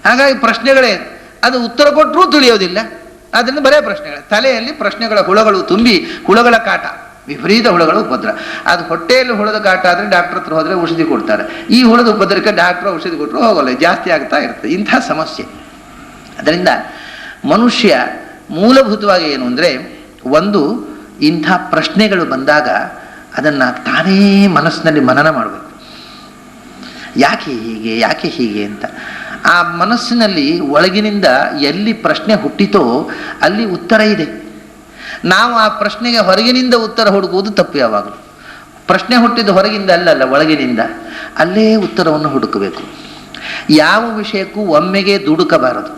ಹಾಗಾಗಿ ಪ್ರಶ್ನೆಗಳೇ, ಅದು ಉತ್ತರ ಕೊಟ್ಟರೂ ತಿಳಿಯೋದಿಲ್ಲ. ಆದ್ದರಿಂದ ಬರೇ ಪ್ರಶ್ನೆಗಳೇ, ತಲೆಯಲ್ಲಿ ಪ್ರಶ್ನೆಗಳ ಹುಳಗಳು ತುಂಬಿ ಹುಳಗಳ ಕಾಟ, ವಿಪರೀತ ಹುಳಗಳು ಉಪದ್ರ. ಅದು ಹೊಟ್ಟೆಯಲ್ಲಿ ಹುಳದ ಕಾಟ ಆದರೆ ಡಾಕ್ಟರ್ ಹತ್ರ ಹೋದರೆ ಔಷಧಿ ಕೊಡ್ತಾರೆ. ಈ ಹುಳದ ಉಪದ್ರಕ್ಕೆ ಡಾಕ್ಟ್ರು ಔಷಧಿ ಕೊಟ್ಟರು ಹೋಗಲ್ಲ, ಜಾಸ್ತಿ ಆಗ್ತಾ ಇರ್ತದೆ. ಇಂಥ ಸಮಸ್ಯೆ. ಅದರಿಂದ ಮನುಷ್ಯ ಮೂಲಭೂತವಾಗಿ ಏನು ಅಂದರೆ, ಒಂದು ಇಂಥ ಪ್ರಶ್ನೆಗಳು ಬಂದಾಗ ಅದನ್ನು ತಾನೇ ಮನಸ್ಸಿನಲ್ಲಿ ಮನನ ಮಾಡಬೇಕು. ಯಾಕೆ ಹೀಗೆ, ಯಾಕೆ ಹೀಗೆ ಅಂತ. ಆ ಮನಸ್ಸಿನಲ್ಲಿ ಒಳಗಿನಿಂದ ಎಲ್ಲಿ ಪ್ರಶ್ನೆ ಹುಟ್ಟಿತೋ ಅಲ್ಲಿ ಉತ್ತರ ಇದೆ. ನಾವು ಆ ಪ್ರಶ್ನೆಗೆ ಹೊರಗಿನಿಂದ ಉತ್ತರ ಹುಡುಕುವುದು ತಪ್ಪು. ಯಾವಾಗಲೂ ಪ್ರಶ್ನೆ ಹುಟ್ಟಿದ್ದು ಹೊರಗಿಂದ ಅಲ್ಲಲ್ಲ, ಒಳಗಿನಿಂದ. ಅಲ್ಲೇ ಉತ್ತರವನ್ನು ಹುಡುಕಬೇಕು. ಯಾವ ವಿಷಯಕ್ಕೂ ಒಮ್ಮೆಗೆ ದುಡುಕಬಾರದು,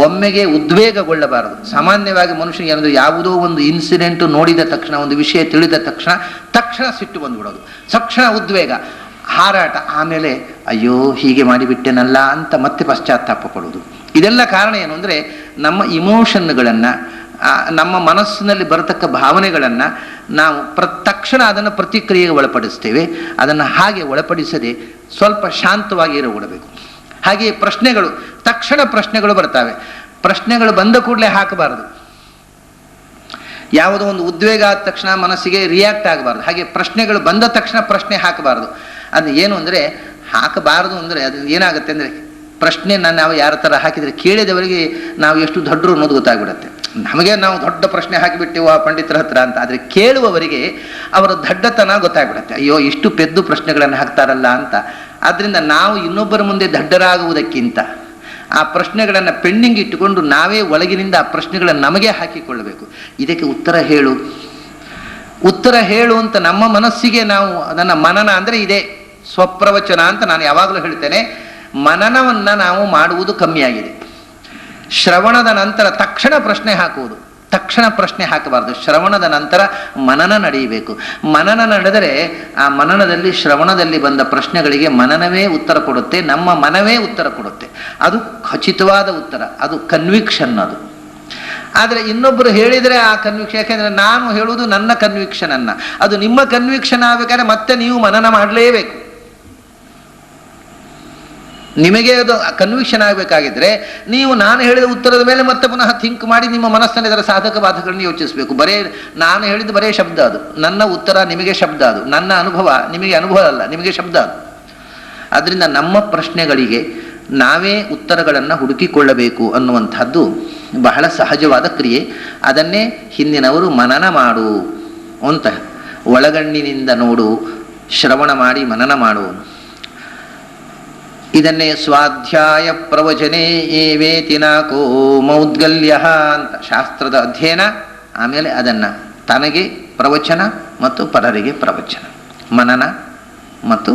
ಒಮ್ಮೆಗೆ ಉದ್ವೇಗಗೊಳ್ಳಬಾರದು. ಸಾಮಾನ್ಯವಾಗಿ ಮನುಷ್ಯನಿಗೆ ಏನಂದ್ರೆ, ಯಾವುದೋ ಒಂದು ಇನ್ಸಿಡೆಂಟು ನೋಡಿದ ತಕ್ಷಣ, ಒಂದು ವಿಷಯ ತಿಳಿದ ತಕ್ಷಣ ಸಿಟ್ಟು ಬಂದುಬಿಡೋದು, ತಕ್ಷಣ ಉದ್ವೇಗ, ಹಾರಾಟ, ಆಮೇಲೆ ಅಯ್ಯೋ ಹೀಗೆ ಮಾಡಿಬಿಟ್ಟೆನಲ್ಲ ಅಂತ ಮತ್ತೆ ಪಶ್ಚಾತ್ತಾಪ ಪಡೋದು. ಇದೆಲ್ಲ ಕಾರಣ ಏನು ಅಂದರೆ, ನಮ್ಮ ಇಮೋಷನ್ಗಳನ್ನು, ನಮ್ಮ ಮನಸ್ಸಿನಲ್ಲಿ ಬರತಕ್ಕ ಭಾವನೆಗಳನ್ನು ನಾವು ತಕ್ಷಣ ಅದನ್ನು ಪ್ರತಿಕ್ರಿಯೆಗೆ ಒಳಪಡಿಸ್ತೇವೆ. ಅದನ್ನು ಹಾಗೆ ಒಳಪಡಿಸದೆ ಸ್ವಲ್ಪ ಶಾಂತವಾಗಿ ಇರಬೇಕು. ಹಾಗೆಯೇ ಪ್ರಶ್ನೆಗಳು, ತಕ್ಷಣ ಪ್ರಶ್ನೆಗಳು ಬರ್ತವೆ. ಪ್ರಶ್ನೆಗಳು ಬಂದ ಕೂಡಲೇ ಹಾಕಬಾರದು. ಯಾವುದೋ ಒಂದು ಉದ್ವೇಗ ಆದ ತಕ್ಷಣ ಮನಸ್ಸಿಗೆ ರಿಯಾಕ್ಟ್ ಆಗಬಾರ್ದು. ಹಾಗೆ ಪ್ರಶ್ನೆಗಳು ಬಂದ ತಕ್ಷಣ ಪ್ರಶ್ನೆ ಹಾಕಬಾರ್ದು. ಅದು ಏನು ಅಂದರೆ, ಹಾಕಬಾರದು ಅಂದರೆ ಅದು ಏನಾಗುತ್ತೆ ಅಂದರೆ, ಪ್ರಶ್ನೆ ನಾವು ಯಾರ ಥರ ಹಾಕಿದರೆ ಕೇಳಿದವರಿಗೆ ನಾವು ಎಷ್ಟು ದೊಡ್ಡರು ಅನ್ನೋದು ಗೊತ್ತಾಗ್ಬಿಡುತ್ತೆ. ನಮಗೆ ನಾವು ದೊಡ್ಡ ಪ್ರಶ್ನೆ ಹಾಕಿಬಿಟ್ಟಿವ ಪಂಡಿತರ ಹತ್ರ ಅಂತ, ಆದರೆ ಕೇಳುವವರಿಗೆ ಅವರ ದಡ್ಡತನ ಗೊತ್ತಾಗ್ಬಿಡುತ್ತೆ. ಅಯ್ಯೋ ಇಷ್ಟು ಪೆದ್ದು ಪ್ರಶ್ನೆಗಳನ್ನು ಹಾಕ್ತಾರಲ್ಲ ಅಂತ. ಆದ್ದರಿಂದ ನಾವು ಇನ್ನೊಬ್ಬರ ಮುಂದೆ ದಡ್ಡರಾಗುವುದಕ್ಕಿಂತ ಆ ಪ್ರಶ್ನೆಗಳನ್ನು ಪೆಂಡಿಂಗ್ ಇಟ್ಟುಕೊಂಡು ನಾವೇ ಒಳಗಿನಿಂದ ಆ ಪ್ರಶ್ನೆಗಳನ್ನು ನಮಗೆ ಹಾಕಿಕೊಳ್ಳಬೇಕು. ಇದಕ್ಕೆ ಉತ್ತರ ಹೇಳು ಅಂತ ನಮ್ಮ ಮನಸ್ಸಿಗೆ ನಾವು ಅದನ್ನು ಮನನ ಅಂದರೆ ಇದೇ ಸ್ವಪ್ರವಚನ ಅಂತ ನಾನು ಯಾವಾಗಲೂ ಹೇಳ್ತೇನೆ. ಮನನವನ್ನು ನಾವು ಮಾಡುವುದು ಕಮ್ಮಿಯಾಗಿದೆ. ಶ್ರವಣದ ನಂತರ ತಕ್ಷಣ ಪ್ರಶ್ನೆ ಹಾಕುವುದು, ತಕ್ಷಣ ಪ್ರಶ್ನೆ ಹಾಕಬಾರ್ದು. ಶ್ರವಣದ ನಂತರ ಮನನ ನಡೆಯಬೇಕು. ಮನನ ನಡೆದರೆ ಆ ಮನನದಲ್ಲಿ, ಶ್ರವಣದಲ್ಲಿ ಬಂದ ಪ್ರಶ್ನೆಗಳಿಗೆ ಮನನವೇ ಉತ್ತರ ಕೊಡುತ್ತೆ, ನಮ್ಮ ಮನವೇ ಉತ್ತರ ಕೊಡುತ್ತೆ. ಅದು ಖಚಿತವಾದ ಉತ್ತರ, ಅದು ಕನ್ವಿಕ್ಷನ್. ಅದು ಆದರೆ ಇನ್ನೊಬ್ಬರು ಹೇಳಿದರೆ ಆ ಕನ್ವಿಕ್ಷನ್, ಯಾಕೆಂದರೆ ನಾನು ಹೇಳುವುದು ನನ್ನ ಕನ್ವಿಕ್ಷನನ್ನು, ಅದು ನಿಮ್ಮ ಕನ್ವಿಕ್ಷನ್ ಆಗಬೇಕಾದ್ರೆ ಮತ್ತೆ ನೀವು ಮನನ ಮಾಡಲೇಬೇಕು. ನಿಮಗೆ ಅದು ಕನ್ವಿಕ್ಷನ್ ಆಗಬೇಕಾಗಿದ್ರೆ ನೀವು ನಾನು ಹೇಳಿದ ಉತ್ತರದ ಮೇಲೆ ಮತ್ತೆ ಪುನಃ ಥಿಂಕ್ ಮಾಡಿ ನಿಮ್ಮ ಮನಸ್ಸಲ್ಲಿ ಅದರ ಸಾಧಕ ಬಾಧಕಗಳನ್ನು ಯೋಚಿಸಬೇಕು. ಬರೇ ನಾನು ಹೇಳಿದ್ದು ಬರೇ ಶಬ್ದ, ಅದು ನನ್ನ ಉತ್ತರ ನಿಮಗೆ ಶಬ್ದ, ಅದು ನನ್ನ ಅನುಭವ ನಿಮಗೆ ಅನುಭವ ಅಲ್ಲ, ನಿಮಗೆ ಶಬ್ದ ಅದು. ಆದ್ದರಿಂದ ನಮ್ಮ ಪ್ರಶ್ನೆಗಳಿಗೆ ನಾವೇ ಉತ್ತರಗಳನ್ನು ಹುಡುಕಿಕೊಳ್ಳಬೇಕು ಅನ್ನುವಂಥದ್ದು ಬಹಳ ಸಹಜವಾದ ಕ್ರಿಯೆ. ಅದನ್ನೇ ಹಿಂದಿನವರು ಮನನ ಮಾಡು ಅಂತ, ಒಳಗಣ್ಣಿನಿಂದ ನೋಡು, ಶ್ರವಣ ಮಾಡಿ ಮನನ ಮಾಡು. ಇದನ್ನೇ ಸ್ವಾಧ್ಯಾಯ ಪ್ರವಚನೆ ಏವೇತಿ ನಾಕೋ ಮೌದ್ಗಲ್ಯ ಅಂತ. ಶಾಸ್ತ್ರದ ಅಧ್ಯಯನ, ಆಮೇಲೆ ಅದನ್ನು ತನಗೆ ಪ್ರವಚನ ಮತ್ತು ಪರರಿಗೆ ಪ್ರವಚನ, ಮನನ ಮತ್ತು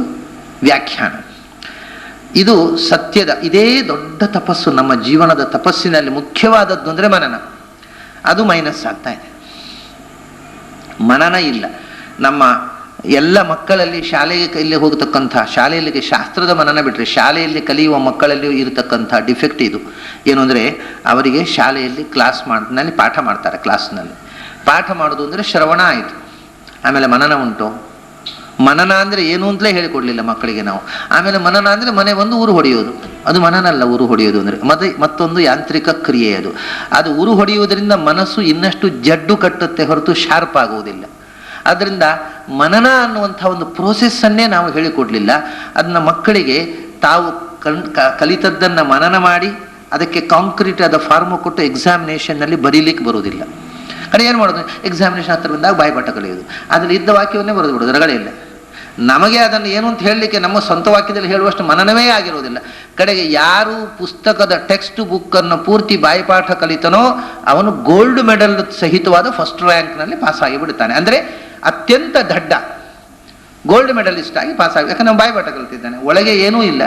ವ್ಯಾಖ್ಯಾನ. ಇದು ಸತ್ಯದ ಇದೇ ದೊಡ್ಡ ತಪಸ್ಸು. ನಮ್ಮ ಜೀವನದ ತಪಸ್ಸಿನಲ್ಲಿ ಮುಖ್ಯವಾದದ್ದು ಅಂದರೆ ಮನನ. ಅದು ಮೈನಸ್ ಆಗ್ತಾ ಇದೆ. ಮನನ ಇಲ್ಲ. ನಮ್ಮ ಎಲ್ಲ ಮಕ್ಕಳಲ್ಲಿ ಶಾಲೆಗೆ ಇಲ್ಲಿ ಹೋಗತಕ್ಕಂಥ, ಶಾಲೆಯಲ್ಲಿ ಶಾಸ್ತ್ರದ ಮನನ ಬಿಟ್ಟರೆ ಶಾಲೆಯಲ್ಲಿ ಕಲಿಯುವ ಮಕ್ಕಳಲ್ಲಿ ಇರತಕ್ಕಂಥ ಡಿಫೆಕ್ಟ್ ಇದು. ಏನು ಅಂದರೆ, ಅವರಿಗೆ ಶಾಲೆಯಲ್ಲಿ ನಲ್ಲಿ ಪಾಠ ಮಾಡ್ತಾರೆ. ಕ್ಲಾಸ್ನಲ್ಲಿ ಪಾಠ ಮಾಡೋದು ಅಂದರೆ ಶ್ರವಣ ಆಯಿತು, ಆಮೇಲೆ ಮನನ ಉಂಟು. ಮನನ ಅಂದರೆ ಏನು ಅಂತಲೇ ಹೇಳಿಕೊಡ್ಲಿಲ್ಲ ಮಕ್ಕಳಿಗೆ ನಾವು. ಆಮೇಲೆ ಮನನ ಅಂದರೆ ಮನೆ ಒಂದು ಊರು ಹೊಡೆಯೋದು, ಅದು ಮನನ ಅಲ್ಲ. ಊರು ಹೊಡೆಯೋದು ಅಂದರೆ ಮತ್ತೊಂದು ಯಾಂತ್ರಿಕ ಕ್ರಿಯೆ. ಅದು ಊರು ಹೊಡೆಯುವುದರಿಂದ ಮನಸ್ಸು ಇನ್ನಷ್ಟು ಜಡ್ಡು ಕಟ್ಟುತ್ತೆ ಹೊರತು ಶಾರ್ಪ್ ಆಗುವುದಿಲ್ಲ. ಆದ್ದರಿಂದ ಮನನ ಅನ್ನುವಂಥ ಒಂದು ಪ್ರೋಸೆಸ್ಸನ್ನೇ ನಾವು ಹೇಳಿಕೊಡ್ಲಿಲ್ಲ. ಅದನ್ನ ಮಕ್ಕಳಿಗೆ ತಾವು ಕಲಿತದ್ದನ್ನು ಮನನ ಮಾಡಿ ಅದಕ್ಕೆ ಕಾಂಕ್ರೀಟ್ ಆದ ಫಾರ್ಮು ಕೊಟ್ಟು ಎಕ್ಸಾಮಿನೇಷನ್ನಲ್ಲಿ ಬರೀಲಿಕ್ಕೆ ಬರುವುದಿಲ್ಲ. ಕಡೆ ಏನು ಮಾಡೋದು, ಎಕ್ಸಾಮಿನೇಷನ್ ಹತ್ರ ಬಂದಾಗ ಬಾಯಿಪಾಠ ಕಲಿಯೋದು, ಅದರಲ್ಲಿ ಇದ್ದ ವಾಕ್ಯವನ್ನೇ ಬರೆದು ಬಿಡೋದು, ರಗಳೆ ಇಲ್ಲ. ನಮಗೆ ಅದನ್ನು ಏನು ಅಂತ ಹೇಳಲಿಕ್ಕೆ ನಮ್ಮ ಸ್ವಂತ ವಾಕ್ಯದಲ್ಲಿ ಹೇಳುವಷ್ಟು ಮನನವೇ ಆಗಿರೋದಿಲ್ಲ. ಕಡೆಗೆ ಯಾರು ಪುಸ್ತಕದ ಟೆಕ್ಸ್ಟ್ ಬುಕ್ಕನ್ನು ಪೂರ್ತಿ ಬಾಯಿಪಾಠ ಕಲಿತನೋ ಅವನು ಗೋಲ್ಡ್ ಮೆಡಲ್ ಸಹಿತವಾದ ಫಸ್ಟ್ ರ್ಯಾಂಕ್ನಲ್ಲಿ ಪಾಸ್ ಆಗಿಬಿಡ್ತಾನೆ. ಅಂದರೆ ಅತ್ಯಂತ ದಡ್ಡ ಗೋಲ್ಡ್ ಮೆಡಲಿಸ್ಟ್ ಆಗಿ ಪಾಸ್ ಆಗಿ, ಯಾಕಂದ್ರೆ ನಾವು ಬಾಯಿಪಾಠ ಕಲಿತಿದ್ದಾನೆ, ಒಳಗೆ ಏನೂ ಇಲ್ಲ.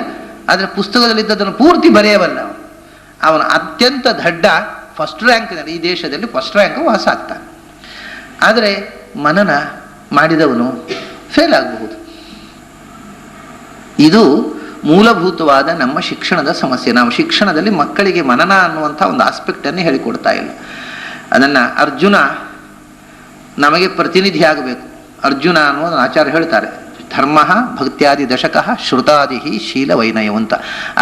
ಆದರೆ ಪುಸ್ತಕದಲ್ಲಿದ್ದದನ್ನು ಪೂರ್ತಿ ಬರೆಯವಲ್ಲ ಅವನು ಅತ್ಯಂತ ದಡ್ಡ. ಫಸ್ಟ್ ರ್ಯಾಂಕ್ನಲ್ಲಿ, ಈ ದೇಶದಲ್ಲಿ ಫಸ್ಟ್ ರ್ಯಾಂಕ್ ಪಾಸ್ ಆಗ್ತಾನೆ. ಆದರೆ ಮನನ ಮಾಡಿದವನು ಫೇಲ್ ಆಗಬಹುದು. ಇದು ಮೂಲಭೂತವಾದ ನಮ್ಮ ಶಿಕ್ಷಣದ ಸಮಸ್ಯೆ. ನಾವು ಶಿಕ್ಷಣದಲ್ಲಿ ಮಕ್ಕಳಿಗೆ ಮನನ ಅನ್ನುವಂಥ ಒಂದು ಆಸ್ಪೆಕ್ಟನ್ನೇ ಹೇಳಿಕೊಡ್ತಾ ಇಲ್ಲ. ಅದನ್ನು ಅರ್ಜುನ ನಮಗೆ ಪ್ರತಿನಿಧಿ ಆಗಬೇಕು. ಅರ್ಜುನ ಅನ್ನೋದು ಆಚಾರ್ಯ ಹೇಳ್ತಾರೆ, ಧರ್ಮ ಭಕ್ತ್ಯಾದಿ ದಶಕ ಶ್ರುತಾದಿ ಶೀಲ ವೈನಯಂ ಅಂತ.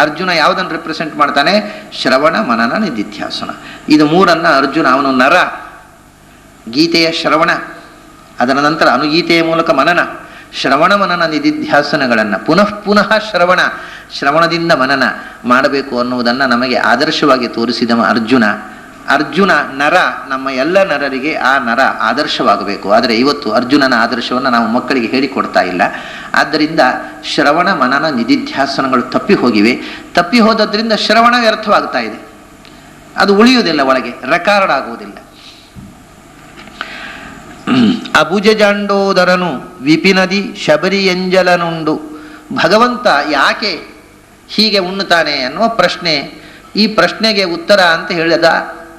ಅರ್ಜುನ ಯಾವುದನ್ನು ರೆಪ್ರೆಸೆಂಟ್ ಮಾಡ್ತಾನೆ? ಶ್ರವಣ ಮನನ ನಿಧಿಧ್ಯಾಸನ. ಇದು ಮೂರನ್ನು ಅರ್ಜುನ, ಅವನು ನರ, ಗೀತೆಯ ಶ್ರವಣ, ಅದರ ನಂತರ ಅನುಗೀತೆಯ ಮೂಲಕ ಮನನ, ಶ್ರವಣ ಮನನ ನಿಧಿಧ್ಯಾಸನಗಳನ್ನು ಪುನಃ ಪುನಃ ಶ್ರವಣದಿಂದ ಮನನ ಮಾಡಬೇಕು ಅನ್ನುವುದನ್ನು ನಮಗೆ ಆದರ್ಶವಾಗಿ ತೋರಿಸಿದವ ಅರ್ಜುನ ನರ, ನಮ್ಮ ಎಲ್ಲ ನರರಿಗೆ ಆ ನರ ಆದರ್ಶವಾಗಬೇಕು. ಆದರೆ ಇವತ್ತು ಅರ್ಜುನನ ಆದರ್ಶವನ್ನು ನಾವು ಮಕ್ಕಳಿಗೆ ಹೇಳಿಕೊಡ್ತಾ ಇಲ್ಲ. ಆದ್ದರಿಂದ ಶ್ರವಣ ಮನನ ನಿಧಿಧ್ಯಾಸನಗಳು ತಪ್ಪಿ ಹೋಗಿವೆ. ತಪ್ಪಿ ಹೋದದ್ರಿಂದ ಶ್ರವಣ ವ್ಯರ್ಥವಾಗ್ತಾ ಇದೆ, ಅದು ಉಳಿಯುವುದಿಲ್ಲ, ಒಳಗೆ ರೆಕಾರ್ಡ್ ಆಗುವುದಿಲ್ಲ. ಅಬುಜಜಾಂಡೋದರನು ವಿಪಿನದಿ ಶಬರಿಯಂಜಲನುಂಡು. ಭಗವಂತ ಯಾಕೆ ಹೀಗೆ ಉಣ್ಣುತ್ತಾನೆ ಅನ್ನುವ ಪ್ರಶ್ನೆ, ಈ ಪ್ರಶ್ನೆಗೆ ಉತ್ತರ ಅಂತ ಹೇಳಿದ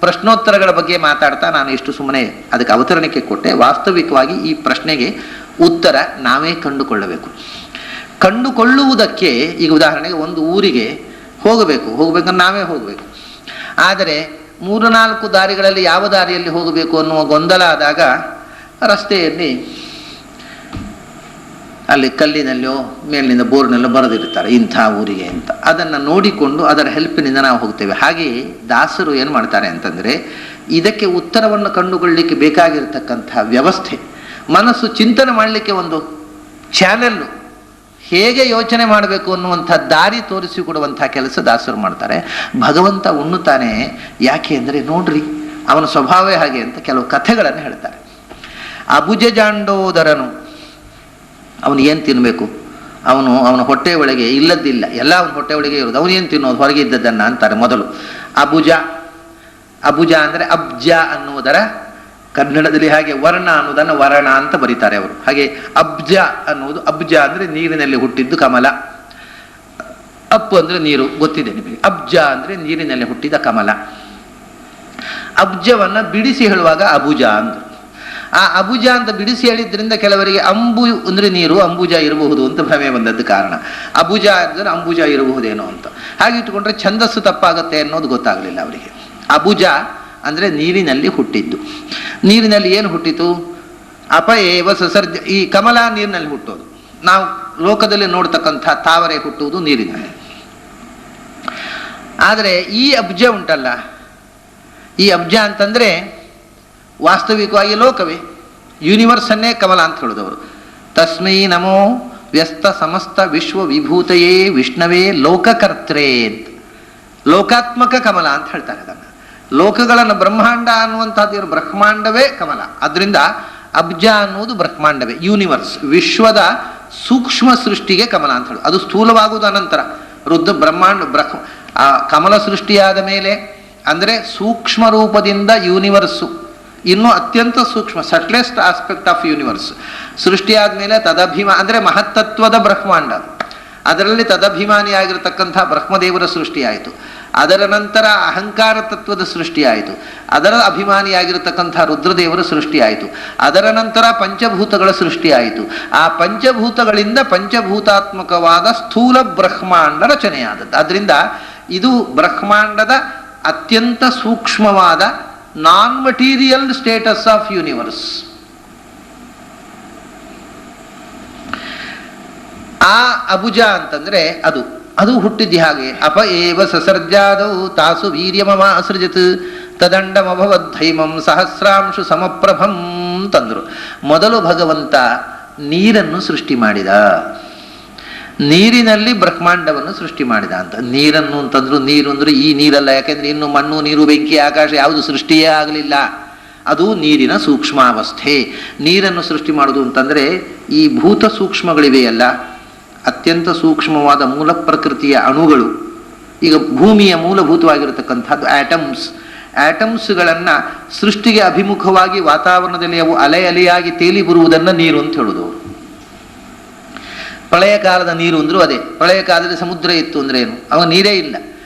ಪ್ರಶ್ನೋತ್ತರಗಳ ಬಗ್ಗೆ ಮಾತಾಡ್ತಾ ನಾನು ಇಷ್ಟು ಸುಮ್ಮನೆ ಅದಕ್ಕೆ ಅವತರಣಿಕೆ ಕೊಟ್ಟೆ. ವಾಸ್ತವಿಕವಾಗಿ ಈ ಪ್ರಶ್ನೆಗೆ ಉತ್ತರ ನಾವೇ ಕಂಡುಕೊಳ್ಳಬೇಕು. ಕಂಡುಕೊಳ್ಳುವುದಕ್ಕೆ ಈಗ ಉದಾಹರಣೆಗೆ ಒಂದು ಊರಿಗೆ ಹೋಗಬೇಕಂದ್ರೆ ನಾವೇ ಹೋಗಬೇಕು. ಆದರೆ 3-4 ದಾರಿಗಳಲ್ಲಿ ಯಾವ ದಾರಿಯಲ್ಲಿ ಹೋಗಬೇಕು ಅನ್ನುವ ಗೊಂದಲ ಆದಾಗ ರಸ್ತೆಯಲ್ಲಿ ಅಲ್ಲಿ ಕಲ್ಲಿನಲ್ಲೋ ಮೇಲಿನಿಂದ ಬೋರ್ನಲ್ಲೋ ಬರೆದಿರ್ತಾರೆ ಇಂಥ ಊರಿಗೆ ಅಂತ. ಅದನ್ನು ನೋಡಿಕೊಂಡು ಅದರ ಹೆಲ್ಪಿನಿಂದ ನಾವು ಹೋಗ್ತೇವೆ. ಹಾಗೆಯೇ ದಾಸರು ಏನು ಮಾಡ್ತಾರೆ ಅಂತಂದರೆ, ಇದಕ್ಕೆ ಉತ್ತರವನ್ನು ಕಂಡುಕೊಳ್ಳಲಿಕ್ಕೆ ಬೇಕಾಗಿರತಕ್ಕಂಥ ವ್ಯವಸ್ಥೆ, ಮನಸ್ಸು ಚಿಂತನೆ ಮಾಡಲಿಕ್ಕೆ ಒಂದು ಚಾನೆಲ್ಲು, ಹೇಗೆ ಯೋಚನೆ ಮಾಡಬೇಕು ಅನ್ನುವಂಥ ದಾರಿ ತೋರಿಸಿಕೊಡುವಂಥ ಕೆಲಸ ದಾಸರು ಮಾಡ್ತಾರೆ. ಭಗವಂತ ಉಣ್ಣುತ್ತಾನೆ ಯಾಕೆ ಅಂದರೆ ನೋಡ್ರಿ ಅವನ ಸ್ವಭಾವವೇ ಹಾಗೆ ಅಂತ ಕೆಲವು ಕಥೆಗಳನ್ನು ಹೇಳ್ತಾರೆ. ಅಬುಜಜಾಂಡೋದರನು, ಅವನು ಏನು ತಿನ್ನಬೇಕು, ಅವನ ಹೊಟ್ಟೆ ಒಳಗೆ ಇಲ್ಲದ್ದಿಲ್ಲ, ಎಲ್ಲ ಅವನ ಹೊಟ್ಟೆ ಒಳಗೆ ಇರೋದು, ಅವನು ಏನು ತಿನ್ನೋದು ಹೊರಗೆ ಇದ್ದದ್ದನ್ನು ಅಂತಾರೆ. ಮೊದಲು ಅಬುಜ ಅಂದರೆ ಅಬ್ಜ ಅನ್ನುವುದರ ಕನ್ನಡದಲ್ಲಿ ಹಾಗೆ ವರ್ಣ ಅನ್ನೋದನ್ನು ವರ್ಣ ಅಂತ ಬರೀತಾರೆ ಅವರು. ಹಾಗೆ ಅಬ್ಜ ಅನ್ನುವುದು, ಅಬ್ಜ ಅಂದರೆ ನೀರಿನಲ್ಲಿ ಹುಟ್ಟಿದ್ದು ಕಮಲ, ಅಪ್ಪು ಅಂದರೆ ನೀರು, ಗೊತ್ತಿದೆ ನಿಮಗೆ. ಅಬ್ಜ ಅಂದರೆ ನೀರಿನಲ್ಲಿ ಹುಟ್ಟಿದ ಕಮಲ. ಅಬ್ಜವನ್ನು ಬಿಡಿಸಿ ಹೇಳುವಾಗ ಅಬುಜ ಅಂದರು. ಆ ಅಬುಜ ಅಂತ ಬಿಡಿಸಿ ಹೇಳಿದ್ರಿಂದ ಕೆಲವರಿಗೆ ಅಂಬು ಅಂದರೆ ನೀರು, ಅಂಬುಜ ಇರಬಹುದು ಅಂತ ಭ್ರಮೆ ಬಂದದ್ದು ಕಾರಣ. ಅಬುಜ ಅಂದರೆ ಅಂಬುಜ ಇರಬಹುದೇನೋ ಅಂತ ಹಾಗೆ ಇಟ್ಟುಕೊಂಡ್ರೆ ಛಂದಸ್ಸು ತಪ್ಪಾಗುತ್ತೆ ಅನ್ನೋದು ಗೊತ್ತಾಗಲಿಲ್ಲ ಅವರಿಗೆ. ಅಬುಜ ಅಂದರೆ ನೀರಿನಲ್ಲಿ ಹುಟ್ಟಿದ್ದು. ನೀರಿನಲ್ಲಿ ಏನು ಹುಟ್ಟಿತು? ಅಪ ಏವ ಸಸರ್ಜ. ಈ ಕಮಲ ನೀರಿನಲ್ಲಿ ಹುಟ್ಟೋದು. ನಾವು ಲೋಕದಲ್ಲಿ ನೋಡ್ತಕ್ಕಂಥ ತಾವರೆ ಹುಟ್ಟುವುದು ನೀರಿನಲ್ಲಿ. ಆದರೆ ಈ ಅಬ್ಜ ಉಂಟಲ್ಲ, ಈ ಅಬ್ಜ ಅಂತಂದರೆ ವಾಸ್ತವಿಕವಾಗಿ ಲೋಕವೇ, ಯೂನಿವರ್ಸನ್ನೇ ಕಮಲ ಅಂತ ಹೇಳಿದವರು. ತಸ್ಮೈ ನಮೋ ವ್ಯಸ್ತ ಸಮಸ್ತ ವಿಶ್ವ ವಿಭೂತೆಯೇ ವಿಷ್ಣವೇ ಲೋಕಕರ್ತ್ರೇ ಅಂತ, ಲೋಕಾತ್ಮಕ ಕಮಲ ಅಂತ ಹೇಳ್ತಾರೆ ಅದನ್ನು. ಲೋಕಗಳನ್ನು ಬ್ರಹ್ಮಾಂಡ ಅನ್ನುವಂಥದ್ದು ಬ್ರಹ್ಮಾಂಡವೇ ಕಮಲ. ಅದರಿಂದ ಅಬ್ಜ ಅನ್ನುವುದು ಬ್ರಹ್ಮಾಂಡವೇ, ಯೂನಿವರ್ಸ್, ವಿಶ್ವದ ಸೂಕ್ಷ್ಮ ಸೃಷ್ಟಿಗೆ ಕಮಲ ಅಂತ ಹೇಳಿ. ಅದು ಸ್ಥೂಲವಾಗುವುದು ಅನಂತರ ಆ ಕಮಲ ಸೃಷ್ಟಿಯಾದ ಮೇಲೆ ಅಂದರೆ ಸೂಕ್ಷ್ಮ ರೂಪದಿಂದ ಯೂನಿವರ್ಸು, ಇನ್ನೂ ಅತ್ಯಂತ ಸೂಕ್ಷ್ಮ ಸಟ್ಲೆಸ್ಟ್ ಆಸ್ಪೆಕ್ಟ್ ಆಫ್ ಯೂನಿವರ್ಸ್ ಸೃಷ್ಟಿಯಾದ ಮೇಲೆ ಅಂದರೆ ಮಹತ್ತತ್ವದ ಬ್ರಹ್ಮಾಂಡ, ಅದರಲ್ಲಿ ತದಭಿಮಾನಿಯಾಗಿರ್ತಕ್ಕಂಥ ಬ್ರಹ್ಮದೇವರ ಸೃಷ್ಟಿಯಾಯಿತು. ಅದರ ನಂತರ ಅಹಂಕಾರ ತತ್ವದ ಸೃಷ್ಟಿಯಾಯಿತು, ಅದರ ಅಭಿಮಾನಿಯಾಗಿರತಕ್ಕಂಥ ರುದ್ರದೇವರ ಸೃಷ್ಟಿಯಾಯಿತು. ಅದರ ನಂತರ ಪಂಚಭೂತಗಳ ಸೃಷ್ಟಿಯಾಯಿತು. ಆ ಪಂಚಭೂತಗಳಿಂದ ಪಂಚಭೂತಾತ್ಮಕವಾದ ಸ್ಥೂಲ ಬ್ರಹ್ಮಾಂಡ ರಚನೆಯಾದದ್ದು. ಅದರಿಂದ ಇದು ಬ್ರಹ್ಮಾಂಡದ ಅತ್ಯಂತ ಸೂಕ್ಷ್ಮವಾದ ನಾನ್ ಮಟೀರಿಯಲ್ ಸ್ಟೇಟಸ್ ಆಫ್ ಯೂನಿವರ್ಸ್. ಆ ಅಬುಜ ಅಂತಂದ್ರೆ ಅದು ಹುಟ್ಟಿದ್ದು ಹಾಗೆ. ಅಪ ಏವ ಸಸರ್ಜಾದೌ ತಾಸು ವೀರ್ಯಮವ ಅಸೃಜತ್ ತದಂಡಮಭವದ್ಧೈಮಂ ಸಹಸ್ರಾಂಶು ಸಮಪ್ರಭಂ ತಂದ್ರು. ಮೊದಲು ಭಗವಂತ ನೀರನ್ನು ಸೃಷ್ಟಿ ಮಾಡಿದ, ನೀರಿನಲ್ಲಿ ಬ್ರಹ್ಮಾಂಡವನ್ನು ಸೃಷ್ಟಿ ಮಾಡಿದ ಅಂತ. ನೀರನ್ನು ಅಂತಂದ್ರು, ನೀರು ಅಂದ್ರೆ ಈ ನೀರಲ್ಲ, ಯಾಕೆಂದ್ರೆ ಇನ್ನು ಮಣ್ಣು ನೀರು ಬೆಂಕಿ ಆಕಾಶ ಯಾವುದು ಸೃಷ್ಟಿಯೇ ಆಗಲಿಲ್ಲ, ಅದು ನೀರಿನ ಸೂಕ್ಷ್ಮಾವಸ್ಥೆ. ನೀರನ್ನು ಸೃಷ್ಟಿ ಮಾಡುವುದು ಅಂತಂದ್ರೆ ಈ ಭೂತ ಸೂಕ್ಷ್ಮಗಳಿವೆಯಲ್ಲ, ಅತ್ಯಂತ ಸೂಕ್ಷ್ಮವಾದ ಮೂಲ ಪ್ರಕೃತಿಯ ಅಣುಗಳು, ಈಗ ಭೂಮಿಯ ಮೂಲಭೂತವಾಗಿರತಕ್ಕಂಥದ್ದು ಆಟಮ್ಸ್ಗಳನ್ನು ಸೃಷ್ಟಿಗೆ ಅಭಿಮುಖವಾಗಿ ವಾತಾವರಣದಲ್ಲಿ ಅವು ಅಲೆ ಅಲೆಯಾಗಿ ತೇಲಿ ಬರುವುದನ್ನು ನೀರು ಅಂತ ಹೇಳುವುದು. ಪ್ರಳಯ ಕಾಲದ ನೀರು ಅಂದರೂ ಅದೇ. ಪ್ರಳಯ ಕಾಲದಲ್ಲಿ ಸಮುದ್ರ ಇತ್ತು ಅಂದ್ರೆ ಏನು, ಅವ ನೀರೇ ಇಲ್ಲ.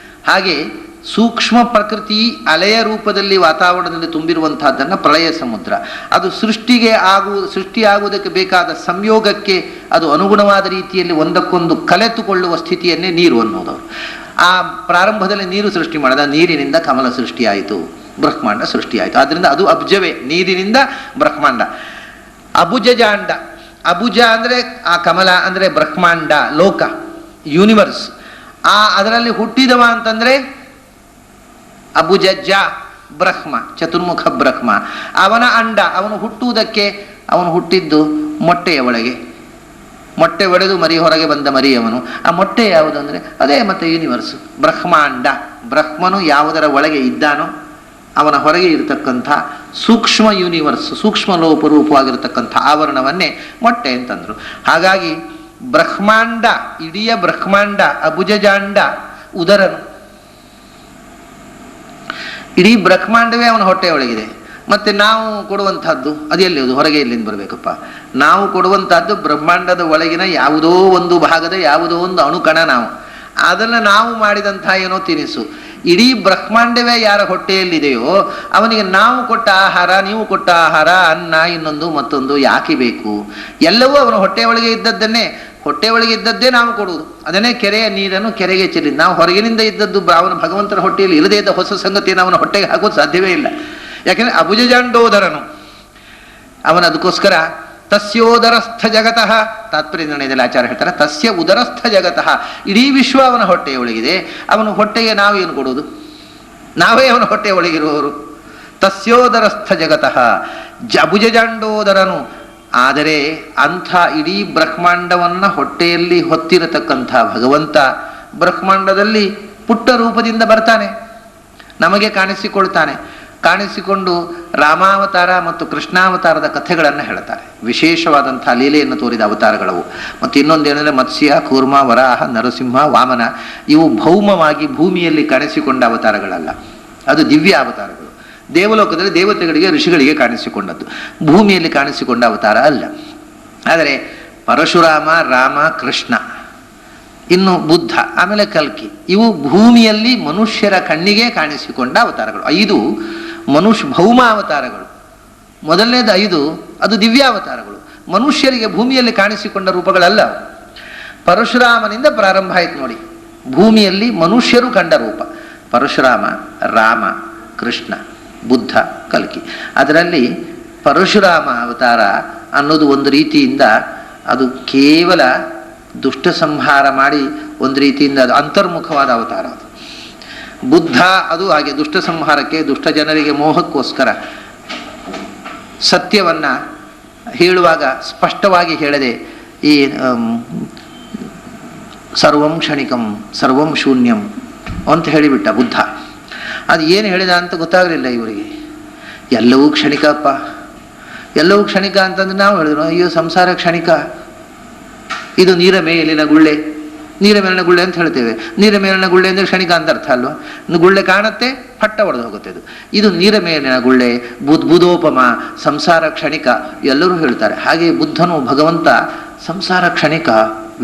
ಹಾಗೆ ಸೂಕ್ಷ್ಮ ಪ್ರಕೃತಿ ಅಲೆಯ ರೂಪದಲ್ಲಿ ವಾತಾವರಣದಲ್ಲಿ ತುಂಬಿರುವಂತಹದ್ದನ್ನು ಪ್ರಳಯ ಸಮುದ್ರ. ಅದು ಸೃಷ್ಟಿಯಾಗುವುದಕ್ಕೆ ಬೇಕಾದ ಸಂಯೋಗಕ್ಕೆ ಅದು ಅನುಗುಣವಾದ ರೀತಿಯಲ್ಲಿ ಒಂದಕ್ಕೊಂದು ಕಲೆತುಕೊಳ್ಳುವ ಸ್ಥಿತಿಯನ್ನೇ ನೀರು ಅನ್ನೋದವರು. ಆ ಪ್ರಾರಂಭದಲ್ಲಿ ನೀರು ಸೃಷ್ಟಿ ಮಾಡಿದ, ನೀರಿನಿಂದ ಕಮಲ ಸೃಷ್ಟಿಯಾಯಿತು, ಬ್ರಹ್ಮಾಂಡ ಸೃಷ್ಟಿಯಾಯಿತು. ಆದ್ದರಿಂದ ಅದು ಅಬ್ಜವೇ, ನೀರಿನಿಂದ ಬ್ರಹ್ಮಾಂಡ. ಅಬುಜಜಾಂಡ ಅಬುಜ ಅಂದರೆ ಆ ಕಮಲ ಅಂದರೆ ಬ್ರಹ್ಮಾಂಡ, ಲೋಕ, ಯೂನಿವರ್ಸ್. ಅದರಲ್ಲಿ ಹುಟ್ಟಿದವ ಅಂತಂದ್ರೆ ಅಬುಜಜ್ಜ ಬ್ರಹ್ಮ, ಚತುರ್ಮುಖ ಬ್ರಹ್ಮ. ಅವನ ಅಂಡ, ಅವನು ಹುಟ್ಟುವುದಕ್ಕೆ ಅವನು ಹುಟ್ಟಿದ್ದು ಮೊಟ್ಟೆಯ ಒಳಗೆ. ಮೊಟ್ಟೆ ಒಡೆದು ಮರಿ ಹೊರಗೆ ಬಂದ ಮರಿ ಅವನು. ಆ ಮೊಟ್ಟೆ ಯಾವುದು ಅಂದರೆ ಅದೇ ಮತ್ತೆ ಯೂನಿವರ್ಸ್, ಬ್ರಹ್ಮಾಂಡ. ಬ್ರಹ್ಮನು ಯಾವುದರ ಒಳಗೆ ಇದ್ದಾನೋ ಅವನ ಹೊರಗೆ ಇರತಕ್ಕಂಥ ಸೂಕ್ಷ್ಮ ಯೂನಿವರ್ಸ್, ಸೂಕ್ಷ್ಮ ರೂಪವಾಗಿರತಕ್ಕಂಥ ಆವರಣವನ್ನೇ ಮೊಟ್ಟೆ ಅಂತಂದರು. ಹಾಗಾಗಿ ಬ್ರಹ್ಮಾಂಡ, ಇಡೀ ಬ್ರಹ್ಮಾಂಡ, ಅಬುಜಜಾಂಡ ಉದರನು. ಇಡೀ ಬ್ರಹ್ಮಾಂಡವೇ ಅವನ ಹೊಟ್ಟೆಯೊಳಗಿದೆ. ಮತ್ತೆ ನಾವು ಕೊಡುವಂತಹದ್ದು ಅದು ಎಲ್ಲಿದು, ಹೊರಗೆ ಎಲ್ಲಿಂದ ಬರಬೇಕಪ್ಪ? ನಾವು ಕೊಡುವಂತಹದ್ದು ಬ್ರಹ್ಮಾಂಡದ ಒಳಗಿನ ಯಾವುದೋ ಒಂದು ಭಾಗದ ಯಾವುದೋ ಒಂದು ಅಣುಕಣ. ಅದನ್ನು ನಾವು ಮಾಡಿದಂತಹ ಏನೋ ತಿನಿಸು. ಇಡೀ ಬ್ರಹ್ಮಾಂಡವೇ ಯಾರ ಹೊಟ್ಟೆಯಲ್ಲಿದೆಯೋ ಅವನಿಗೆ ನಾವು ಕೊಟ್ಟ ಆಹಾರ, ನೀವು ಕೊಟ್ಟ ಆಹಾರ, ಅನ್ನ, ಇನ್ನೊಂದು ಮತ್ತೊಂದು ಯಾಕೆ ಬೇಕು? ಎಲ್ಲವೂ ಅವನ ಹೊಟ್ಟೆಯೊಳಗೆ ಇದ್ದದ್ದನ್ನೇ, ಹೊಟ್ಟೆಯೊಳಗೆ ಇದ್ದದ್ದೇ ನಾವು ಕೊಡುವುದು. ಅದನ್ನೇ ಕೆರೆಯ ನೀರನ್ನು ಕೆರೆಗೆ ಚೆಲ್ಲಿದ್ದು. ನಾವು ಹೊರಗಿನಿಂದ ಇದ್ದದ್ದು ಅವನ ಭಗವಂತನ ಹೊಟ್ಟೆಯಲ್ಲಿ ಇಲ್ಲದೇ ಇದ್ದ ಹೊಸ ಸಂಗತಿಯನ್ನು ಅವನ ಹೊಟ್ಟೆಗೆ ಹಾಕೋದು ಸಾಧ್ಯವೇ ಇಲ್ಲ. ಯಾಕೆಂದ್ರೆ ಅಬುಜಜಾಂಡೋದರನು ಅವನ. ಅದಕ್ಕೋಸ್ಕರ ತಸ್ಯೋದರಸ್ಥ ಜಗತಃ, ತಾತ್ಪರ್ಯ ನಿರ್ಣಯದಲ್ಲಿ ಆಚಾರ್ಯ ಹೇಳ್ತಾರೆ, ತಸ್ಯ ಉದರಸ್ಥ ಜಗತಃ, ಇಡೀ ವಿಶ್ವ ಅವನ ಹೊಟ್ಟೆಯ ಒಳಗಿದೆ. ಅವನ ಹೊಟ್ಟೆಗೆ ನಾವೇನು ಕೊಡುವುದು? ನಾವೇ ಅವನ ಹೊಟ್ಟೆಯ ಒಳಗಿರುವವರು. ತಸ್ಯೋದರಸ್ಥ ಜಗತಃ ಅಬುಜಜಾಂಡೋದರನು. ಆದರೆ ಅಂಥ ಇಡೀ ಬ್ರಹ್ಮಾಂಡವನ್ನು ಹೊಟ್ಟೆಯಲ್ಲಿ ಹೊತ್ತಿರತಕ್ಕಂಥ ಭಗವಂತ ಬ್ರಹ್ಮಾಂಡದಲ್ಲಿ ಪುಟ್ಟ ರೂಪದಿಂದ ಬರ್ತಾನೆ, ನಮಗೆ ಕಾಣಿಸಿಕೊಳ್ತಾನೆ. ಕಾಣಿಸಿಕೊಂಡು ರಾಮಾವತಾರ ಮತ್ತು ಕೃಷ್ಣಾವತಾರದ ಕಥೆಗಳನ್ನು ಹೇಳ್ತಾರೆ. ವಿಶೇಷವಾದಂಥ ಲೀಲೆಯನ್ನು ತೋರಿದ ಅವತಾರಗಳವು. ಮತ್ತು ಇನ್ನೊಂದೇನೆಂದರೆ ಮತ್ಸ್ಯ, ಕೂರ್ಮ, ವರಾಹ, ನರಸಿಂಹ, ವಾಮನ ಇವು ಭೌಮವಾಗಿ ಭೂಮಿಯಲ್ಲಿ ಕಾಣಿಸಿಕೊಂಡ ಅವತಾರಗಳಲ್ಲ, ಅದು ದಿವ್ಯ ಅವತಾರಗಳು. ದೇವಲೋಕದಲ್ಲಿ ದೇವತೆಗಳಿಗೆ, ಋಷಿಗಳಿಗೆ ಕಾಣಿಸಿಕೊಂಡದ್ದು, ಭೂಮಿಯಲ್ಲಿ ಕಾಣಿಸಿಕೊಂಡ ಅವತಾರ ಅಲ್ಲ. ಆದರೆ ಪರಶುರಾಮ, ರಾಮ, ಕೃಷ್ಣ, ಇನ್ನು ಬುದ್ಧ, ಆಮೇಲೆ ಕಲ್ಕಿ, ಇವು ಭೂಮಿಯಲ್ಲಿ ಮನುಷ್ಯರ ಕಣ್ಣಿಗೆ ಕಾಣಿಸಿಕೊಂಡ ಅವತಾರಗಳು. 5 ಭೌಮ ಅವತಾರಗಳು. ಮೊದಲನೇದು 5 ಅದು ದಿವ್ಯಾವತಾರಗಳು, ಮನುಷ್ಯರಿಗೆ ಭೂಮಿಯಲ್ಲಿ ಕಾಣಿಸಿಕೊಂಡ ರೂಪಗಳಲ್ಲ. ಪರಶುರಾಮನಿಂದ ಪ್ರಾರಂಭ ಆಯ್ತು ನೋಡಿ, ಭೂಮಿಯಲ್ಲಿ ಮನುಷ್ಯರು ಕಂಡ ರೂಪ. ಪರಶುರಾಮ, ರಾಮ, ಕೃಷ್ಣ, ಬುದ್ಧ, ಕಲ್ಕಿ. ಅದರಲ್ಲಿ ಪರಶುರಾಮ ಅವತಾರ ಅನ್ನೋದು ಒಂದು ರೀತಿಯಿಂದ ಅದು ಕೇವಲ ದುಷ್ಟ ಸಂಹಾರ ಮಾಡಿ ಒಂದು ರೀತಿಯಿಂದ ಅದು ಅಂತರ್ಮುಖವಾದ ಅವತಾರ. ಅದು ಬುದ್ಧ ಅದು ಹಾಗೆ ದುಷ್ಟ ಸಂಹಾರಕ್ಕೆ, ದುಷ್ಟ ಜನರಿಗೆ ಮೋಹಕ್ಕೋಸ್ಕರ ಸತ್ಯವನ್ನ ಹೇಳುವಾಗ ಸ್ಪಷ್ಟವಾಗಿ ಹೇಳದೆ ಈ ಸರ್ವಂ ಕ್ಷಣಿಕಂ ಸರ್ವಂ ಶೂನ್ಯಂ ಅಂತ ಹೇಳಿಬಿಟ್ಟ ಬುದ್ಧ. ಅದು ಏನು ಹೇಳಿದ ಅಂತ ಗೊತ್ತಾಗಲಿಲ್ಲ ಇವರಿಗೆ. ಎಲ್ಲವೂ ಕ್ಷಣಿಕಪ್ಪ, ಎಲ್ಲವೂ ಕ್ಷಣಿಕ ಅಂತಂದ್ರೆ ನಾವು ಹೇಳಿದ್ರು ಅಯ್ಯೋ ಸಂಸಾರ ಕ್ಷಣಿಕ, ಇದು ನೀರ ಮೇಲಿನ ಗುಳ್ಳೆ, ನೀರ ಮೇಲಿನ ಗುಳ್ಳೆ ಅಂತ ಹೇಳ್ತೇವೆ. ನೀರ ಮೇಲಿನ ಗುಳ್ಳೆ ಅಂದರೆ ಕ್ಷಣಿಕ ಅಂತ ಅರ್ಥ ಅಲ್ವಾ? ಗುಳ್ಳೆ ಕಾಣುತ್ತೆ, ಪಟ್ಟ ಹೊಡೆದು ಹೋಗುತ್ತೆ. ಇದು ನೀರ ಮೇಲಿನ ಗುಳ್ಳೆ, ಬುಧೋಪಮ, ಸಂಸಾರ ಕ್ಷಣಿಕ ಎಲ್ಲರೂ ಹೇಳ್ತಾರೆ. ಹಾಗೆ ಬುದ್ಧನು ಭಗವಂತ ಸಂಸಾರ ಕ್ಷಣಿಕ,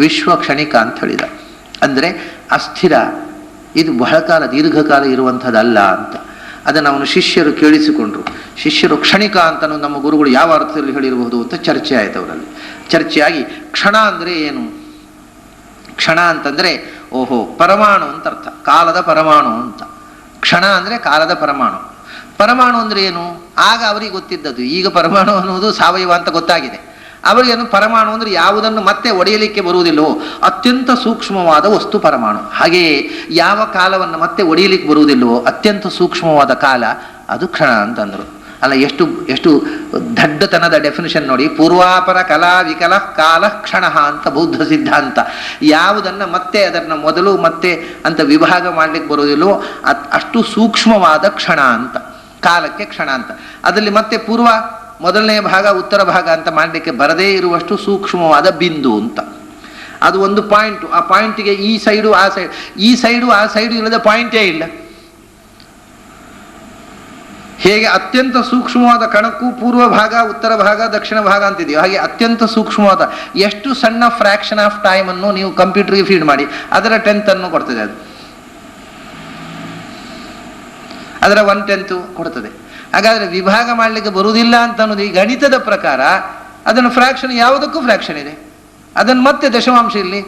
ವಿಶ್ವ ಕ್ಷಣಿಕ ಅಂತ ಹೇಳಿದ. ಅಂದರೆ ಅಸ್ಥಿರ, ಇದು ಬಹಳ ಕಾಲ ದೀರ್ಘಕಾಲ ಇರುವಂಥದ್ದಲ್ಲ ಅಂತ. ಅದನ್ನು ಅವನು ಶಿಷ್ಯರು ಕೇಳಿಸಿಕೊಂಡ್ರು. ಶಿಷ್ಯರು ಕ್ಷಣಿಕ ಅಂತ ನಮ್ಮ ಗುರುಗಳು ಯಾವ ಅರ್ಥದಲ್ಲಿ ಹೇಳಿರಬಹುದು ಅಂತ ಚರ್ಚೆ ಆಯ್ತು ಅವರಲ್ಲಿ. ಚರ್ಚೆಯಾಗಿ ಕ್ಷಣ ಅಂದರೆ ಏನು? ಕ್ಷಣ ಅಂತಂದರೆ ಓಹೋ ಪರಮಾಣು ಅಂತ ಅರ್ಥ, ಕಾಲದ ಪರಮಾಣು ಅಂತ. ಕ್ಷಣ ಅಂದರೆ ಕಾಲದ ಪರಮಾಣು. ಪರಮಾಣು ಅಂದರೆ ಏನು? ಆಗ ಅವರಿಗೆ ಗೊತ್ತಿದ್ದದ್ದು. ಈಗ ಪರಮಾಣು ಅನ್ನೋದು ಸಾವಯವ ಅಂತ ಗೊತ್ತಾಗಿದೆ. ಅವರಿಗೇನು ಪರಮಾಣು ಅಂದರೆ ಯಾವುದನ್ನು ಮತ್ತೆ ಒಡೆಯಲಿಕ್ಕೆ ಬರುವುದಿಲ್ಲವೋ ಅತ್ಯಂತ ಸೂಕ್ಷ್ಮವಾದ ವಸ್ತು ಪರಮಾಣು. ಹಾಗೆಯೇ ಯಾವ ಕಾಲವನ್ನು ಮತ್ತೆ ಒಡೆಯಲಿಕ್ಕೆ ಬರುವುದಿಲ್ಲವೋ ಅತ್ಯಂತ ಸೂಕ್ಷ್ಮವಾದ ಕಾಲ ಅದು ಕ್ಷಣ ಅಂತಂದರು. ಅಲ್ಲ, ಎಷ್ಟು ದಡ್ಡತನದ ಡೆಫಿನಿಷನ್ ನೋಡಿ. ಪೂರ್ವಾಪರ ಕಲಾ ವಿಕಲ ಕಾಲ ಕ್ಷಣ ಅಂತ ಬೌದ್ಧ ಸಿದ್ಧಾಂತ. ಯಾವುದನ್ನು ಮತ್ತೆ ಅದನ್ನು ಮೊದಲು ಮತ್ತೆ ಅಂತ ವಿಭಾಗ ಮಾಡಲಿಕ್ಕೆ ಬರುವುದಿಲ್ಲವೋ ಅಷ್ಟು ಸೂಕ್ಷ್ಮವಾದ ಕ್ಷಣ ಅಂತ, ಕಾಲಕ್ಕೆ ಕ್ಷಣ ಅಂತ. ಅದರಲ್ಲಿ ಮತ್ತೆ ಪೂರ್ವ ಮೊದಲನೇ ಭಾಗ ಉತ್ತರ ಭಾಗ ಅಂತ ಮಾಡಲಿಕ್ಕೆ ಬರದೇ ಇರುವಷ್ಟು ಸೂಕ್ಷ್ಮವಾದ ಬಿಂದು ಅಂತ. ಅದು ಒಂದು ಪಾಯಿಂಟು. ಆ ಪಾಯಿಂಟಿಗೆ ಈ ಸೈಡು ಆ ಸೈಡ್, ಈ ಸೈಡು ಆ ಸೈಡು ಇಲ್ಲದೆ ಪಾಯಿಂಟೇ ಇಲ್ಲ. ಹೇಗೆ ಅತ್ಯಂತ ಸೂಕ್ಷ್ಮವಾದ ಕಣಕ್ಕೂ ಪೂರ್ವ ಭಾಗ, ಉತ್ತರ ಭಾಗ, ದಕ್ಷಿಣ ಭಾಗ ಅಂತಿದೆಯೋ ಹಾಗೆ ಅತ್ಯಂತ ಸೂಕ್ಷ್ಮವಾದ ಎಷ್ಟು ಸಣ್ಣ ಫ್ರಾಕ್ಷನ್ ಆಫ್ ಟೈಮ್ ಅನ್ನು ನೀವು ಕಂಪ್ಯೂಟರ್ಗೆ ಫೀಡ್ ಮಾಡಿ ಅದರ 10th ಅನ್ನು ಕೊಡ್ತದೆ. ಅದು ಅದರ 1/10 ಕೊಡ್ತದೆ. ಹಾಗಾದರೆ ವಿಭಾಗ ಮಾಡಲಿಕ್ಕೆ ಬರುವುದಿಲ್ಲ ಅಂತ ಅನ್ನೋದು ಈ ಗಣಿತದ ಪ್ರಕಾರ. ಅದನ್ನು ಫ್ರಾಕ್ಷನ್ ಯಾವುದಕ್ಕೂ ಫ್ರಾಕ್ಷನ್ ಇದೆ. ಅದನ್ನು ಮತ್ತೆ ದಶಮಾಂಶ ಇಲ್ಲಿ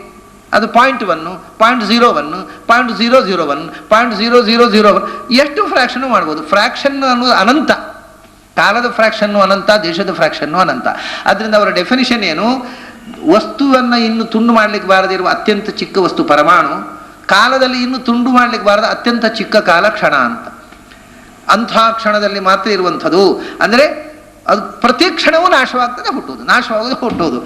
ಅದು 0.1, 0.01, 0.001, 0.0001 ಎಷ್ಟು ಫ್ರಾಕ್ಷನ್ ಮಾಡ್ಬೋದು. ಫ್ರಾಕ್ಷನ್ ಅನ್ನೋದು ಅನಂತ. ಕಾಲದ ಫ್ರಾಕ್ಷನ್ನು ಅನಂತ, ದೇಶದ ಫ್ರಾಕ್ಷನ್ನು ಅನಂತ. ಅದರಿಂದ ಅವರ ಡೆಫಿನಿಷನ್ ಏನು? ವಸ್ತುವನ್ನು ಇನ್ನು ತುಂಡು ಮಾಡಲಿಕ್ಕೆ ಬಾರದಿರುವ ಅತ್ಯಂತ ಚಿಕ್ಕ ವಸ್ತು ಪರಮಾಣು, ಕಾಲದಲ್ಲಿ ಇನ್ನು ತುಂಡು ಮಾಡಲಿಕ್ಕೆ ಬಾರದ ಅತ್ಯಂತ ಚಿಕ್ಕ ಕಾಲ ಕ್ಷಣ ಅಂತ. ಅಂಥ ಕ್ಷಣದಲ್ಲಿ ಮಾತ್ರ ಇರುವಂಥದ್ದು. ಅಂದರೆ ಅದು ಪ್ರತಿ ಕ್ಷಣವೂ ನಾಶವಾಗ್ತದೆ, ಹುಟ್ಟುವುದು, ನಾಶವಾಗೋದು, ಹುಟ್ಟುವುದು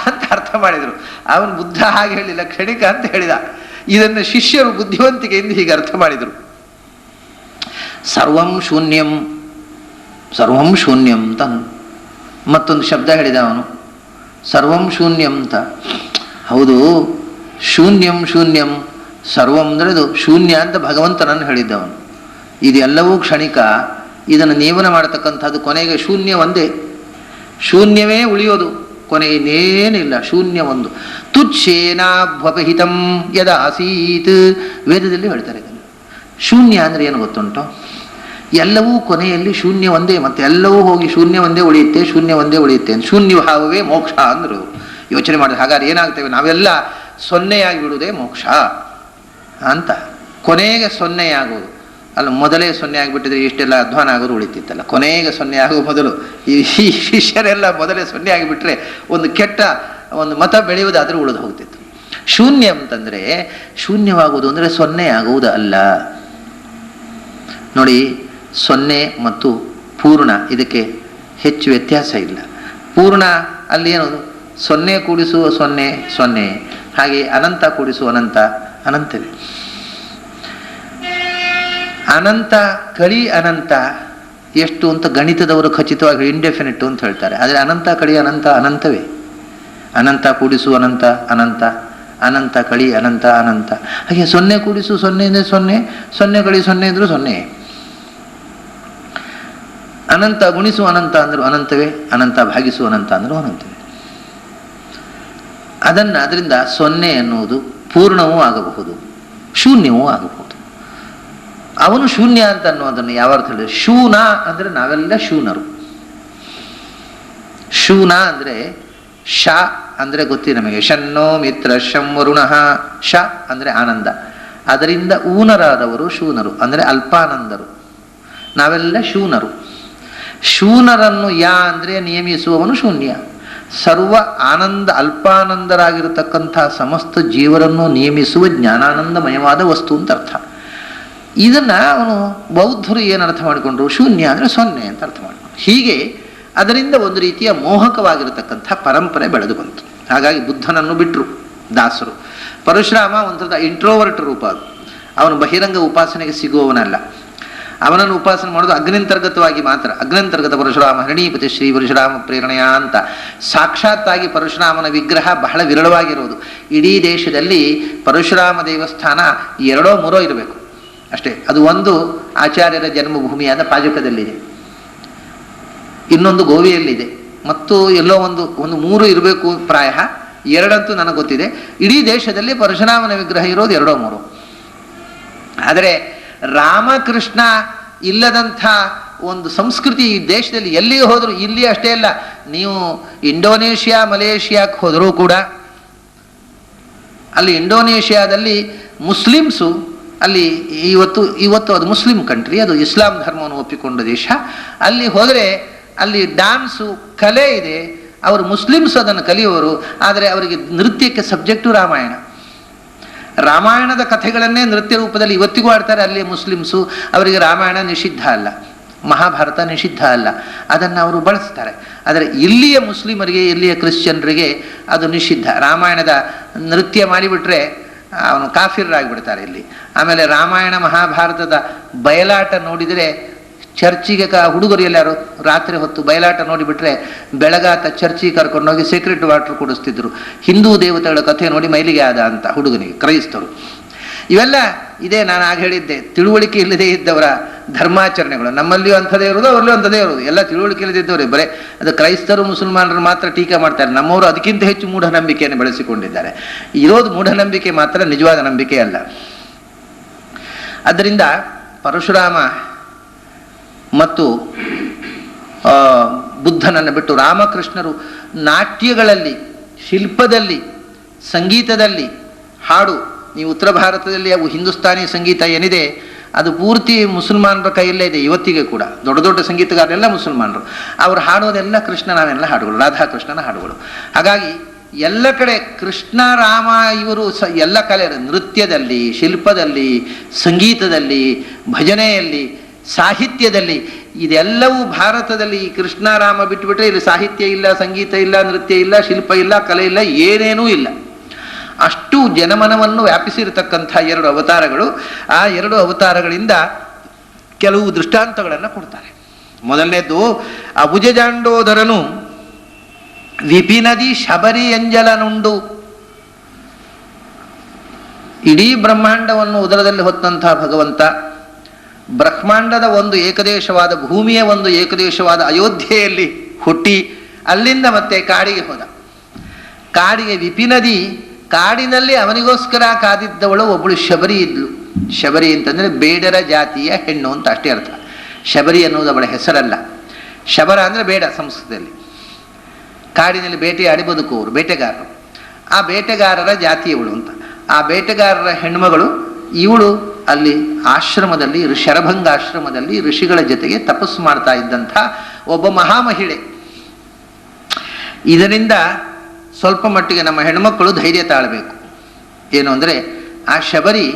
ಅಂತ ಅರ್ಥ ಮಾಡಿದರು. ಅವನು ಬುದ್ಧ ಹಾಗೆ ಹೇಳಿಲ್ಲ, ಕ್ಷಣಿಕ ಅಂತ ಹೇಳಿದ. ಇದನ್ನು ಶಿಷ್ಯರು ಬುದ್ಧಿವಂತಿಕೆಯಿಂದ ಹೀಗೆ ಅರ್ಥ ಮಾಡಿದರು. ಸರ್ವಂ ಶೂನ್ಯಂ, ಸರ್ವಂ ಶೂನ್ಯಂ ಅಂತ ಮತ್ತೊಂದು ಶಬ್ದ ಹೇಳಿದ ಅವನು, ಸರ್ವಂ ಶೂನ್ಯಂ ಅಂತ. ಹೌದು, ಶೂನ್ಯಂ ಶೂನ್ಯಂ ಸರ್ವಂ ಅಂದರೆ ಅದು ಶೂನ್ಯ ಅಂತ ಭಗವಂತನನ್ನು ಹೇಳಿದ್ದವನು. ಇದೆಲ್ಲವೂ ಕ್ಷಣಿಕ, ಇದನ್ನು ನಿಯಮನ ಮಾಡತಕ್ಕಂಥದ್ದು. ಕೊನೆಗೆ ಶೂನ್ಯ ಒಂದೇ, ಶೂನ್ಯವೇ ಉಳಿಯೋದು, ಕೊನೆಗೆ ಇನ್ನೇನಿಲ್ಲ, ಶೂನ್ಯ ಒಂದು. ತುಚ್ಛೇನಾಭ್ವಪಹಿತಂ ಯದಾಸೀತ್, ವೇದದಲ್ಲಿ ಹೇಳ್ತಾರೆ ಇದನ್ನು. ಶೂನ್ಯ ಅಂದರೆ ಏನು ಗೊತ್ತುಂಟು? ಎಲ್ಲವೂ ಕೊನೆಯಲ್ಲಿ ಶೂನ್ಯ ಒಂದೇ, ಮತ್ತೆ ಎಲ್ಲವೂ ಹೋಗಿ ಶೂನ್ಯ ಒಂದೇ ಉಳಿಯುತ್ತೆ, ಶೂನ್ಯ ಒಂದೇ ಉಳಿಯುತ್ತೆ. ಶೂನ್ಯ ಭಾವವೇ ಮೋಕ್ಷ ಅಂದರು. ಯೋಚನೆ ಮಾಡಿದ್ರೆ ಹಾಗಾದ್ರೆ ಏನಾಗ್ತೇವೆ ನಾವೆಲ್ಲ? ಸೊನ್ನೆಯಾಗಿ ಬಿಡುವುದೇ ಮೋಕ್ಷ ಅಂತ. ಕೊನೆಗೆ ಸೊನ್ನೆಯಾಗುವುದು ಅಲ್ಲ, ಮೊದಲೇ ಸೊನ್ನೆ ಆಗಿಬಿಟ್ಟಿದ್ರೆ ಇಷ್ಟೆಲ್ಲ ಅಧ್ವಾನ ಆಗೋದು ಉಳಿತಿತ್ತಲ್ಲ. ಕೊನೆಗೆ ಸೊನ್ನೆ ಆಗುವ ಮೊದಲು ಈ ಶಿಷ್ಯರೆಲ್ಲ ಮೊದಲೇ ಸೊನ್ನೆ ಆಗಿಬಿಟ್ರೆ ಒಂದು ಕೆಟ್ಟ ಒಂದು ಮತ ಬೆಳೆಯುವುದಾದರೂ ಉಳಿದು ಹೋಗ್ತಿತ್ತು. ಶೂನ್ಯ ಅಂತಂದರೆ ಶೂನ್ಯವಾಗುವುದು ಅಂದರೆ ಸೊನ್ನೆ ಆಗುವುದು ಅಲ್ಲ. ನೋಡಿ, ಸೊನ್ನೆ ಮತ್ತು ಪೂರ್ಣ ಇದಕ್ಕೆ ಹೆಚ್ಚು ವ್ಯತ್ಯಾಸ ಇಲ್ಲ. ಪೂರ್ಣ ಅಲ್ಲಿ ಏನು, ಸೊನ್ನೆ ಕೂಡಿಸುವ ಸೊನ್ನೆ ಸೊನ್ನೆ, ಹಾಗೆ ಅನಂತ ಕೂಡಿಸುವ ಅನಂತ ಅನಂತವೇ. ಅನಂತ ಕಳಿ ಅನಂತ ಎಷ್ಟು ಅಂತ ಗಣಿತದವರು ಖಚಿತವಾಗಿ ಇಂಡೆಫಿನಿಟ್ ಅಂತ ಹೇಳ್ತಾರೆ. ಆದರೆ ಅನಂತ ಕಳಿ ಅನಂತ ಅನಂತವೇ. ಅನಂತ ಕೂಡಿಸು ಅನಂತ ಅನಂತ, ಅನಂತ ಕಳಿ ಅನಂತ ಅನಂತ. ಹಾಗೆ ಸೊನ್ನೆ ಕೂಡಿಸು ಸೊನ್ನೆ ಅಂದರೆ ಸೊನ್ನೆ, ಸೊನ್ನೆ ಕಳಿ ಸೊನ್ನೆ ಅಂದರೂ ಸೊನ್ನೆ. ಅನಂತ ಗುಣಿಸು ಅನಂತ ಅಂದರೂ ಅನಂತವೇ, ಅನಂತ ಭಾಗಿಸು ಅನಂತ ಅಂದರೂ ಅನಂತವೇ. ಅದರಿಂದ ಸೊನ್ನೆ ಎನ್ನುವುದು ಪೂರ್ಣವೂ ಆಗಬಹುದು, ಶೂನ್ಯವೂ ಆಗಬಹುದು. ಅವನು ಶೂನ್ಯ ಅಂತ ಅನ್ನೋದನ್ನು ಯಾವ ಅರ್ಥ ಹೇಳಿದ್ರೆ, ಶೂನ ಅಂದರೆ ನಾವೆಲ್ಲ ಶೂನರು. ಶೂನ ಅಂದರೆ ಶ ಅಂದರೆ ಗೊತ್ತಿದೆ ನಮಗೆ, ಶನ್ನೋ ಮಿತ್ರ ಶಂ ವರುಣಃ. ಶ ಅಂದರೆ ಆನಂದ, ಅದರಿಂದ ಊನರಾದವರು ಶೂನರು ಅಂದರೆ ಅಲ್ಪಾನಂದರು. ನಾವೆಲ್ಲ ಶೂನರು. ಶೂನರನ್ನು ಯಾ ಅಂದರೆ ನಿಯಮಿಸುವವನು ಶೂನ್ಯ. ಸರ್ವ ಆನಂದ ಅಲ್ಪಾನಂದರಾಗಿರತಕ್ಕಂಥ ಸಮಸ್ತ ಜೀವರನ್ನು ನಿಯಮಿಸುವ ಜ್ಞಾನಾನಂದಮಯವಾದ ವಸ್ತು ಅಂತ ಅರ್ಥ. ಇದನ್ನ ಅವನು ಬೌದ್ಧರು ಏನು ಅರ್ಥ ಮಾಡಿಕೊಂಡ್ರು? ಶೂನ್ಯ ಅಂದರೆ ಸೊನ್ನೆ ಅಂತ ಅರ್ಥ ಮಾಡಿಕೊಂಡ್ರು. ಹೀಗೆ ಅದರಿಂದ ಒಂದು ರೀತಿಯ ಮೋಹಕವಾಗಿರತಕ್ಕಂಥ ಪರಂಪರೆ ಬೆಳೆದು ಬಂತು. ಹಾಗಾಗಿ ಬುದ್ಧನನ್ನು ಬಿಟ್ಟರು ದಾಸರು. ಪರಶುರಾಮ ಒಂಥರದ ಇಂಟ್ರೋವರ್ಟ್ ರೂಪ. ಅದು ಅವನು ಬಹಿರಂಗ ಉಪಾಸನೆಗೆ ಸಿಗುವವನಲ್ಲ. ಅವನನ್ನು ಉಪಾಸನೆ ಮಾಡೋದು ಅಗ್ನಿಂತರ್ಗತವಾಗಿ ಮಾತ್ರ. ಅಗ್ನಿಂತರ್ಗತ ಪರಶುರಾಮ ಹರಿಣೀಪತಿ ಶ್ರೀ ಪರಶುರಾಮ ಪ್ರೇರಣೆಯ ಅಂತ ಸಾಕ್ಷಾತ್ತಾಗಿ ಪರಶುರಾಮನ ವಿಗ್ರಹ ಬಹಳ ವಿರಳವಾಗಿರುವುದು. ಇಡೀ ದೇಶದಲ್ಲಿ ಪರಶುರಾಮ ದೇವಸ್ಥಾನ 2-3 ಇರಬೇಕು ಅಷ್ಟೇ. ಅದು ಒಂದು ಆಚಾರ್ಯರ ಜನ್ಮಭೂಮಿಯಾದ ಪಾಜಕದಲ್ಲಿದೆ, ಇನ್ನೊಂದು ಗೋವಿಯಲ್ಲಿದೆ, ಮತ್ತು ಎಲ್ಲೋ ಒಂದು 3 ಇರಬೇಕು ಪ್ರಾಯ. 2 ನನಗೆ ಗೊತ್ತಿದೆ. ಇಡೀ ದೇಶದಲ್ಲಿ ಪರಶುರಾಮನ ವಿಗ್ರಹ ಇರೋದು 2-3. ಆದರೆ ರಾಮಕೃಷ್ಣ ಇಲ್ಲದಂಥ ಒಂದು ಸಂಸ್ಕೃತಿ ಈ ದೇಶದಲ್ಲಿ ಎಲ್ಲಿಗೆ ಹೋದರೂ, ಇಲ್ಲಿ ಅಷ್ಟೇ ಅಲ್ಲ, ನೀವು ಇಂಡೋನೇಷ್ಯಾ ಮಲೇಷಿಯಾಕ್ಕೆ ಹೋದರೂ ಕೂಡ ಅಲ್ಲಿ ಇಂಡೋನೇಷ್ಯಾದಲ್ಲಿ ಮುಸ್ಲಿಮ್ಸು ಅಲ್ಲಿ ಇವತ್ತು ಅದು ಮುಸ್ಲಿಂ ಕಂಟ್ರಿ, ಅದು ಇಸ್ಲಾಂ ಧರ್ಮವನ್ನು ಒಪ್ಪಿಕೊಂಡ ದೇಶ. ಅಲ್ಲಿ ಹೋದರೆ ಅಲ್ಲಿ ಡ್ಯಾನ್ಸು ಕಲೆ ಇದೆ, ಅವರು ಮುಸ್ಲಿಮ್ಸ್ ಅದನ್ನು ಕಲಿಯುವವರು. ಆದರೆ ಅವರಿಗೆ ನೃತ್ಯಕ್ಕೆ ಸಬ್ಜೆಕ್ಟು ರಾಮಾಯಣ. ರಾಮಾಯಣದ ಕಥೆಗಳನ್ನೇ ನೃತ್ಯ ರೂಪದಲ್ಲಿ ಇವತ್ತಿಗೂ ಆಡ್ತಾರೆ ಅಲ್ಲಿ ಮುಸ್ಲಿಮ್ಸು. ಅವರಿಗೆ ರಾಮಾಯಣ ನಿಷಿದ್ಧ ಅಲ್ಲ, ಮಹಾಭಾರತ ನಿಷಿದ್ಧ ಅಲ್ಲ, ಅದನ್ನು ಅವರು ಬಳಸ್ತಾರೆ. ಆದರೆ ಇಲ್ಲಿಯ ಮುಸ್ಲಿಮರಿಗೆ, ಇಲ್ಲಿಯ ಕ್ರಿಶ್ಚಿಯನ್ರಿಗೆ ಅದು ನಿಷಿದ್ಧ. ರಾಮಾಯಣದ ನೃತ್ಯ ಮಾಡಿಬಿಟ್ರೆ ಅವನು ಕಾಫಿರ್ರಾಗಿಬಿಡ್ತಾರೆ ಇಲ್ಲಿ. ಆಮೇಲೆ ರಾಮಾಯಣ ಮಹಾಭಾರತದ ಬಯಲಾಟ ನೋಡಿದರೆ ಚರ್ಚಿಗೆ ಹುಡುಗರು ಎಲ್ಲಾರು ರಾತ್ರಿ ಹೊತ್ತು ಬಯಲಾಟ ನೋಡಿಬಿಟ್ರೆ ಬೆಳಗಾತ ಚರ್ಚಿಗೆ ಕರ್ಕೊಂಡೋಗಿ ಸೀಕ್ರೆಟ್ ವಾಟರ್ ಕುಡಿಸ್ತಿದ್ರು. ಹಿಂದೂ ದೇವತೆಗಳ ಕಥೆ ನೋಡಿ ಮೈಲಿಗೆ ಆದ ಅಂತ ಹುಡುಗನಿಗೆ, ಕ್ರೈಸ್ತರು. ಇವೆಲ್ಲ ಇದೇ ನಾನು ಆಗ ಹೇಳಿದ್ದೆ, ತಿಳುವಳಿಕೆ ಇಲ್ಲದೆ ಇದ್ದವರ ಧರ್ಮಾಚರಣೆಗಳು. ನಮ್ಮಲ್ಲಿಯೂ ಅಂಥದೇ ಇರೋದು, ಅವರಲ್ಲೂ ಅಂಥದೇ ಇರೋದು. ಎಲ್ಲ ತಿಳುವಳಿಕೆ ಇಲ್ಲದಿದ್ದವರೇ. ಬರೇ ಅದು ಕ್ರೈಸ್ತರು ಮುಸಲ್ಮಾನರು ಮಾತ್ರ ಟೀಕೆ ಮಾಡ್ತಾರೆ. ನಮ್ಮವರು ಅದಕ್ಕಿಂತ ಹೆಚ್ಚು ಮೂಢನಂಬಿಕೆಯನ್ನು ಬೆಳೆಸಿಕೊಂಡಿದ್ದಾರೆ. ಇರೋದು ಮೂಢನಂಬಿಕೆ ಮಾತ್ರ, ನಿಜವಾದ ನಂಬಿಕೆ ಅಲ್ಲ. ಆದ್ದರಿಂದ ಪರಶುರಾಮ ಮತ್ತು ಬುದ್ಧನನ್ನು ಬಿಟ್ಟು ರಾಮಕೃಷ್ಣರು ನಾಟ್ಯಗಳಲ್ಲಿ, ಶಿಲ್ಪದಲ್ಲಿ, ಸಂಗೀತದಲ್ಲಿ, ಹಾಡು, ನೀವು ಉತ್ತರ ಭಾರತದಲ್ಲಿ ಅವು ಹಿಂದೂಸ್ತಾನಿ ಸಂಗೀತ ಏನಿದೆ ಅದು ಪೂರ್ತಿ ಮುಸಲ್ಮಾನರ ಕೈಯಲ್ಲೇ ಇದೆ ಇವತ್ತಿಗೆ ಕೂಡ. ದೊಡ್ಡ ದೊಡ್ಡ ಸಂಗೀತಗಾರರೆಲ್ಲ ಮುಸಲ್ಮಾನರು, ಅವರು ಹಾಡೋದೆಲ್ಲ ಕೃಷ್ಣನಾವೆಲ್ಲ ಹಾಡುಗಳು, ರಾಧಾಕೃಷ್ಣನ ಹಾಡುಗಳು. ಹಾಗಾಗಿ ಎಲ್ಲ ಕಡೆ ಕೃಷ್ಣ ರಾಮ ಇವರು ಎಲ್ಲ ಕಲೆ, ನೃತ್ಯದಲ್ಲಿ, ಶಿಲ್ಪದಲ್ಲಿ, ಸಂಗೀತದಲ್ಲಿ, ಭಜನೆಯಲ್ಲಿ, ಸಾಹಿತ್ಯದಲ್ಲಿ, ಇದೆಲ್ಲವೂ ಭಾರತದಲ್ಲಿ ಈ ಕೃಷ್ಣ ರಾಮ ಬಿಟ್ಟುಬಿಟ್ರೆ ಇಲ್ಲಿ ಸಾಹಿತ್ಯ ಇಲ್ಲ, ಸಂಗೀತ ಇಲ್ಲ, ನೃತ್ಯ ಇಲ್ಲ, ಶಿಲ್ಪ ಇಲ್ಲ, ಕಲೆ ಇಲ್ಲ, ಏನೇನೂ ಇಲ್ಲ. ಅಷ್ಟು ಜನಮನವನ್ನು ವ್ಯಾಪಿಸಿರತಕ್ಕಂಥ 2 ಅವತಾರಗಳು. ಆ 2 ಅವತಾರಗಳಿಂದ ಕೆಲವು ದೃಷ್ಟಾಂತಗಳನ್ನು ಕೊಡ್ತಾರೆ. ಮೊದಲನೇದು, ಅಬುಜಜಾಂಡೋದರನು ವಿಪಿನದಿ ಶಬರಿ ಅಂಜಲನುಂಡು. ಇಡೀ ಬ್ರಹ್ಮಾಂಡವನ್ನು ಉದರದಲ್ಲಿ ಹೊತ್ತಂತಹ ಭಗವಂತ ಬ್ರಹ್ಮಾಂಡದ ಒಂದು ಏಕದೇಶವಾದ, ಭೂಮಿಯ ಒಂದು ಏಕದೇಶವಾದ ಅಯೋಧ್ಯೆಯಲ್ಲಿ ಹುಟ್ಟಿ ಅಲ್ಲಿಂದ ಮತ್ತೆ ಕಾಡಿಗೆ ಹೋದ. ಕಾಡಿಗೆ ವಿಪಿನದಿ, ಕಾಡಿನಲ್ಲಿ ಅವನಿಗೋಸ್ಕರ ಕಾದಿದ್ದವಳು ಒಬ್ಬಳು ಶಬರಿ ಇದ್ಲು. ಶಬರಿ ಅಂತಂದರೆ ಬೇಡರ ಜಾತಿಯ ಹೆಣ್ಣು ಅಂತ ಅಷ್ಟೇ ಅರ್ಥ. ಶಬರಿ ಅನ್ನೋದು ಅವಳ ಹೆಸರಲ್ಲ. ಶಬರ ಅಂದರೆ ಬೇಡ ಸಂಸ್ಕೃತದಲ್ಲಿ. ಕಾಡಿನಲ್ಲಿ ಬೇಟೆಯಾಡಿ ಬದುಕುವವರು ಬೇಟೆಗಾರರು. ಆ ಬೇಟೆಗಾರರ ಜಾತಿಯವಳು ಅಂತ. ಆ ಬೇಟೆಗಾರರ ಹೆಣ್ಮಗಳು ಇವಳು ಅಲ್ಲಿ ಆಶ್ರಮದಲ್ಲಿ, ಶರಭಂಗ ಆಶ್ರಮದಲ್ಲಿ ಋಷಿಗಳ ಜೊತೆಗೆ ತಪಸ್ಸು ಮಾಡ್ತಾ ಇದ್ದಂಥ ಒಬ್ಬ ಮಹಾಮಹಿಳೆ. ಇದರಿಂದ ಸ್ವಲ್ಪ ಮಟ್ಟಿಗೆ ನಮ್ಮ ಹೆಣ್ಮಕ್ಕಳು ಧೈರ್ಯ ತಾಳಬೇಕು. ಏನು ಅಂದರೆ, ಆ ಶಬರಿ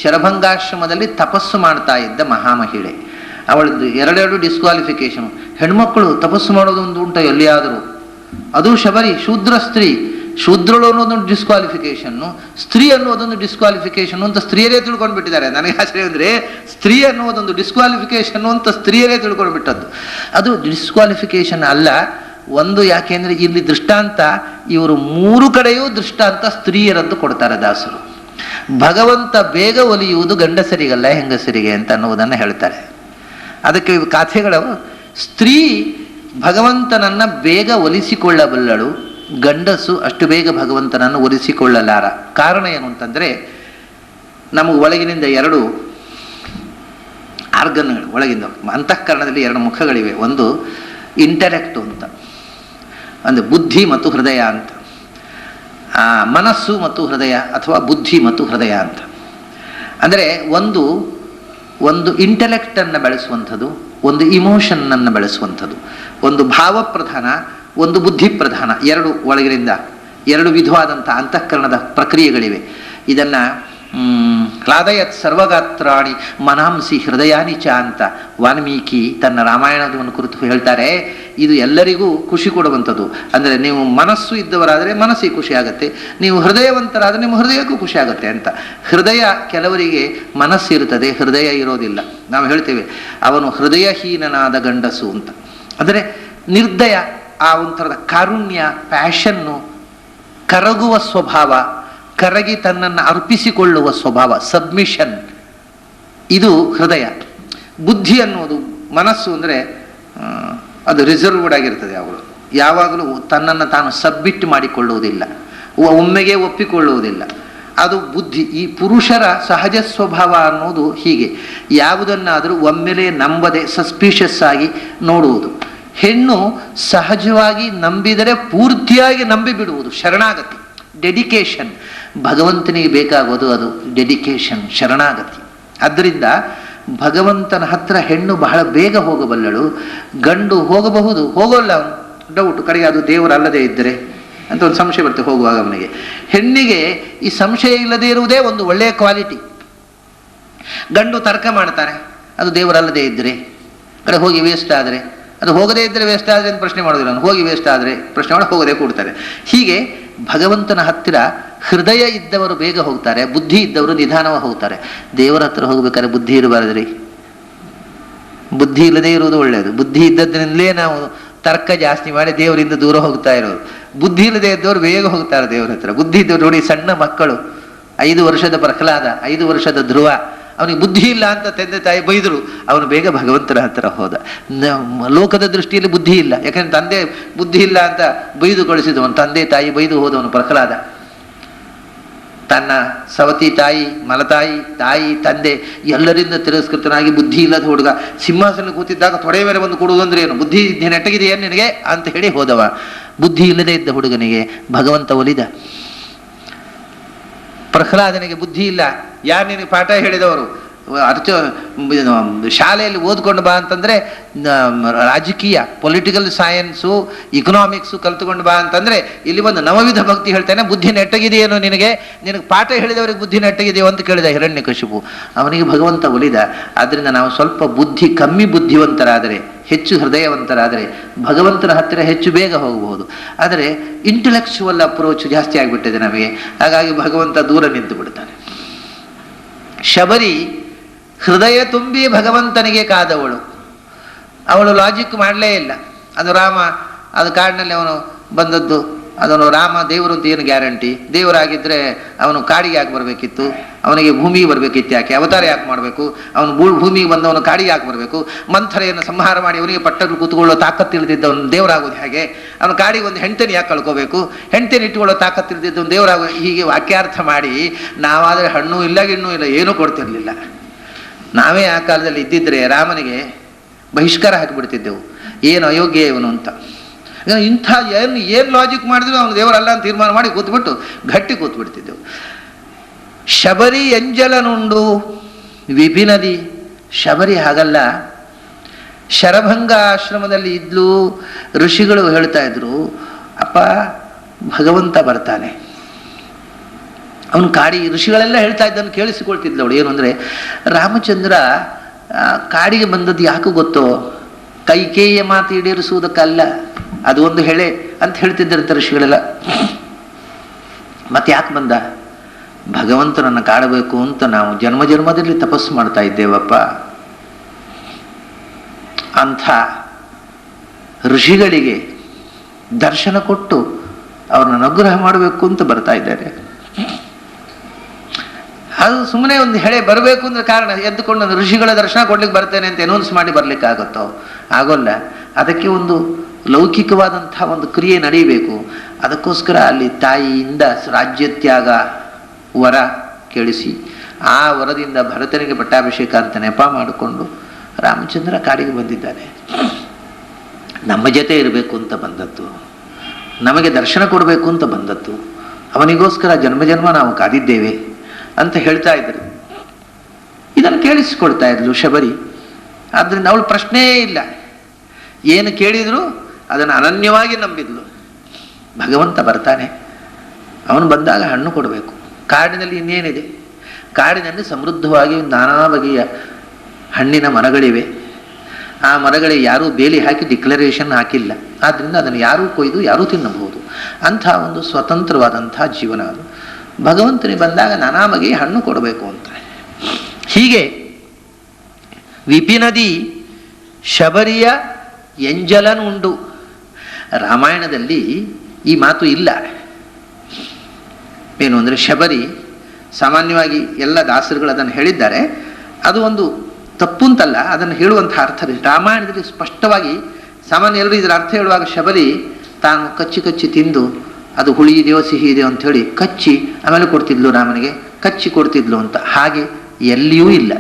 ಶರಭಂಗಾಶ್ರಮದಲ್ಲಿ ತಪಸ್ಸು ಮಾಡ್ತಾ ಇದ್ದ ಮಹಾಮಹಿಳೆ. ಅವಳದ್ದು 2 ಡಿಸ್ಕ್ವಾಲಿಫಿಕೇಶನ್. ಹೆಣ್ಮಕ್ಕಳು ತಪಸ್ಸು ಮಾಡೋದು ಒಂದು ಉಂಟ ಎಲ್ಲಿಯಾದರೂ, ಅದು ಶಬರಿ ಶೂದ್ರ ಸ್ತ್ರೀ. ಶೂದ್ರಳು ಅನ್ನೋದೊಂದು ಡಿಸ್ಕ್ವಾಲಿಫಿಕೇಶನ್ನು, ಸ್ತ್ರೀ ಅನ್ನೋದೊಂದು ಡಿಸ್ಕ್ವಾಲಿಫಿಕೇಶನ್ ಅಂತ ಸ್ತ್ರೀಯರೇ ತಿಳ್ಕೊಂಡು ಬಿಟ್ಟಿದ್ದಾರೆ. ನನಗೆ ಆಶ್ಚರ್ಯ ಅಂದರೆ, ಸ್ತ್ರೀ ಅನ್ನೋದೊಂದು ಡಿಸ್ಕ್ವಾಲಿಫಿಕೇಶನ್ ಅಂತ ಸ್ತ್ರೀಯರೇ ತಿಳ್ಕೊಂಡು ಬಿಟ್ಟದ್ದು. ಅದು ಡಿಸ್ಕ್ವಾಲಿಫಿಕೇಶನ್ ಅಲ್ಲ. ಒಂದು, ಯಾಕೆಂದರೆ ಇಲ್ಲಿ ದೃಷ್ಟಾಂತ, ಇವರು 3 ಕಡೆಯೂ ದೃಷ್ಟಾಂತ ಸ್ತ್ರೀಯರದ್ದು ಕೊಡ್ತಾರೆ ದಾಸರು. ಭಗವಂತ ಬೇಗ ಒಲಿಯುವುದು ಗಂಡಸರಿಗಲ್ಲ ಹೆಂಗಸರಿಗೆ ಅಂತ ಅನ್ನುವುದನ್ನು ಹೇಳ್ತಾರೆ. ಅದಕ್ಕೆ ಕಥೆಗಳು, ಸ್ತ್ರೀ ಭಗವಂತನನ್ನು ಬೇಗ ಒಲಿಸಿಕೊಳ್ಳಬಲ್ಲಳು, ಗಂಡಸು ಅಷ್ಟು ಬೇಗ ಭಗವಂತನನ್ನು ಒಲಿಸಿಕೊಳ್ಳಲಾರ. ಕಾರಣ ಏನು ಅಂತಂದರೆ, ನಮಗೆ ಒಳಗಿನಿಂದ 2 ಆರ್ಗನ್ಗಳು, ಒಳಗಿಂದ ಅಂತಃಕರಣದಲ್ಲಿ 2 ಮುಖಗಳಿವೆ. ಒಂದು ಇಂಟೆಲೆಕ್ಟು ಅಂತ, ಒಂದು ಬುದ್ಧಿ ಮತ್ತು ಹೃದಯ ಅಂತ. ಮನಸ್ಸು ಮತ್ತು ಹೃದಯ ಅಥವಾ ಬುದ್ಧಿ ಮತ್ತು ಹೃದಯ ಅಂತ. ಅಂದರೆ ಒಂದು ಇಂಟೆಲೆಕ್ಟನ್ನು ಬೆಳೆಸುವಂಥದ್ದು, ಒಂದು ಇಮೋಷನ್ನನ್ನು ಬೆಳೆಸುವಂಥದ್ದು. ಒಂದು ಭಾವಪ್ರಧಾನ, ಒಂದು ಬುದ್ಧಿ ಪ್ರಧಾನ. 2 ಒಳಗಿನಿಂದ 2 ವಿಧವಾದಂಥ ಅಂತಃಕರಣದ ಪ್ರಕ್ರಿಯೆಗಳಿವೆ. ಇದನ್ನು ಕ್ಲಾದಯತ್ ಸರ್ವಗಾತ್ರಾಣಿ ಮನಾಂಸಿ ಹೃದಯಾನಿ ಚ ಅಂತ ವಾಲ್ಮೀಕಿ ತನ್ನ ರಾಮಾಯಣವನ್ನು ಕುರಿತು ಹೇಳ್ತಾರೆ. ಇದು ಎಲ್ಲರಿಗೂ ಖುಷಿ ಕೊಡುವಂಥದ್ದು. ಅಂದರೆ ನೀವು ಮನಸ್ಸು ಇದ್ದವರಾದರೆ ಮನಸ್ಸಿಗೆ ಖುಷಿ ಆಗುತ್ತೆ, ನೀವು ಹೃದಯವಂತರಾದರೆ ನಿಮ್ಮ ಹೃದಯಕ್ಕೂ ಖುಷಿ ಆಗುತ್ತೆ ಅಂತ. ಹೃದಯ ಕೆಲವರಿಗೆ ಮನಸ್ಸು ಇರುತ್ತದೆ, ಹೃದಯ ಇರೋದಿಲ್ಲ. ನಾವು ಹೇಳ್ತೇವೆ ಅವನು ಹೃದಯಹೀನನಾದ ಗಂಡಸು ಅಂತ. ಅಂದರೆ ನಿರ್ದಯ, ಆ ಒಂಥರದ ಕಾರುಣ್ಯ, ಪ್ಯಾಷನ್ನು, ಕರಗುವ ಸ್ವಭಾವ, ಕರಗಿ ತನ್ನನ್ನು ಅರ್ಪಿಸಿಕೊಳ್ಳುವ ಸ್ವಭಾವ, ಸಬ್ಮಿಷನ್, ಇದು ಹೃದಯ. ಬುದ್ಧಿ ಅನ್ನೋದು, ಮನಸ್ಸು ಅಂದರೆ ಅದು ರಿಸರ್ವ್ಡ್ ಆಗಿರ್ತದೆ. ಅವಳು ಯಾವಾಗಲೂ ತನ್ನನ್ನು ತಾನು ಸಬ್ಮಿಟ್ ಮಾಡಿಕೊಳ್ಳುವುದಿಲ್ಲ, ಒಮ್ಮೆಗೆ ಒಪ್ಪಿಕೊಳ್ಳುವುದಿಲ್ಲ. ಅದು ಬುದ್ಧಿ. ಈ ಪುರುಷರ ಸಹಜ ಸ್ವಭಾವ ಅನ್ನೋದು ಹೀಗೆ, ಯಾವುದನ್ನಾದರೂ ಒಮ್ಮೆಲೆ ನಂಬದೆ ಸಸ್ಪಿಷಿಯಸ್ ಆಗಿ ನೋಡುವುದು. ಹೆಣ್ಣು ಸಹಜವಾಗಿ ನಂಬಿದರೆ ಪೂರ್ತಿಯಾಗಿ ನಂಬಿ ಬಿಡುವುದು, ಶರಣಾಗತಿ, ಡೆಡಿಕೇಶನ್. ಭಗವಂತನಿಗೆ ಬೇಕಾಗೋದು ಅದು ಡೆಡಿಕೇಶನ್, ಶರಣಾಗತಿ. ಆದ್ದರಿಂದ ಭಗವಂತನ ಹತ್ರ ಹೆಣ್ಣು ಬಹಳ ಬೇಗ ಹೋಗಬಲ್ಲಳು, ಗಂಡು ಹೋಗಬಹುದು, ಹೋಗೋಲ್ಲ, ಡೌಟ್, ಕಡೆಗೆ ಅದು ದೇವರಲ್ಲದೆ ಇದ್ದರೆ ಅಂತ ಒಂದು ಸಂಶಯ ಬರುತ್ತೆ ಹೋಗುವಾಗ ಅವನಿಗೆ. ಹೆಣ್ಣಿಗೆ ಈ ಸಂಶಯ ಇಲ್ಲದೆ ಇರುವುದೇ ಒಂದು ಒಳ್ಳೆಯ ಕ್ವಾಲಿಟಿ. ಗಂಡು ತರ್ಕ ಮಾಡ್ತಾನೆ, ಅದು ದೇವರಲ್ಲದೆ ಇದ್ದರೆ, ಕಡೆ ಹೋಗಿ ವೇಸ್ಟ್ ಆದರೆ, ಅದು ಹೋಗದೇ ಇದ್ದರೆ ವೇಸ್ಟ್ ಆದರೆ ಅಂತ ಪ್ರಶ್ನೆ ಮಾಡೋದಿಲ್ಲ, ಹೋಗಿ ವೇಸ್ಟ್ ಆದರೆ ಪ್ರಶ್ನೆ ಮಾಡಿ ಹೋಗದೆ ಕೂಡ್ತಾರೆ. ಹೀಗೆ ಭಗವಂತನ ಹತ್ತಿರ ಹೃದಯ ಇದ್ದವರು ಬೇಗ ಹೋಗ್ತಾರೆ, ಬುದ್ಧಿ ಇದ್ದವರು ನಿಧಾನವಾಗಿ ಹೋಗ್ತಾರೆ. ದೇವರ ಹತ್ರ ಹೋಗ್ಬೇಕಾದ್ರೆ ಬುದ್ಧಿ ಇರಬಾರದ್ರಿ. ಬುದ್ಧಿ ಇಲ್ಲದೆ ಇರುವುದು ಒಳ್ಳೆಯದು. ಬುದ್ಧಿ ಇದ್ದದ್ರಿಂದಲೇ ನಾವು ತರ್ಕ ಜಾಸ್ತಿ ಮಾಡಿ ದೇವರಿಂದ ದೂರ ಹೋಗ್ತಾ ಇರೋರು. ಬುದ್ಧಿ ಇಲ್ಲದೆ ಇದ್ದವರು ಬೇಗ ಹೋಗ್ತಾರೆ ದೇವರ ಹತ್ರ. ಬುದ್ಧಿ ಇದ್ದವ್ರು ನೋಡಿ, ಸಣ್ಣ ಮಕ್ಕಳು, 5 ವರ್ಷದ ಪ್ರಹ್ಲಾದ, 5 ವರ್ಷದ ಧ್ರುವ, ಅವನಿಗೆ ಬುದ್ಧಿ ಇಲ್ಲ ಅಂತ ತಂದೆ ತಾಯಿ ಬೈದರು, ಅವನು ಬೇಗ ಭಗವಂತನ ಹತ್ತಿರ ಹೋದ. ಲೋಕದ ದೃಷ್ಟಿಯಲ್ಲಿ ಬುದ್ಧಿ ಇಲ್ಲ, ಯಾಕಂದ್ರೆ ತಂದೆ ಬುದ್ಧಿ ಇಲ್ಲ ಅಂತ ಬೈದು ಕಳಿಸಿದವನು, ತಂದೆ ತಾಯಿ ಬೈದು ಹೋದವನು ಪ್ರಹ್ಲಾದ. ತನ್ನ ಸವತಿ ತಾಯಿ, ಮಲತಾಯಿ, ತಾಯಿ, ತಂದೆ ಎಲ್ಲರಿಂದ ತಿರಸ್ಕೃತನಾಗಿ ಬುದ್ಧಿ ಇಲ್ಲದ ಹುಡುಗ ಸಿಂಹಾಸನ ಕೂತಿದ್ದಾಗ ತೊಡೆ ಮೇಲೆ ಬಂದು ಕೊಡುವುದು ಅಂದ್ರೆ ಏನು, ಬುದ್ಧಿ ನೆಟ್ಟಗಿದೆಯೇ ನಿನಗೆ ಅಂತ ಹೇಳಿ ಹೋದವ. ಬುದ್ಧಿ ಇಲ್ಲದೆ ಇದ್ದ ಹುಡುಗನಿಗೆ ಭಗವಂತ ಒಲಿದ. ಪ್ರಹ್ಲಾದನಿಗೆ ಬುದ್ಧಿ ಇಲ್ಲ, ಯಾರು ನಿನಗೆ ಪಾಠ ಹೇಳಿದವರು? ಶಾಲೆಯಲ್ಲಿ ಓದ್ಕೊಂಡು ಬಾ ಅಂತಂದರೆ ರಾಜಕೀಯ ಪೊಲಿಟಿಕಲ್ ಸೈನ್ಸು ಇಕನಾಮಿಕ್ಸು ಕಲ್ತ್ಕೊಂಡು ಬಾ ಅಂತಂದರೆ ಇಲ್ಲಿ ಒಂದು ನವವಿಧ ಭಕ್ತಿ ಹೇಳ್ತಾನೆ. ಬುದ್ಧಿ ನೆಟ್ಟಗಿದೆಯೇನೋ ನಿನಗೆ ಪಾಠ ಹೇಳಿದವರಿಗೆ ಬುದ್ಧಿ ನೆಟ್ಟಗಿದೆಯೋ ಅಂತ ಕೇಳಿದ ಹಿರಣ್ಯಕಶಿಪು. ಅವನಿಗೆ ಭಗವಂತ ಒಲಿದ. ಆದ್ದರಿಂದ ನಾವು ಸ್ವಲ್ಪ ಬುದ್ಧಿ ಕಮ್ಮಿ ಬುದ್ಧಿವಂತರಾದರೆ, ಹೆಚ್ಚು ಹೃದಯವಂತರಾದರೆ ಭಗವಂತನ ಹತ್ತಿರ ಹೆಚ್ಚು ಬೇಗ ಹೋಗಬಹುದು. ಆದರೆ ಇಂಟೆಲೆಕ್ಚುವಲ್ ಅಪ್ರೋಚ್ ಜಾಸ್ತಿ ಆಗಿಬಿಟ್ಟಿದೆ ನಮಗೆ, ಹಾಗಾಗಿ ಭಗವಂತ ದೂರ ನಿಂತು ಬಿಡ್ತಾನೆ. ಶಬರಿ ಹೃದಯ ತುಂಬಿ ಭಗವಂತನಿಗೆ ಕಾದವಳು. ಅವಳು ಲಾಜಿಕ್ ಮಾಡಲೇ ಇಲ್ಲ. ಅದು ರಾಮ, ಅದು ಕಾಡಿನಲ್ಲಿ ಅವನು ಬಂದದ್ದು, ಅದನ್ನು ರಾಮ ದೇವರು ಅಂತ ಏನು ಗ್ಯಾರಂಟಿ? ದೇವರಾಗಿದ್ದರೆ ಅವನು ಕಾಡಿಗೆ ಯಾಕೆ ಬರಬೇಕಿತ್ತು? ಅವನಿಗೆ ಭೂಮಿಗೆ ಬರಬೇಕಿತ್ತು ಯಾಕೆ? ಅವತಾರ ಯಾಕೆ ಮಾಡಬೇಕು? ಅವನು ಭೂಮಿಗೆ ಬಂದವನು ಕಾಡಿಗೆ ಯಾಕೆ ಬರಬೇಕು? ಮಂಥರೆಯನ್ನು ಸಂಹಾರ ಮಾಡಿ ಅವನಿಗೆ ಪಟ್ಟಗಳು ಕೂತ್ಕೊಳ್ಳೋ ತಾಕತ್ತಿಳಿದಿದ್ದವನು ದೇವರಾಗೋದು ಹೇಗೆ? ಅವನು ಕಾಡಿಗೆ ಒಂದು ಹೆಂಡತಿನ ಯಾಕೆ ಕಳ್ಕೋಬೇಕು? ಹೆಂಡತಿನ ಇಟ್ಟುಕೊಳ್ಳೋ ತಾಕತ್ತಿಳಿದಿದ್ದವನು ದೇವರಾಗೋ. ಹೀಗೆ ವಾಕ್ಯಾರ್ಥ ಮಾಡಿ ನಾವಾದರೆ ಹಣ್ಣು ಇಲ್ಲ ಗಿಣ್ಣು ಇಲ್ಲ ಏನೂ ಕೊಡ್ತಿರ್ಲಿಲ್ಲ. ನಾವೇ ಆ ಕಾಲದಲ್ಲಿ ಇದ್ದಿದ್ದರೆ ರಾಮನಿಗೆ ಬಹಿಷ್ಕಾರ ಹಾಕಿಬಿಡ್ತಿದ್ದೆವು, ಏನು ಅಯೋಗ್ಯ ಇವನು ಅಂತ. ಇಂಥ ಏನು ಲಾಜಿಕ್ ಮಾಡಿದ್ರು ಅವನು ದೇವರಲ್ಲ ಅಂತ ತೀರ್ಮಾನ ಮಾಡಿ ಕೂತ್ಬಿಟ್ಟು ಗಟ್ಟಿ ಕೂತ್ಬಿಡ್ತಿದ್ದೆವು. ಶಬರಿ ಎಂಜಲನುಂಡು ವಿಪಿನದಿ. ಶಬರಿ ಹಾಗಲ್ಲ, ಶರಭಂಗ ಆಶ್ರಮದಲ್ಲಿ ಇದ್ಲು. ಋಷಿಗಳು ಹೇಳ್ತಾ ಇದ್ರು, ಅಪ್ಪ ಭಗವಂತ ಬರ್ತಾನೆ. ಅವನು ಋಷಿಗಳೆಲ್ಲ ಹೇಳ್ತಾ ಇದ್ದನ್ನು ಕೇಳಿಸಿಕೊಳ್ತಿದ್ಲು ಅವಳು. ಏನು ಅಂದರೆ, ರಾಮಚಂದ್ರ ಕಾಡಿಗೆ ಬಂದದ್ದು ಯಾಕೆ ಗೊತ್ತೋ? ಕೈಕೇಯ ಮಾತು ಈಡೇರಿಸುವುದಕ್ಕಲ್ಲ, ಅದು ಒಂದು ಹೇಳೆ ಅಂತ ಹೇಳ್ತಿದ್ದರಂತೆ ಋಷಿಗಳೆಲ್ಲ. ಮತ್ತೆ ಯಾಕೆ ಬಂದ? ಭಗವಂತನನ್ನು ಕಾಡಬೇಕು ಅಂತ ನಾವು ಜನ್ಮ ಜನ್ಮದಲ್ಲಿ ತಪಸ್ಸು ಮಾಡ್ತಾ ಇದ್ದೇವಪ್ಪ. ಅಂಥ ಋಷಿಗಳಿಗೆ ದರ್ಶನ ಕೊಟ್ಟು ಅವ್ರನ್ನ ಅನುಗ್ರಹ ಮಾಡಬೇಕು ಅಂತ ಬರ್ತಾ ಇದ್ದಾರೆ. ಅದು ಸುಮ್ಮನೆ ಒಂದು ಹೇಳೆ ಬರಬೇಕು ಅಂದ್ರೆ ಕಾರಣ ಎದ್ದುಕೊಂಡು ಋಷಿಗಳ ದರ್ಶನ ಕೊಡ್ಲಿಕ್ಕೆ ಬರ್ತೇನೆ ಅಂತ ಅನೌನ್ಸ್ ಮಾಡಿ ಬರ್ಲಿಕ್ಕೆ ಆಗುತ್ತೋ? ಆಗೋಲ್ಲ. ಅದಕ್ಕೆ ಒಂದು ಲೌಕಿಕವಾದಂಥ ಒಂದು ಕ್ರಿಯೆ ನಡೀಬೇಕು. ಅದಕ್ಕೋಸ್ಕರ ಅಲ್ಲಿ ತಾಯಿಯಿಂದ ರಾಜ್ಯತ್ಯಾಗ ವರ ಕೇಳಿಸಿ ಆ ವರದಿಂದ ಭರತನಿಗೆ ಪಟ್ಟಾಭಿಷೇಕ ಅಂತ ನೆಪ ಮಾಡಿಕೊಂಡು ರಾಮಚಂದ್ರ ಕಾಡಿಗೆ ಬಂದಿದ್ದಾನೆ. ನಮ್ಮ ಜೊತೆ ಇರಬೇಕು ಅಂತ ಬಂದದ್ದು, ನಮಗೆ ದರ್ಶನ ಕೊಡಬೇಕು ಅಂತ ಬಂದದ್ದು, ಅವನಿಗೋಸ್ಕರ ಜನ್ಮ ಜನ್ಮ ನಾವು ಕಾದಿದ್ದೇವೆ ಅಂತ ಹೇಳ್ತಾ ಇದ್ರು. ಇದನ್ನು ಕೇಳಿಸಿಕೊಳ್ತಾ ಇದ್ಲು ಶಬರಿ. ಆದ್ದರಿಂದ ಅವಳು ಪ್ರಶ್ನೆಯೇ ಇಲ್ಲ, ಏನು ಕೇಳಿದ್ರು ಅದನ್ನು ಅನನ್ಯವಾಗಿ ನಂಬಿದ್ಲು. ಭಗವಂತ ಬರ್ತಾನೆ, ಅವನು ಬಂದಾಗ ಹಣ್ಣು ಕೊಡಬೇಕು. ಕಾಡಿನಲ್ಲಿ ಇನ್ನೇನಿದೆ? ಕಾಡಿನಲ್ಲಿ ಸಮೃದ್ಧವಾಗಿ ನಾನಾ ಬಗೆಯ ಹಣ್ಣಿನ ಮರಗಳಿವೆ. ಆ ಮರಗಳಿಗೆ ಯಾರೂ ಬೇಲಿ ಹಾಕಿ ಡಿಕ್ಲರೇಷನ್ ಹಾಕಿಲ್ಲ. ಆದ್ದರಿಂದ ಅದನ್ನು ಯಾರೂ ಕೊಯ್ದು ಯಾರೂ ತಿನ್ನಬಹುದು. ಅಂಥ ಒಂದು ಸ್ವತಂತ್ರವಾದಂಥ ಜೀವನ ಅದು. ಭಗವಂತನಿಗೆ ಬಂದಾಗ ನಾನಾ ಬಗೆಯ ಹಣ್ಣು ಕೊಡಬೇಕು ಅಂತ. ಹೀಗೆ ವಿಪಿನದಿ ಶಬರಿಯ ಎಂಜಲನುಂಡು. ರಾಮಾಯಣದಲ್ಲಿ ಈ ಮಾತು ಇಲ್ಲ. ಏನು ಅಂದರೆ, ಶಬರಿ ಸಾಮಾನ್ಯವಾಗಿ ಎಲ್ಲ ದಾಸರುಗಳು ಅದನ್ನು ಹೇಳಿದ್ದಾರೆ. ಅದು ಒಂದು ತಪ್ಪು ಅಂತಲ್ಲ, ಅದನ್ನು ಹೇಳುವಂಥ ಅರ್ಥ ರಾಮಾಯಣದಲ್ಲಿ ಸ್ಪಷ್ಟವಾಗಿ ಸಾಮಾನ್ಯ ಎಲ್ಲರೂ ಇದರ ಅರ್ಥ ಹೇಳುವಾಗ ಶಬರಿ ತಾನು ಕಚ್ಚಿ ಕಚ್ಚಿ ತಿಂದು ಅದು ಹುಳಿ ಇದೆಯೋ ಸಿಹಿ ಇದೆಯೋ ಅಂಥೇಳಿ ಕಚ್ಚಿ ಆಮೇಲೆ ಕೊಡ್ತಿದ್ಲು ರಾಮನಿಗೆ, ಕಚ್ಚಿ ಕೊಡ್ತಿದ್ಲು ಅಂತ. ಹಾಗೆ ಎಲ್ಲಿಯೂ ಇಲ್ಲ.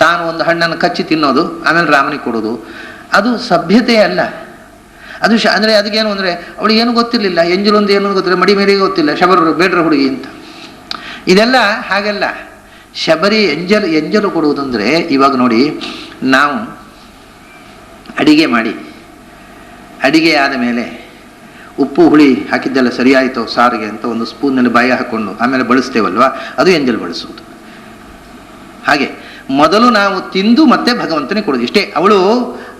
ತಾನು ಒಂದು ಹಣ್ಣನ್ನು ಕಚ್ಚಿ ತಿನ್ನೋದು ಆಮೇಲೆ ರಾಮನಿಗೆ ಕೊಡೋದು ಅದು ಸಭ್ಯತೆ ಅಲ್ಲ. ಅದು ಅಂದರೆ ಅದಕ್ಕೇನು ಅಂದರೆ ಅವಳಿಗೆ ಏನು ಗೊತ್ತಿರಲಿಲ್ಲ. ಎಂಜಲೊಂದು ಏನು ಗೊತ್ತಿಲ್ಲ, ಮಡಿ ಮೇರೆಗೆ ಗೊತ್ತಿಲ್ಲ, ಶಬರು ಬೇಡ್ರ ಹುಡುಗಿ ಅಂತ. ಇದೆಲ್ಲ ಹಾಗೆಲ್ಲ. ಶಬರಿ ಎಂಜಲು ಕೊಡುವುದಂದರೆ, ಇವಾಗ ನೋಡಿ, ನಾವು ಅಡಿಗೆ ಮಾಡಿ ಅಡಿಗೆ ಆದ ಮೇಲೆ ಉಪ್ಪು ಹುಳಿ ಹಾಕಿದ್ದೆಲ್ಲ ಸರಿಯಾಯಿತು ಸಾರಿಗೆ ಅಂತ ಒಂದು ಸ್ಪೂನ್ನಲ್ಲಿ ಬಾಯಿ ಹಾಕ್ಕೊಂಡು ಆಮೇಲೆ ಬಳಸ್ತೇವಲ್ವ, ಅದು ಎಂಜಲು ಬಳಸುವುದು. ಹಾಗೆ ಮೊದಲು ನಾವು ತಿಂದು ಮತ್ತೆ ಭಗವಂತನಿಗೆ ಕೊಡೋದು ಇಷ್ಟೇ. ಅವಳು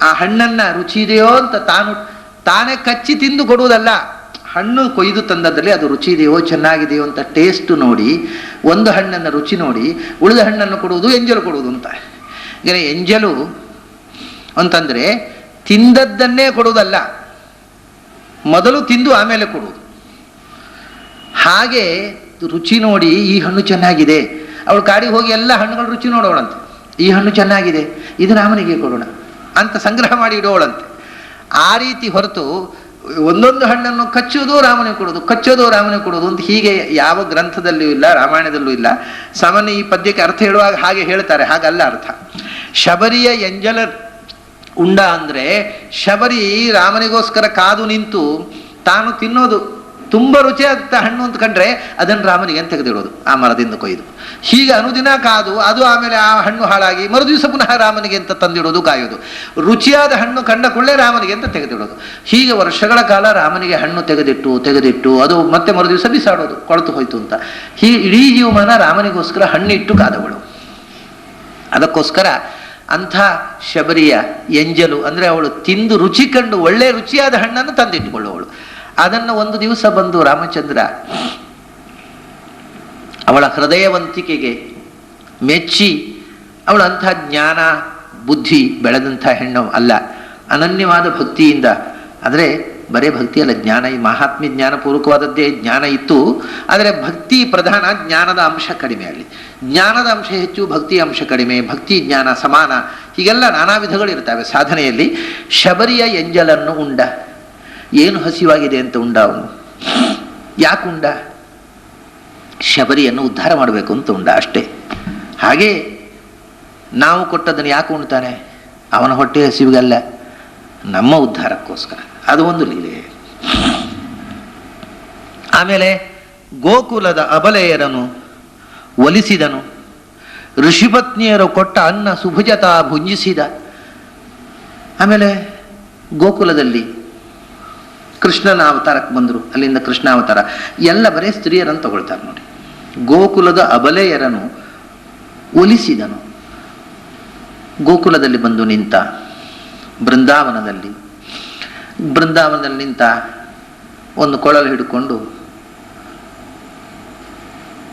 ಆ ಹಣ್ಣನ್ನು ರುಚಿ ಇದೆಯೋ ಅಂತ ತಾನೇ ಕಚ್ಚಿ ತಿಂದು ಕೊಡುವುದಲ್ಲ. ಹಣ್ಣು ಕೊಯ್ದು ತಂದದ್ರಲ್ಲಿ ಅದು ರುಚಿ ಇದೆಯೋ ಚೆನ್ನಾಗಿದೆಯೋ ಅಂತ ಟೇಸ್ಟ್ ನೋಡಿ, ಒಂದು ಹಣ್ಣನ್ನು ರುಚಿ ನೋಡಿ ಉಳಿದ ಹಣ್ಣನ್ನು ಕೊಡುವುದು ಎಂಜಲು ಕೊಡುವುದು ಅಂತ. ಈಗ ಎಂಜಲು ಅಂತಂದರೆ ತಿಂದದ್ದನ್ನೇ ಕೊಡುವುದಲ್ಲ, ಮೊದಲು ತಿಂದು ಆಮೇಲೆ ಕೊಡುವುದು. ಹಾಗೆ ರುಚಿ ನೋಡಿ ಈ ಹಣ್ಣು ಚೆನ್ನಾಗಿದೆ, ಅವಳು ಕಾಡಿಗೆ ಹೋಗಿ ಎಲ್ಲ ಹಣ್ಣುಗಳ ರುಚಿ ನೋಡೋಳಂತೆ. ಈ ಹಣ್ಣು ಚೆನ್ನಾಗಿದೆ, ಇದು ರಾಮನಿಗೆ ಕೊಡೋಣ ಅಂತ ಸಂಗ್ರಹ ಮಾಡಿ ಇಡೋಳಂತೆ. ಆ ರೀತಿ ಹೊರತು ಒಂದೊಂದು ಹಣ್ಣನ್ನು ಕಚ್ಚೋದು ರಾಮನಿಗೆ ಕೊಡೋದು, ಕಚ್ಚೋದು ರಾಮನಿಗೆ ಕೊಡೋದು ಅಂತ ಹೀಗೆ ಯಾವ ಗ್ರಂಥದಲ್ಲೂ ಇಲ್ಲ, ರಾಮಾಯಣದಲ್ಲೂ ಇಲ್ಲ. ಸಾಮಾನ್ಯ ಈ ಪದ್ಯಕ್ಕೆ ಅರ್ಥ ಹೇಳುವಾಗ ಹಾಗೆ ಹೇಳ್ತಾರೆ, ಹಾಗಲ್ಲ ಅರ್ಥ. ಶಬರಿಯ ಎಂಜಲ ಉಂಡ ಅಂದರೆ ಶಬರಿ ರಾಮನಿಗೋಸ್ಕರ ಕಾದು ನಿಂತು ತಾನು ತಿನ್ನೋದು ತುಂಬ ರುಚಿಯಾದ ಹಣ್ಣು ಅಂತ ಕಂಡ್ರೆ ಅದನ್ನು ರಾಮನಿಗೆ ಅಂತ ತೆಗೆದಿಡೋದು ಆ ಮರದಿಂದ ಕೊಯ್ದು. ಹೀಗೆ ಅನುದಿನ ಕಾದು ಅದು ಆಮೇಲೆ ಆ ಹಣ್ಣು ಹಾಳಾಗಿ ಮರುದಿವಸ ಪುನಃ ರಾಮನಿಗೆ ಅಂತ ತಂದಿಡೋದು, ಕಾಯೋದು. ರುಚಿಯಾದ ಹಣ್ಣು ಕಂಡ ಕೂಡಲೇ ರಾಮನಿಗೆ ಅಂತ ತೆಗೆದಿಡೋದು. ಹೀಗೆ ವರ್ಷಗಳ ಕಾಲ ರಾಮನಿಗೆ ಹಣ್ಣು ತೆಗೆದಿಟ್ಟು ಅದು ಮತ್ತೆ ಮರುದಿವಸ ಬಿಸಾಡೋದು, ಕೊಳತು ಹೋಯ್ತು ಅಂತ. ಹೀಗೆ ಇಡೀ ಜೀವಮಾನ ರಾಮನಿಗೋಸ್ಕರ ಹಣ್ಣಿಟ್ಟು ಕಾದವಳು. ಅದಕ್ಕೋಸ್ಕರ ಅಂಥ ಶಬರಿಯ ಎಂಜಲು ಅಂದರೆ ಅವಳು ತಿಂದು ರುಚಿ ಕಂಡು ಒಳ್ಳೆ ರುಚಿಯಾದ ಹಣ್ಣನ್ನು ತಂದಿಟ್ಟುಕೊಳ್ಳುವವಳು. ಅದನ್ನು ಒಂದು ದಿವಸ ಬಂದು ರಾಮಚಂದ್ರ ಅವಳ ಹೃದಯವಂತಿಕೆಗೆ ಮೆಚ್ಚಿ, ಅವಳು ಅಂಥ ಜ್ಞಾನ ಬುದ್ಧಿ ಬೆಳೆದಂಥ ಹೆಣ್ಣು ಅಲ್ಲ, ಅನನ್ಯವಾದ ಭಕ್ತಿಯಿಂದ, ಅಂದರೆ ಬರೇ ಭಕ್ತಿ ಅಲ್ಲ, ಜ್ಞಾನ, ಈ ಮಹಾತ್ಮಿ ಜ್ಞಾನಪೂರ್ವಕವಾದದ್ದೇ ಜ್ಞಾನ ಇತ್ತು. ಆದರೆ ಭಕ್ತಿ ಪ್ರಧಾನ, ಜ್ಞಾನದ ಅಂಶ ಕಡಿಮೆ. ಅಲ್ಲಿ ಜ್ಞಾನದ ಅಂಶ ಹೆಚ್ಚು, ಭಕ್ತಿ ಅಂಶ ಕಡಿಮೆ. ಭಕ್ತಿ ಜ್ಞಾನ ಸಮಾನ, ಹೀಗೆಲ್ಲ ನಾನಾ ವಿಧಗಳಿರ್ತವೆ ಸಾಧನೆಯಲ್ಲಿ. ಶಬರಿಯ ಎಂಜಲನ್ನು ಉಂಡ. ಏನು ಹಸಿವಾಗಿದೆ ಅಂತ ಉಂಡ ಅವನು. ಯಾಕೆ ಉಂಡ? ಶಬರಿಯನ್ನು ಉದ್ಧಾರ ಮಾಡಬೇಕು ಅಂತ ಉಂಡ, ಅಷ್ಟೇ. ಹಾಗೆ ನಾವು ಕೊಟ್ಟದನ್ನು ಯಾಕೆ ಉಣ್ತಾನೆ? ಅವನ ಹೊಟ್ಟೆ ಹಸಿವಿಗಲ್ಲ, ನಮ್ಮ ಉದ್ಧಾರಕ್ಕೋಸ್ಕರ. ಅದು ಒಂದು ಲೀಲೆ. ಆಮೇಲೆ ಗೋಕುಲದ ಅಬಲೆಯರನು ಒಲಿಸಿದನು, ಋಷಿಪತ್ನಿಯರು ಕೊಟ್ಟ ಅನ್ನ ಸುಭುಜತಾ ಭುಂಜಿಸಿದ. ಆಮೇಲೆ ಗೋಕುಲದಲ್ಲಿ ಕೃಷ್ಣನ ಅವತಾರಕ್ಕೆ ಬಂದರು. ಅಲ್ಲಿಂದ ಕೃಷ್ಣ ಅವತಾರ ಎಲ್ಲ ಬರೇ ಸ್ತ್ರೀಯರನ್ನು ತಗೊಳ್ತಾರೆ ನೋಡಿ. ಗೋಕುಲದ ಅಬಲೆಯರನು ಒಲಿಸಿದನು. ಗೋಕುಲದಲ್ಲಿ ಬಂದು ನಿಂತ, ಬೃಂದಾವನದಲ್ಲಿ ನಿಂತ ಒಂದು ಕೊಳಲು ಹಿಡ್ಕೊಂಡು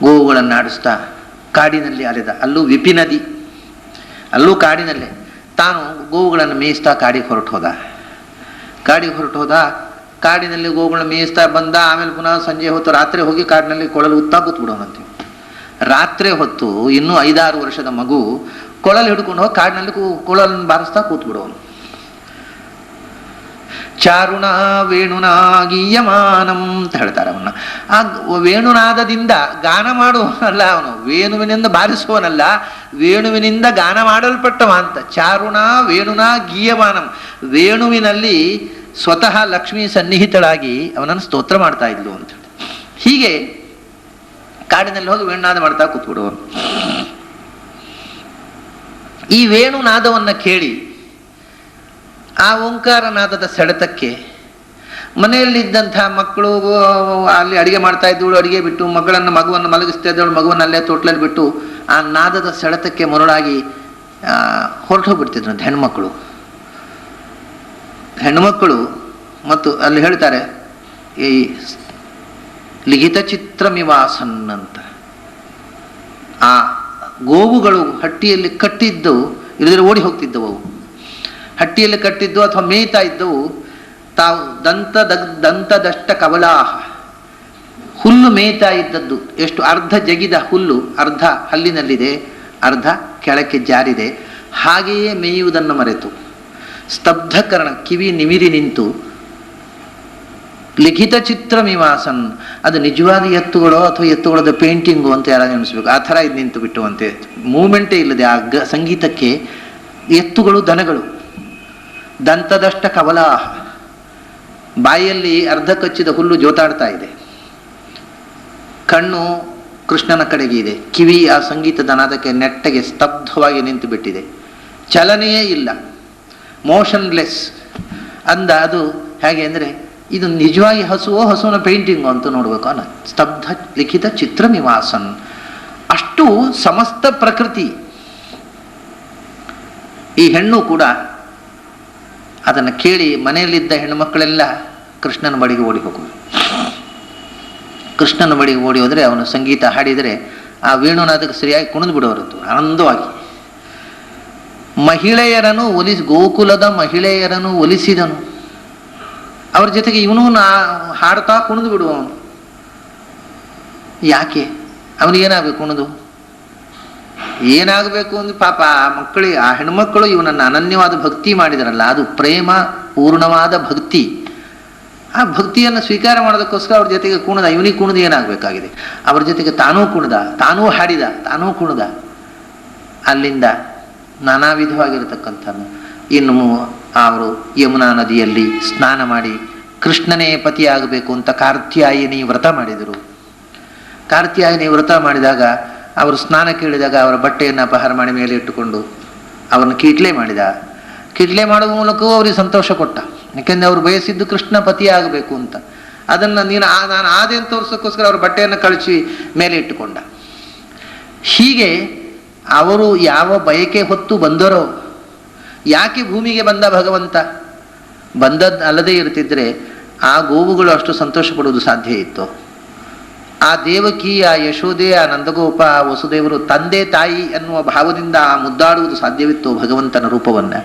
ಗೋವುಗಳನ್ನು ಆಡಿಸ್ತಾ ಕಾಡಿನಲ್ಲಿ ಅಲೆದ. ಅಲ್ಲೂ ವಿಪಿನದಿ, ಅಲ್ಲೂ ಕಾಡಿನಲ್ಲೇ ತಾನು ಗೋವುಗಳನ್ನು ಮೇಯಿಸ್ತಾ ಕಾಡಿಗೆ ಹೊರಟು ಹೋದ. ಕಾಡಿನಲ್ಲಿ ಗೋವುಗಳನ್ನ ಮೇಯಿಸ್ತಾ ಬಂದ. ಆಮೇಲೆ ಪುನಃ ಸಂಜೆ ಹೊತ್ತು ರಾತ್ರಿ ಹೋಗಿ ಕಾಡಿನಲ್ಲಿ ಕೊಳಲು ಉತ್ತಾ ಕೂತ್ಬಿಡೋನಂತೆ. ರಾತ್ರಿ ಹೊತ್ತು ಇನ್ನೂ 5-6 ವರ್ಷದ ಮಗು ಕೊಳಲು ಹಿಡ್ಕೊಂಡು ಹೋಗಿ ಕಾಡಿನಲ್ಲಿ ಕೊಳಲನ್ನು ಬಾರಿಸ್ತಾ ಕೂತ್ಬಿಡೋನು. ಚಾರುಣ ವೇಣುನಾ ಗೀಯಮಾನಂ ಅಂತ ಹೇಳ್ತಾರೆ ಅವನ್ನ. ಆ ವೇಣುನಾದದಿಂದ ಗಾನ ಮಾಡುವವನಲ್ಲ ಅವನು, ವೇಣುವಿನಿಂದ ಬಾರಿಸುವವನಲ್ಲ, ವೇಣುವಿನಿಂದ ಗಾನ ಮಾಡಲ್ಪಟ್ಟವ ಅಂತ. ಚಾರುಣ ವೇಣುನಾ ಗೀಯಮಾನಂ, ವೇಣುವಿನಲ್ಲಿ ಸ್ವತಃ ಲಕ್ಷ್ಮೀ ಸನ್ನಿಹಿತಳಾಗಿ ಅವನನ್ನು ಸ್ತೋತ್ರ ಮಾಡ್ತಾ ಇದ್ಲು ಅಂತ. ಹೀಗೆ ಕಾಡಿನಲ್ಲಿ ಹೋಗಿ ವೇಣುನಾದ ಮಾಡ್ತಾ ಕೂತ್ಬಿಡುವನು. ಈ ವೇಣುನಾದವನ್ನು ಕೇಳಿ ಆ ಓಂಕಾರನಾದದ ಸೆಳೆತಕ್ಕೆ ಮನೆಯಲ್ಲಿದ್ದಂಥ ಮಕ್ಕಳು ಅಲ್ಲಿ ಅಡಿಗೆ ಮಾಡ್ತಾ ಇದ್ದವಳು, ಅಡಿಗೆ ಬಿಟ್ಟು ಮಗುವನ್ನು ಮಲಗಿಸ್ತಾ ಇದ್ದವಳು, ಮಗುವನ್ನು ಅಲ್ಲೇ ತೊಟ್ಲಲ್ಲಿ ಬಿಟ್ಟು ಆ ನಾದದ ಸೆಳೆತಕ್ಕೆ ಮರುಳಾಗಿ ಹೊರಟು ಹೋಗ್ಬಿಡ್ತಿದ್ರಂತೆ ಹೆಣ್ಣುಮಕ್ಕಳು. ಮತ್ತು ಅಲ್ಲಿ ಹೇಳ್ತಾರೆ, ಈ ಲಿಖಿತ ಚಿತ್ರಮಿವಾಸನ್ ಅಂತ. ಆ ಗೋವುಗಳು ಹಟ್ಟಿಯಲ್ಲಿ ಕಟ್ಟಿದ್ದವು, ಇಲ್ಲದ್ರೆ ಓಡಿ ಹೋಗ್ತಿದ್ದವು. ಅವು ಹಟ್ಟಿಯಲ್ಲಿ ಕಟ್ಟಿದ್ದು ಅಥವಾ ಮೇಯ್ತಾ ಇದ್ದವು. ತಾವು ದಂತದಷ್ಟ ಕವಲಾಹ, ಹುಲ್ಲು ಮೇಯ್ತಾ ಇದ್ದದ್ದು. ಎಷ್ಟು ಅರ್ಧ ಜಗಿದ ಹುಲ್ಲು ಅರ್ಧ ಹಲ್ಲಿನಲ್ಲಿದೆ, ಅರ್ಧ ಕೆಳಕ್ಕೆ ಜಾರಿದೆ. ಹಾಗೆಯೇ ಮೇಯುವುದನ್ನು ಮರೆತು ಸ್ತಬ್ಧಕರಣ, ಕಿವಿ ನಿಮಿರಿ ನಿಂತು ಲಿಖಿತ ಚಿತ್ರಮಿವಾಸನ್, ಅದು ನಿಜವಾದ ಎತ್ತುಗಳೋ ಅಥವಾ ಎತ್ತುಗಳದ ಪೇಂಟಿಂಗು ಅಂತ ಯಾರು ಎಣಿಸ್ಬೇಕು. ಆ ಥರ ಇದು ನಿಂತು ಬಿಟ್ಟುವಂತೆ, ಮೂಮೆಂಟೇ ಇಲ್ಲದೆ ಆ ಸಂಗೀತಕ್ಕೆ. ಎತ್ತುಗಳು, ದನಗಳು. ದಂತದಷ್ಟ ಕವಲಾಹ, ಬಾಯಲ್ಲಿ ಅರ್ಧ ಕಚ್ಚಿದ ಹುಲ್ಲು ಜೋತಾಡ್ತಾ ಇದೆ. ಕಣ್ಣು ಕೃಷ್ಣನ ಕಡೆಗೆ ಇದೆ, ಕಿವಿ ಆ ಸಂಗೀತದ ನಾದಕ್ಕೆ ನೆಟ್ಟಗೆ ಸ್ತಬ್ಧವಾಗಿ ನಿಂತು ಬಿಟ್ಟಿದೆ. ಚಲನೆಯೇ ಇಲ್ಲ, ಮೋಷನ್ಲೆಸ್ ಅಂದ. ಅದು ಹೇಗೆ ಅಂದರೆ ಇದು ನಿಜವಾಗಿ ಹಸುವಿನ ಪೇಂಟಿಂಗು ಅಂತ ನೋಡಬೇಕು ಅಲ್ಲ. ಸ್ತಬ್ಧ ಲಿಖಿತ ಚಿತ್ರನಿವಾಸನ್, ಅಷ್ಟು ಸಮಸ್ತ ಪ್ರಕೃತಿ. ಈ ಹೆಣ್ಣು ಕೂಡ ಅದನ್ನು ಕೇಳಿ ಮನೆಯಲ್ಲಿದ್ದ ಹೆಣ್ಣು ಮಕ್ಕಳೆಲ್ಲ ಕೃಷ್ಣನ ಬಳಿಗೆ ಓಡಿ ಹೋಗುವುದು. ಕೃಷ್ಣನ ಬಳಿಗೆ ಓಡಿ ಹೋದರೆ ಅವನು ಸಂಗೀತ ಹಾಡಿದರೆ ಆ ವೇಣುನಾದಕ್ಕೆ ಸರಿಯಾಗಿ ಕುಣಿದು ಬಿಡೋರದ್ದು ಆನಂದವಾಗಿ. ಗೋಕುಲದ ಮಹಿಳೆಯರನ್ನು ಒಲಿಸಿದನು. ಅವ್ರ ಜೊತೆಗೆ ಇವನು ಹಾಡ್ತಾ ಕುಣಿದು ಬಿಡುವವನು. ಯಾಕೆ? ಅವನಿಗೇನಾಗಬೇಕು? ಕುಣಿದು ಏನಾಗಬೇಕು ಅಂದ್ರೆ ಪಾಪ ಆ ಹೆಣ್ಮಕ್ಕಳು ಇವನನ್ನು ಅನನ್ಯವಾದ ಭಕ್ತಿ ಮಾಡಿದರಲ್ಲ, ಅದು ಪ್ರೇಮ ಪೂರ್ಣವಾದ ಭಕ್ತಿ. ಆ ಭಕ್ತಿಯನ್ನು ಸ್ವೀಕಾರ ಮಾಡೋದಕ್ಕೋಸ್ಕರ ಅವ್ರ ಜೊತೆಗೆ ಕುಣಿದ. ಇವನಿಗೆ ಕುಣಿದು ಏನಾಗಬೇಕಾಗಿದೆ? ಅವ್ರ ಜೊತೆಗೆ ತಾನೂ ಕುಣಿದ, ತಾನೂ ಹಾಡಿದ, ತಾನೂ ಕುಣಿದ. ಅಲ್ಲಿಂದ ನಾನಾ ವಿಧವಾಗಿರತಕ್ಕಂಥ ಇನ್ನು ಅವರು ಯಮುನಾ ನದಿಯಲ್ಲಿ ಸ್ನಾನ ಮಾಡಿ ಕೃಷ್ಣನೇ ಪತಿಯಾಗಬೇಕು ಅಂತ ಕಾತ್ಯಾಯಿನಿ ವ್ರತ ಮಾಡಿದರು. ಕಾತ್ಯಾಯಿನಿ ವ್ರತ ಮಾಡಿದಾಗ ಅವರು ಸ್ನಾನ ಕೇಳಿದಾಗ ಅವರ ಬಟ್ಟೆಯನ್ನು ಅಪಹಾರ ಮಾಡಿ ಮೇಲೆ ಇಟ್ಟುಕೊಂಡು ಅವರನ್ನು ಕೀಟ್ಲೆ ಮಾಡಿದ. ಕೀಟ್ಲೆ ಮಾಡುವ ಮೂಲಕವೂ ಅವರಿಗೆ ಸಂತೋಷ ಕೊಟ್ಟ. ಯಾಕೆಂದರೆ ಅವರು ಬಯಸಿದ್ದು ಕೃಷ್ಣ ಪತಿಯಾಗಬೇಕು ಅಂತ. ಅದನ್ನು ನಾನು ಆದೆ ಅಂತ ತೋರಿಸೋಕ್ಕೋಸ್ಕರ ಅವ್ರ ಬಟ್ಟೆಯನ್ನು ಕಳಿಸಿ ಮೇಲೆ ಇಟ್ಟುಕೊಂಡ. ಹೀಗೆ ಅವರು ಯಾವ ಬಯಕೆ ಹೊತ್ತು ಬಂದರೋ, ಯಾಕೆ ಭೂಮಿಗೆ ಬಂದ ಭಗವಂತ? ಬಂದದ್ದು ಅಲ್ಲದೇ ಇರ್ತಿದ್ರೆ ಆ ಗೋವುಗಳು ಅಷ್ಟು ಸಂತೋಷ ಪಡುವುದು ಸಾಧ್ಯ ಇತ್ತು? ಆ ದೇವಕಿ, ಆ ಯಶೋದೆ, ಆ ನಂದಗೋಪ, ಆ ವಸುದೇವರು ತಂದೆ ತಾಯಿ ಅನ್ನುವ ಭಾವದಿಂದ ಆ ಮುದ್ದಾಡುವುದು ಸಾಧ್ಯವಿತ್ತು ಭಗವಂತನ ರೂಪವನ್ನು?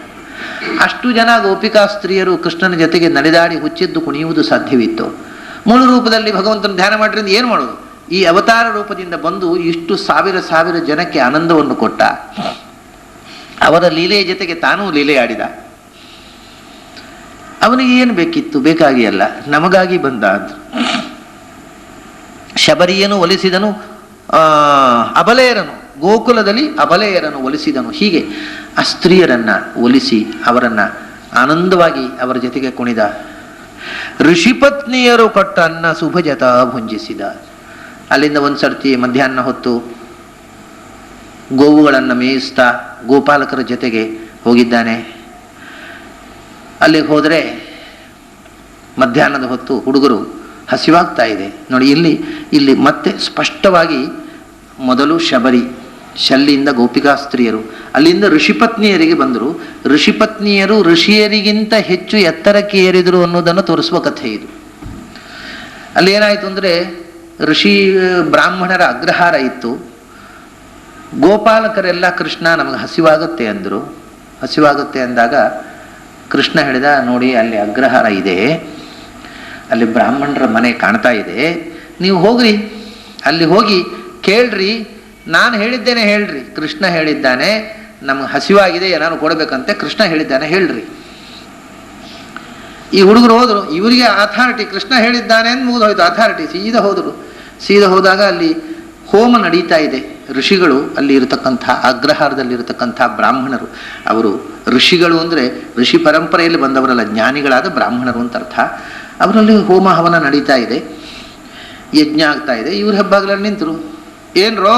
ಅಷ್ಟು ಜನ ಗೋಪಿಕಾ ಸ್ತ್ರೀಯರು ಕೃಷ್ಣನ ಜೊತೆಗೆ ನಡೆದಾಡಿ ಹುಚ್ಚಿದ್ದು ಕುಣಿಯುವುದು ಸಾಧ್ಯವಿತ್ತು? ಮೂಲ ರೂಪದಲ್ಲಿ ಭಗವಂತನ ಧ್ಯಾನ ಮಾಡಿರಿಂದ ಏನು ಮಾಡೋದು? ಈ ಅವತಾರ ರೂಪದಿಂದ ಬಂದು ಇಷ್ಟು ಸಾವಿರ ಸಾವಿರ ಜನಕ್ಕೆ ಆನಂದವನ್ನು ಕೊಟ್ಟ. ಅವರ ಲೀಲೆಯ ಜೊತೆಗೆ ತಾನೂ ಲೀಲೆ ಆಡಿದ. ಅವನಿಗೆ ಏನು ಬೇಕಿತ್ತು? ಬೇಕಾಗಿ ಅಲ್ಲ, ನಮಗಾಗಿ ಬಂದ ಅಂತ. ಶಬರಿಯನು ಒಲಿಸಿದನು, ಅಬಲೆಯರನು ಗೋಕುಲದಲ್ಲಿ ಅಬಲೆಯರನ್ನು ಒಲಿಸಿದನು. ಹೀಗೆ ಆ ಸ್ತ್ರೀಯರನ್ನ ಒಲಿಸಿ ಅವರನ್ನ ಆನಂದವಾಗಿ ಅವರ ಜೊತೆಗೆ ಕುಣಿದ. ಋಷಿಪತ್ನಿಯರು ಕೊಟ್ಟ ಅನ್ನ ಸುಭಜತ ಭುಂಜಿಸಿದ. ಅಲ್ಲಿಂದ ಒಂದು ಸರ್ತಿ ಮಧ್ಯಾಹ್ನ ಹೊತ್ತು ಗೋವುಗಳನ್ನು ಮೇಯಿಸ್ತಾ ಗೋಪಾಲಕರ ಜೊತೆಗೆ ಹೋಗಿದ್ದಾನೆ. ಅಲ್ಲಿಗೆ ಹೋದರೆ ಮಧ್ಯಾಹ್ನದ ಹೊತ್ತು ಹುಡುಗರು ಹಸಿವಾಗ್ತಾ ಇದೆ ನೋಡಿ. ಇಲ್ಲಿ ಮತ್ತೆ ಸ್ಪಷ್ಟವಾಗಿ ಮೊದಲು ಶಬರಿ, ಶಲ್ಲಿಯಿಂದ ಗೋಪಿಕಾ ಸ್ತ್ರೀಯರು, ಅಲ್ಲಿಂದ ಋಷಿಪತ್ನಿಯರಿಗೆ ಬಂದರು. ಋಷಿಪತ್ನಿಯರು ಋಷಿಯರಿಗಿಂತ ಹೆಚ್ಚು ಎತ್ತರಕ್ಕೆ ಏರಿದರು ಅನ್ನೋದನ್ನು ತೋರಿಸುವ ಕಥೆ ಇದು. ಅಲ್ಲಿ ಏನಾಯಿತು ಅಂದರೆ, ಬ್ರಾಹ್ಮಣರ ಅಗ್ರಹಾರ ಇತ್ತು. ಗೋಪಾಲಕರೆಲ್ಲ ಕೃಷ್ಣ ನಮಗೆ ಹಸಿವಾಗುತ್ತೆ ಅಂದರು. ಹಸಿವಾಗುತ್ತೆ ಅಂದಾಗ ಕೃಷ್ಣ ಹೇಳಿದ, ನೋಡಿ ಅಲ್ಲಿ ಅಗ್ರಹಾರ ಇದೆ, ಅಲ್ಲಿ ಬ್ರಾಹ್ಮಣರ ಮನೆ ಕಾಣ್ತಾ ಇದೆ, ನೀವು ಹೋಗ್ರಿ, ಅಲ್ಲಿ ಹೋಗಿ ಕೇಳ್ರಿ, ನಾನು ಹೇಳಿದ್ದೇನೆ ಹೇಳ್ರಿ. ಕೃಷ್ಣ ಹೇಳಿದ್ದಾನೆ ನಮ್ಗೆ ಹಸಿವಾಗಿದೆ, ಏನಾದ್ರು ಕೊಡಬೇಕಂತೆ, ಕೃಷ್ಣ ಹೇಳಿದ್ದಾನೆ ಹೇಳ್ರಿ. ಈ ಹುಡುಗರು ಹೋದರು. ಇವರಿಗೆ ಅಥಾರಿಟಿ, ಕೃಷ್ಣ ಹೇಳಿದ್ದಾನೆ ಅಂತ ಮುಗಿದೋಯ್ತು ಅಥಾರಿಟಿ. ಸೀದಾ ಹೋದಾಗ ಅಲ್ಲಿ ಹೋಮ ನಡೀತಾ ಇದೆ. ಋಷಿಗಳು ಅಲ್ಲಿ ಇರತಕ್ಕಂಥ ಅಗ್ರಹಾರದಲ್ಲಿ ಇರತಕ್ಕಂಥ ಬ್ರಾಹ್ಮಣರು, ಅವರು ಋಷಿಗಳು ಅಂದರೆ ಋಷಿ ಪರಂಪರೆಯಲ್ಲಿ ಬಂದವರಲ್ಲ, ಜ್ಞಾನಿಗಳಾದ ಬ್ರಾಹ್ಮಣರು ಅಂತ ಅರ್ಥ. ಅವರಲ್ಲಿ ಹೋಮ ಹವನ ನಡೀತಾ ಇದೆ, ಯಜ್ಞ ಆಗ್ತಾ ಇದೆ. ಇವ್ರ ಹೆಬ್ಬಾಗ್ಲಲ್ಲಿ ನಿಂತರು. ಏನ್ರೋ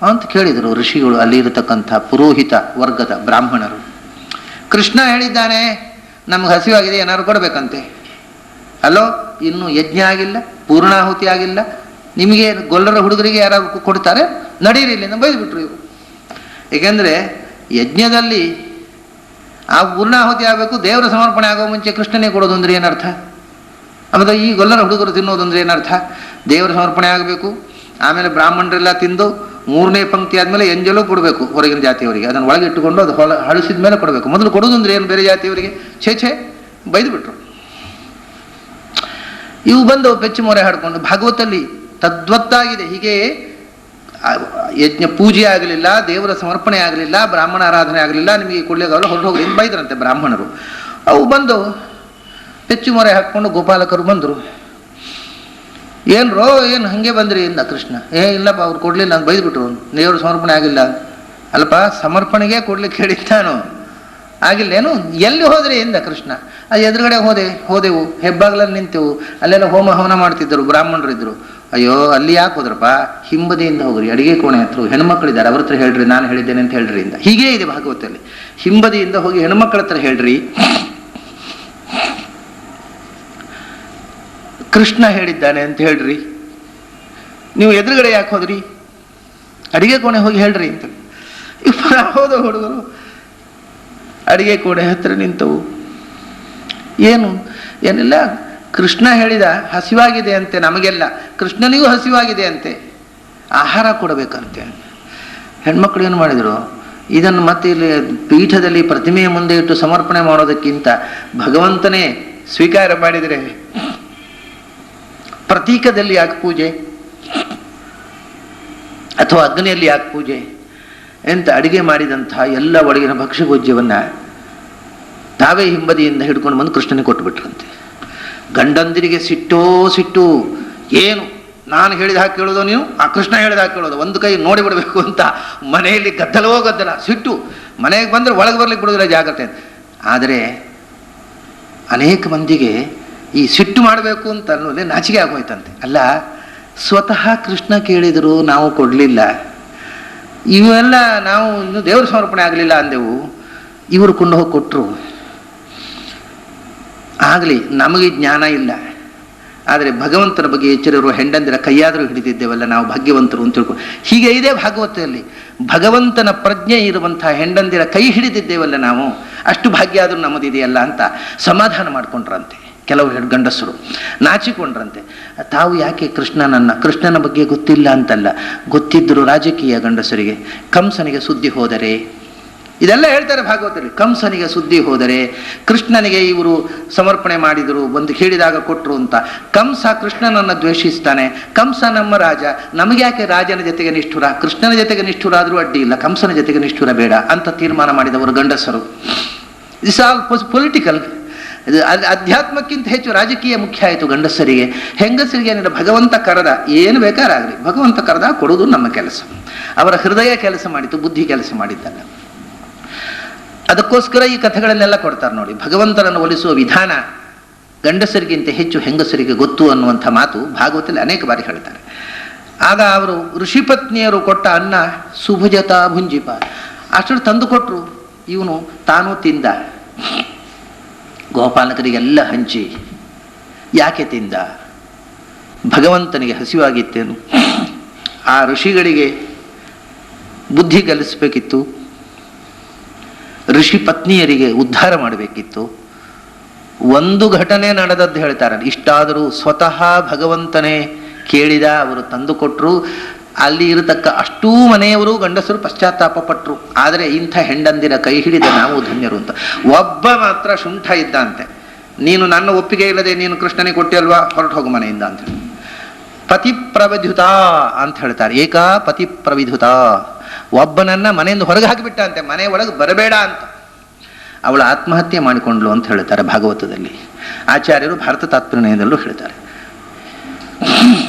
ಅಂತ ಕೇಳಿದರು ಋಷಿಗಳು, ಅಲ್ಲಿ ಇರತಕ್ಕಂಥ ಪುರೋಹಿತ ವರ್ಗದ ಬ್ರಾಹ್ಮಣರು. ಕೃಷ್ಣ ಹೇಳಿದ್ದಾನೆ ನಮ್ಗೆ ಹಸಿವಾಗಿದೆ, ಏನಾದ್ರು ಕೊಡಬೇಕಂತೆ. ಅಲ್ಲೋ, ಇನ್ನೂ ಯಜ್ಞ ಆಗಿಲ್ಲ, ಪೂರ್ಣಾಹುತಿ ಆಗಿಲ್ಲ, ನಿಮಗೆ ಗೊಲ್ಲರ ಹುಡುಗರಿಗೆ ಯಾರಾದ್ರು ಕೊಡ್ತಾರೆ, ನಡೀರಿ ಇಲ್ಲಿಂದ ಬೈದ್ಬಿಟ್ರು ಇವರು. ಏಕೆಂದರೆ ಯಜ್ಞದಲ್ಲಿ ಆ ಪೂರ್ಣಾಹುತಿ ಆಗಬೇಕು, ದೇವರ ಸಮರ್ಪಣೆ ಆಗೋ ಮುಂಚೆ ಕೃಷ್ಣನೇ ಕೊಡೋದು ಅಂದರೆ ಏನರ್ಥ? ಆಮೇಲೆ ಈ ಗೊಲ್ಲರ ಹುಡುಗರು ತಿನ್ನೋದು ಅಂದರೆ ಏನರ್ಥ? ದೇವರ ಸಮರ್ಪಣೆ ಆಗಬೇಕು, ಆಮೇಲೆ ಬ್ರಾಹ್ಮಣರೆಲ್ಲ ತಿಂದು 3ನೇ ಪಂಕ್ತಿ ಆದಮೇಲೆ ಎಂಜಲು ಕೊಡಬೇಕು ಹೊರಗಿನ ಜಾತಿಯವರಿಗೆ. ಅದನ್ನು ಒಳಗೆ ಇಟ್ಟುಕೊಂಡು ಅದು ಹಳಿಸಿದ ಮೇಲೆ ಕೊಡಬೇಕು. ಮೊದಲು ಕೊಡೋದು ಅಂದರೆ ಏನು ಬೇರೆ ಜಾತಿಯವರಿಗೆ? ಛೇ ಬೈದುಬಿಟ್ರು. ಇವು ಬಂದು ಪೆಚ್ಚು ಮೊರೆ ಹಾಡ್ಕೊಂಡು ಭಾಗವತಲ್ಲಿ ತದ್ವತ್ತಾಗಿದೆ. ಹೀಗೆ ಯಜ್ಞ ಪೂಜೆ ಆಗಲಿಲ್ಲ, ದೇವರ ಸಮರ್ಪಣೆ ಆಗಲಿಲ್ಲ, ಬ್ರಾಹ್ಮಣ ಆರಾಧನೆ ಆಗಲಿಲ್ಲ, ನಿಮಗೆ ಕೊಡ್ಲಿಕ್ಕಾಗಲ್ಲ, ಹೊರಟೋಗ್ರಿ ಅಂತ ಬೈದ್ರಂತೆ ಬ್ರಾಹ್ಮಣರು. ಅವು ಬಂದು ಪೆಚ್ಚು ಮೊರೆ ಹಾಕ್ಕೊಂಡು ಗೋಪಾಲಕರು ಬಂದರು. ಏನ್ರೋ ಏನು ಹಾಗೆ ಬಂದ್ರಿ ಇಂದ ಕೃಷ್ಣ. ಇಲ್ಲಪ್ಪ ಅವ್ರು ಕೊಡ್ಲಿಲ್ಲ ಅಂತ ಬೈದ್ಬಿಟ್ರು, ದೇವ್ರ ಸಮರ್ಪಣೆ ಆಗಿಲ್ಲ. ಅಲ್ಲಪ್ಪ ಸಮರ್ಪಣೆಗೆ ಕೊಡ್ಲಿಕ್ಕೆ ಹೇಳಿದ್ದಾನು, ಆಗಿಲ್ಲೇನು? ಎಲ್ಲಿ ಹೋದ್ರಿ ಇಂದ ಕೃಷ್ಣ. ಅದು ಎದುರುಗಡೆ ಹೋದೆವು, ಹೆಬ್ಬಾಗ್ಲಲ್ಲಿ ನಿಂತೆವು, ಅಲ್ಲೆಲ್ಲ ಹೋಮ ಹವನ ಮಾಡ್ತಿದ್ದರು, ಬ್ರಾಹ್ಮಣರು ಇದ್ರು. ಅಯ್ಯೋ ಅಲ್ಲಿ ಯಾಕೆ ಹೋದ್ರಪ್ಪ? ಹಿಂಬದಿಯಿಂದ ಹೋಗ್ರಿ, ಅಡಿಗೆ ಕೋಣೆ ಹತ್ರ ಹೆಣ್ಮಕ್ಳಿದ್ದಾರೆ, ಅವ್ರ ಹತ್ರ ಹೇಳ್ರಿ, ನಾನು ಹೇಳಿದ್ದೇನೆ ಅಂತ ಹೇಳ್ರಿ ಇಂದ. ಹೀಗೇ ಇದೆ ಭಾಗವತಲ್ಲಿ. ಹಿಂಬದಿಯಿಂದ ಹೋಗಿ ಹೆಣ್ಮಕ್ಳ ಹತ್ರ ಹೇಳ್ರಿ, ಕೃಷ್ಣ ಹೇಳಿದ್ದಾನೆ ಅಂತ ಹೇಳ್ರಿ. ನೀವು ಎದುರುಗಡೆ ಯಾಕೆ ಹೋದ್ರಿ? ಅಡಿಗೆ ಕೋಣೆ ಹೋಗಿ ಹೇಳ್ರಿ ಅಂತ. ಹೋದ ಹುಡುಗರು ಅಡಿಗೆ ಕೋಣೆ ಹತ್ರ ನಿಂತವು. ಏನಿಲ್ಲ, ಕೃಷ್ಣ ಹೇಳಿದ ಹಸಿವಾಗಿದೆ ಅಂತೆ ನಮಗೆಲ್ಲ, ಕೃಷ್ಣನಿಗೂ ಹಸಿವಾಗಿದೆ ಅಂತೆ, ಆಹಾರ ಕೊಡಬೇಕಂತೆ. ಹೆಣ್ಮಕ್ಳು ಏನು ಮಾಡಿದರು? ಇದನ್ನು ಮತ್ತೆ ಇಲ್ಲಿ ಪೀಠದಲ್ಲಿ ಪ್ರತಿಮೆಯ ಮುಂದೆ ಇಟ್ಟು ಸಮರ್ಪಣೆ ಮಾಡೋದಕ್ಕಿಂತ ಭಗವಂತನೇ ಸ್ವೀಕಾರ ಮಾಡಿದರೆ ಪ್ರತೀಕದಲ್ಲಿ ಯಾಕೆ ಪೂಜೆ, ಅಥವಾ ಅಗ್ನಿಯಲ್ಲಿ ಯಾಕೆ ಪೂಜೆ ಎಂತ ಅಡಿಗೆ ಮಾಡಿದಂತಹ ಎಲ್ಲ ಒಳಗಿನ ಭಕ್ಷ್ಯಭೋಜ್ಯವನ್ನು ತಾವೇ ಹಿಂಬದಿಯಿಂದ ಹಿಡ್ಕೊಂಡು ಬಂದು ಕೃಷ್ಣನಿಗೆ ಕೊಟ್ಟುಬಿಟ್ರಂತೆ. ಗಂಡಂದಿರಿಗೆ ಸಿಟ್ಟು. ಏನು ನಾನು ಹೇಳಿದ ಹಾಕಿ ಕೇಳೋದು, ನೀವು ಆ ಕೃಷ್ಣ ಹೇಳಿದ ಹಾಕಿ ಕೇಳೋದು, ಒಂದು ಕೈ ನೋಡಿ ಬಿಡಬೇಕು ಅಂತ ಮನೆಯಲ್ಲಿ ಗದ್ದಲ ಸಿಟ್ಟು. ಮನೆಗೆ ಬಂದರೆ ಒಳಗೆ ಬರ್ಲಿಕ್ಕೆ ಬಿಡೋದಿಲ್ಲ, ಜಾಗ್ರತೆ. ಆದರೆ ಅನೇಕ ಮಂದಿಗೆ ಈ ಸಿಟ್ಟು ಮಾಡಬೇಕು ಅಂತ ಅನ್ನೋದೇ ನಾಚಿಕೆ ಆಗೋಯ್ತಂತೆ. ಅಲ್ಲ, ಸ್ವತಃ ಕೃಷ್ಣ ಕೇಳಿದರು, ನಾವು ಕೊಡಲಿಲ್ಲ, ಇವೆಲ್ಲ ನಾವು ಇನ್ನೂ ದೇವ್ರ ಸಮರ್ಪಣೆ ಆಗಲಿಲ್ಲ ಅಂದೆವು, ಇವರು ಕೊಂಡು ಹೋಗಿ ಕೊಟ್ಟರು. ಆಗಲಿ, ನಮಗೆ ಜ್ಞಾನ ಇಲ್ಲ, ಆದರೆ ಭಗವಂತನ ಬಗ್ಗೆ ಎಚ್ಚರಿರುವ ಹೆಂಡಂದಿರ ಕೈಯಾದರೂ ಹಿಡಿದಿದ್ದೇವಲ್ಲ, ನಾವು ಭಾಗ್ಯವಂತರು ಅಂತ ತಿಳ್ಕೊಂಡು. ಹೀಗೆ ಇದೆ ಭಾಗವತದಲ್ಲಿ, ಭಗವಂತನ ಪ್ರಜ್ಞೆ ಇರುವಂತಹ ಹೆಂಡಂದಿರ ಕೈ ಹಿಡಿದಿದ್ದೇವಲ್ಲ ನಾವು, ಅಷ್ಟು ಭಾಗ್ಯ ಆದರೂ ನಮ್ಮದಿದೆಯಲ್ಲ ಅಂತ ಸಮಾಧಾನ ಮಾಡಿಕೊಂಡ್ರಂತೆ. ಕೆಲವು ಗಂಡಸರು ನಾಚಿಕೊಂಡ್ರಂತೆ. ತಾವು ಯಾಕೆ ಕೃಷ್ಣನ ಬಗ್ಗೆ ಗೊತ್ತಿಲ್ಲ ಅಂತಲ್ಲ, ಗೊತ್ತಿದ್ದರು ರಾಜಕೀಯ ಗಂಡಸರಿಗೆ. ಕಂಸನಿಗೆ ಸುದ್ದಿ ಹೋದರೆ, ಇದೆಲ್ಲ ಹೇಳ್ತಾರೆ ಭಾಗವತದಲ್ಲಿ, ಕಂಸನಿಗೆ ಸುದ್ದಿ ಹೋದರೆ, ಕೃಷ್ಣನಿಗೆ ಇವರು ಸಮರ್ಪಣೆ ಮಾಡಿದರು, ಬಂದು ಕೇಳಿದಾಗ ಕೊಟ್ಟರು ಅಂತ. ಕಂಸ ಕೃಷ್ಣನನ್ನು ದ್ವೇಷಿಸ್ತಾನೆ, ಕಂಸ ನಮ್ಮ ರಾಜ, ನಮಗೆ ಯಾಕೆ ರಾಜನ ಜೊತೆಗೆ ನಿಷ್ಠುರ, ಕೃಷ್ಣನ ಜೊತೆಗೆ ನಿಷ್ಠುರ ಆದರೂ ಅಡ್ಡಿ ಇಲ್ಲ, ಕಂಸನ ಜೊತೆಗೆ ನಿಷ್ಠುರ ಬೇಡ ಅಂತ ತೀರ್ಮಾನ ಮಾಡಿದವರು ಗಂಡಸರು. This all political. ಇದು ಅಧ್ಯಾತ್ಮಕ್ಕಿಂತ ಹೆಚ್ಚು ರಾಜಕೀಯ ಮುಖ್ಯ ಆಯಿತು ಗಂಡಸರಿಗೆ. ಹೆಂಗಸರಿಗೆ ಏನಿಲ್ಲ, ಭಗವಂತ ಕರೆದ, ಏನು ಬೇಕಾರಾಗಲಿ ಭಗವಂತ ಕರೆದ, ಕೊಡೋದು ನಮ್ಮ ಕೆಲಸ. ಅವರ ಹೃದಯ ಕೆಲಸ ಮಾಡಿತು, ಬುದ್ಧಿ ಕೆಲಸ ಮಾಡಿದ್ದಲ್ಲ. ಅದಕ್ಕೋಸ್ಕರ ಈ ಕಥೆಗಳನ್ನೆಲ್ಲ ಕೊಡ್ತಾರೆ ನೋಡಿ. ಭಗವಂತನನ್ನು ಒಲಿಸುವ ವಿಧಾನ ಗಂಡಸರಿಗಿಂತ ಹೆಚ್ಚು ಹೆಂಗಸರಿಗೆ ಗೊತ್ತು ಅನ್ನುವಂಥ ಮಾತು ಭಾಗವತದಲ್ಲಿ ಅನೇಕ ಬಾರಿ ಹೇಳ್ತಾರೆ. ಆಗ ಅವರು ಋಷಿಪತ್ನಿಯರು ಕೊಟ್ಟ ಅನ್ನ ಸುಭುಜತ ಭುಂಜಿಪ, ಅಷ್ಟು ತಂದು ಕೊಟ್ಟರು. ಇವನು ತಾನೂ ತಿಂದ, ಗೋಪಾಲಕರಿಗೆಲ್ಲ ಹಂಚಿ. ಯಾಕೆ ತಿಂದ? ಭಗವಂತನಿಗೆ ಹಸಿವಾಗಿತ್ತೇನು? ಆ ಋಷಿಗಳಿಗೆ ಬುದ್ಧಿ ಕಲಿಸಬೇಕಿತ್ತು, ಋಷಿ ಪತ್ನಿಯರಿಗೆ ಉದ್ಧಾರ ಮಾಡಬೇಕಿತ್ತು. ಒಂದು ಘಟನೆ ನಡೆದದ್ದು ಹೇಳ್ತಾರೆ. ಇಷ್ಟಾದರೂ ಸ್ವತಃ ಭಗವಂತನೇ ಕೇಳಿದ, ಅವರು ತಂದುಕೊಟ್ರು. ಅಲ್ಲಿ ಇರತಕ್ಕ ಅಷ್ಟೂ ಮನೆಯವರು ಗಂಡಸರು ಪಶ್ಚಾತ್ತಾಪ ಪಟ್ಟರು. ಆದರೆ ಇಂಥ ಹೆಂಡಂದಿರ ಕೈ ಹಿಡಿದ ನಾವು ಧನ್ಯರು ಅಂತ. ಒಬ್ಬ ಮಾತ್ರ ಶುಂಠ ಇದ್ದಂತೆ, ನೀನು ನನ್ನ ಒಪ್ಪಿಗೆ ಇಲ್ಲದೆ ನೀನು ಕೃಷ್ಣನಿಗೆ ಕೊಟ್ಟಿಲ್ವಾ, ಹೊರಟು ಹೋಗು ಮನೆಯಿಂದ ಅಂತ ಹೇಳಿ. ಪತಿ ಪ್ರವಿಧುತ ಅಂತ ಹೇಳ್ತಾರೆ. ಏಕಾ ಪತಿ ಪ್ರವಿಧುತ, ಒಬ್ಬನನ್ನ ಮನೆಯಿಂದ ಹೊರಗೆ ಹಾಕಿಬಿಟ್ಟ ಅಂತೆ, ಮನೆ ಒಳಗೆ ಬರಬೇಡ ಅಂತ. ಅವಳು ಆತ್ಮಹತ್ಯೆ ಮಾಡಿಕೊಂಡ್ಲು ಅಂತ ಹೇಳ್ತಾರೆ ಭಾಗವತದಲ್ಲಿ. ಆಚಾರ್ಯರು ಭಾರತ ತಾತ್ಪರ್ಯದಲ್ಲೂ ಹೇಳ್ತಾರೆ.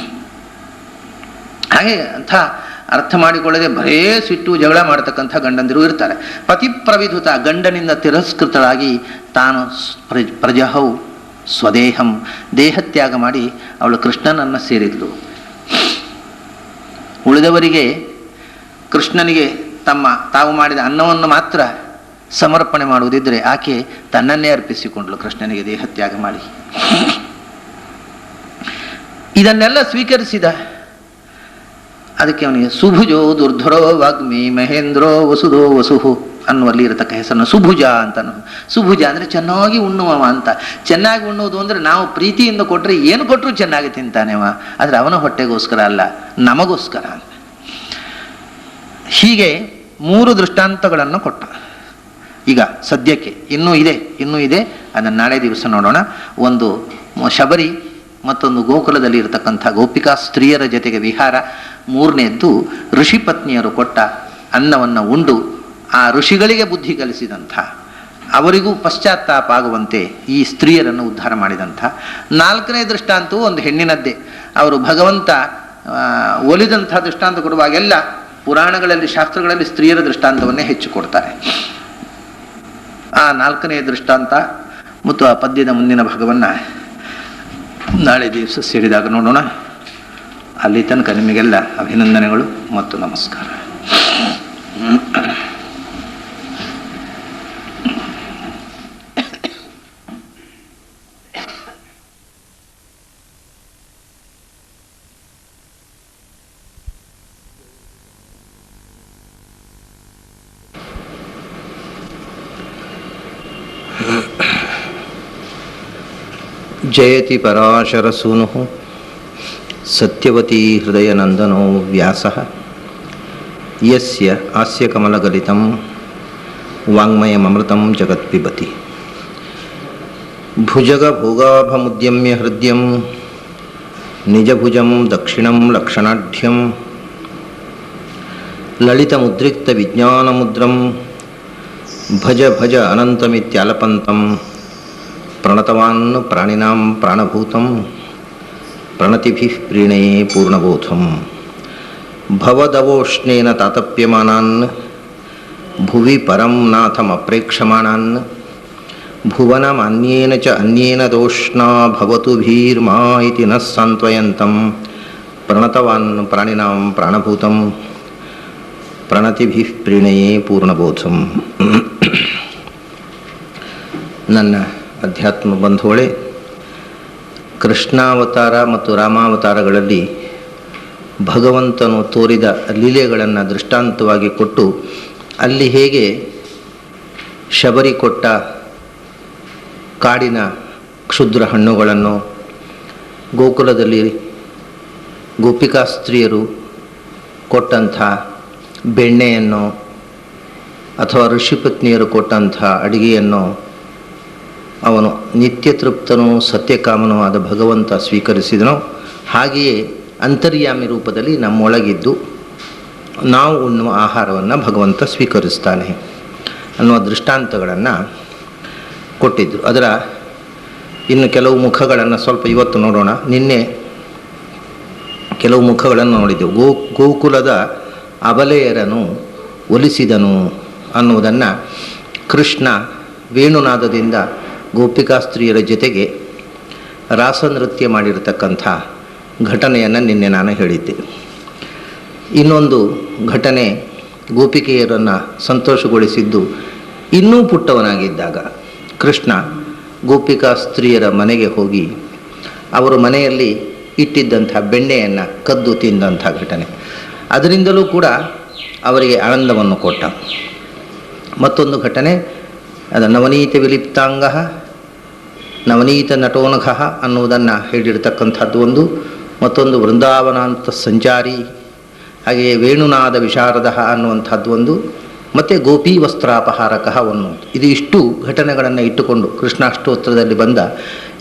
ಹಾಗೆ ಅಂಥ ಅರ್ಥ ಮಾಡಿಕೊಳ್ಳದೆ ಬರೇ ಸಿಟ್ಟು ಜಗಳ ಮಾಡತಕ್ಕಂಥ ಗಂಡಂದಿರು ಇರ್ತಾರೆ. ಪತಿ ಪ್ರವಿಧುತ, ಗಂಡನಿಂದ ತಿರಸ್ಕೃತಳಾಗಿ ತಾನು ಪ್ರಜಹೌ ಸ್ವದೇಹಂ, ದೇಹತ್ಯಾಗ ಮಾಡಿ ಅವಳು ಕೃಷ್ಣನನ್ನು ಸೇರಿದ್ಲು. ಉಳಿದವರಿಗೆ ಕೃಷ್ಣನಿಗೆ ತಾವು ಮಾಡಿದ ಅನ್ನವನ್ನು ಮಾತ್ರ ಸಮರ್ಪಣೆ ಮಾಡುವುದಿದ್ದರೆ ಆಕೆ ತನ್ನನ್ನೇ ಅರ್ಪಿಸಿಕೊಂಡ್ಳು ಕೃಷ್ಣನಿಗೆ ದೇಹತ್ಯಾಗ ಮಾಡಿ. ಇದನ್ನೆಲ್ಲ ಸ್ವೀಕರಿಸಿದ. ಅದಕ್ಕೆ ಅವನಿಗೆ ಸುಭುಜೋ ದುರ್ಧರೋ ವಾಗ್ಮಿ ಮಹೇಂದ್ರೋ ವಸುಧೋ ವಸುಹು ಅನ್ನುವಲ್ಲಿ ಇರತಕ್ಕ ಹೆಸರನ್ನು ಸುಭುಜ ಅಂತ. ಸುಭುಜ ಅಂದರೆ ಚೆನ್ನಾಗಿ ಉಣ್ಣುವವ ಅಂತ. ಚೆನ್ನಾಗಿ ಉಣ್ಣುವುದು ಅಂದರೆ ನಾವು ಪ್ರೀತಿಯಿಂದ ಕೊಟ್ಟರೆ ಏನು ಕೊಟ್ಟರು ಚೆನ್ನಾಗಿ ತಿಂತಾನೆವ, ಆದರೆ ಅವನ ಹೊಟ್ಟೆಗೋಸ್ಕರ ಅಲ್ಲ, ನಮಗೋಸ್ಕರ ಅಂತ. ಹೀಗೆ 3 ದೃಷ್ಟಾಂತಗಳನ್ನು ಕೊಟ್ಟ. ಈಗ ಸದ್ಯಕ್ಕೆ ಇನ್ನೂ ಇದೆ, ಅದನ್ನು ನಾಳೆ ದಿವಸ ನೋಡೋಣ. ಒಂದು ಶಬರಿ, ಮತ್ತೊಂದು ಗೋಕುಲದಲ್ಲಿ ಇರತಕ್ಕಂಥ ಗೋಪಿಕಾ ಸ್ತ್ರೀಯರ ಜೊತೆಗೆ ವಿಹಾರ, 3ನೇದ್ದು ಋಷಿಪತ್ನಿಯರು ಕೊಟ್ಟ ಅನ್ನವನ್ನು ಉಂಡು ಆ ಋಷಿಗಳಿಗೆ ಬುದ್ಧಿ ಕಲಿಸಿದಂಥ, ಅವರಿಗೂ ಪಶ್ಚಾತ್ತಾಪ ಆಗುವಂತೆ ಈ ಸ್ತ್ರೀಯರನ್ನು ಉದ್ಧಾರ ಮಾಡಿದಂಥ. 4ನೇ ದೃಷ್ಟಾಂತವು ಒಂದು ಹೆಣ್ಣಿನದ್ದೇ. ಅವರು ಭಗವಂತ ಒಲಿದಂಥ ದೃಷ್ಟಾಂತ ಕೊಡುವಾಗೆಲ್ಲ ಪುರಾಣಗಳಲ್ಲಿ, ಶಾಸ್ತ್ರಗಳಲ್ಲಿ ಸ್ತ್ರೀಯರ ದೃಷ್ಟಾಂತವನ್ನೇ ಹೆಚ್ಚು ಕೊಡ್ತಾರೆ. ಆ 4ನೇ ದೃಷ್ಟಾಂತ ಮತ್ತು ಆ ಪದ್ಯದ ಮುಂದಿನ ಭಾಗವನ್ನು ನಾಳೆ ದಿವಸ ಸೇರಿದಾಗ ನೋಡೋಣ. ಅಲ್ಲಿ ತನಕ ನಿಮಗೆಲ್ಲ ಅಭಿನಂದನೆಗಳು ಮತ್ತು ನಮಸ್ಕಾರ. ಜಯತಿ ಪರಾಶರಸೂನು ಸತ್ಯವತೀ ಹೃದಯನಂದನೋ ವ್ಯಾಸಃ ಯಸ್ಯ ಹಾಸ್ಯ ಕಮಲಗಲಿತಂ ವಾಂಗ್ಮಯಮೃತಂ ಜಗತ್ಪಿಬತಿ. ಭುಜಗಭೋಗಾಭಮುದ್ಯಮ್ಯ ಹೃದಯಂ ನಿಜಭುಜಂ ದಕ್ಷಿಣಂ ಲಕ್ಷಣಾಢ್ಯಂ ಲಲಿತಮುದ್ರಿಕ್ತವಿಜ್ಞಾನಮುದ್ರಂ ಭಜ ಭಜ ಅನಂತಮಿತ್ಯಾಲಪಂತಂ ಪ್ರಣತವಾನ್ ಪ್ರಾಣಿನಾಂ ಪ್ರಾಣಭೂತಂ ಪ್ರಣತಿಭಿಃ ಪ್ರೀಣಯೇ ಪೂರ್ಣಬೋಧಂ. ಭವದವೋಷ್ಣೇನ ತಾತಪ್ಯಮಾನಾನ್ ಭುವಿ ಪರಂ ನಾಥಮಪ್ರೇಕ್ಷಮಾಣಾನ್ ಭುವನಮನ್ಯೇನ ಚ ಅನ್ಯೇನ ದೋಷ್ಣಾ ಭವತು ಭೀರ್ಮಾ ಇತಿ ನ ಸಾಂತ್ವಯಂತಂ ಪ್ರಣತವಾನ್ ಪ್ರಾಣಿನಾಂ ಪ್ರಾಣಭೂತಂ ಪ್ರಣತಿಭಿಃ ಪ್ರೀಣಯೇ ಪೂರ್ಣಬೋಧಂ. ನನ್ನ ಅಧ್ಯಾತ್ಮ ಬಂಧುಗಳೇ, ಕೃಷ್ಣಾವತಾರ ಮತ್ತು ರಾಮಾವತಾರಗಳಲ್ಲಿ ಭಗವಂತನು ತೋರಿದ ಲೀಲೆಗಳನ್ನು ದೃಷ್ಟಾಂತವಾಗಿ ಕೊಟ್ಟು ಅಲ್ಲಿ ಹೇಗೆ ಶಬರಿ ಕೊಟ್ಟ ಕಾಡಿನ ಕ್ಷುದ್ರ ಹಣ್ಣುಗಳನ್ನು, ಗೋಕುಲದಲ್ಲಿ ಗೋಪಿಕಾಸ್ತ್ರೀಯರು ಕೊಟ್ಟಂಥ ಬೆಣ್ಣೆಯನ್ನು ಅಥವಾ ಋಷಿಪತ್ನಿಯರು ಕೊಟ್ಟಂಥ ಅಡಿಗೆಯನ್ನು ಅವನು ನಿತ್ಯ ತೃಪ್ತನೂ ಸತ್ಯಕಾಮನೂ ಆದ ಭಗವಂತ ಸ್ವೀಕರಿಸಿದನೋ, ಹಾಗೆಯೇ ಅಂತರ್ಯಾಮಿ ರೂಪದಲ್ಲಿ ನಮ್ಮೊಳಗಿದ್ದು ನಾವು ಉಣ್ಣುವ ಆಹಾರವನ್ನು ಭಗವಂತ ಸ್ವೀಕರಿಸ್ತಾನೆ ಅನ್ನುವ ದೃಷ್ಟಾಂತಗಳನ್ನು ಕೊಟ್ಟಿದ್ದರು. ಅದರ ಇನ್ನು ಕೆಲವು ಮುಖಗಳನ್ನು ಸ್ವಲ್ಪ ಇವತ್ತು ನೋಡೋಣ. ನಿನ್ನೆ ಕೆಲವು ಮುಖಗಳನ್ನು ನೋಡಿದ್ದೆವು. ಗೋಕುಲದ ಅಬಲೆಯರನು ಒಲಿಸಿದನು ಅನ್ನುವುದನ್ನು ಕೃಷ್ಣ ವೇಣುನಾದದಿಂದ ಗೋಪಿಕಾಸ್ತ್ರೀಯರ ಜೊತೆಗೆ ರಾಸನೃತ್ಯ ಮಾಡಿರತಕ್ಕಂಥ ಘಟನೆಯನ್ನು ನಿನ್ನೆ ನಾನು ಹೇಳಿದ್ದೆ. ಇನ್ನೊಂದು ಘಟನೆ, ಗೋಪಿಕೆಯರನ್ನು ಸಂತೋಷಗೊಳಿಸಿದ್ದು ಇನ್ನೂ ಪುಟ್ಟವನಾಗಿದ್ದಾಗ ಕೃಷ್ಣ ಗೋಪಿಕಾಸ್ತ್ರೀಯರ ಮನೆಗೆ ಹೋಗಿ ಅವರು ಮನೆಯಲ್ಲಿ ಇಟ್ಟಿದ್ದಂಥ ಬೆಣ್ಣೆಯನ್ನು ಕದ್ದು ತಿಂದಂಥ ಘಟನೆ. ಅದರಿಂದಲೂ ಕೂಡ ಅವರಿಗೆ ಆನಂದವನ್ನು ಕೊಟ್ಟ. ಮತ್ತೊಂದು ಘಟನೆ, ಅದು ನವನೀತ ವಿಲಿಪ್ತಾಂಗ ನವನೀತ ನಟೋನಘ ಅನ್ನುವುದನ್ನು ಹೇಳಿರ್ತಕ್ಕಂಥದ್ದು ಒಂದು. ಮತ್ತೊಂದು ವೃಂದಾವನಾಂತ ಸಂಚಾರಿ, ಹಾಗೆಯೇ ವೇಣುನಾದ ವಿಶಾರದ ಅನ್ನುವಂಥದ್ದು ಒಂದು, ಮತ್ತು ಗೋಪಿ ವಸ್ತ್ರಾಪಹಾರಕ ಒಂದು. ಇದು ಇಷ್ಟು ಘಟನೆಗಳನ್ನು ಇಟ್ಟುಕೊಂಡು, ಕೃಷ್ಣಾಷ್ಟೋತ್ತರದಲ್ಲಿ ಬಂದ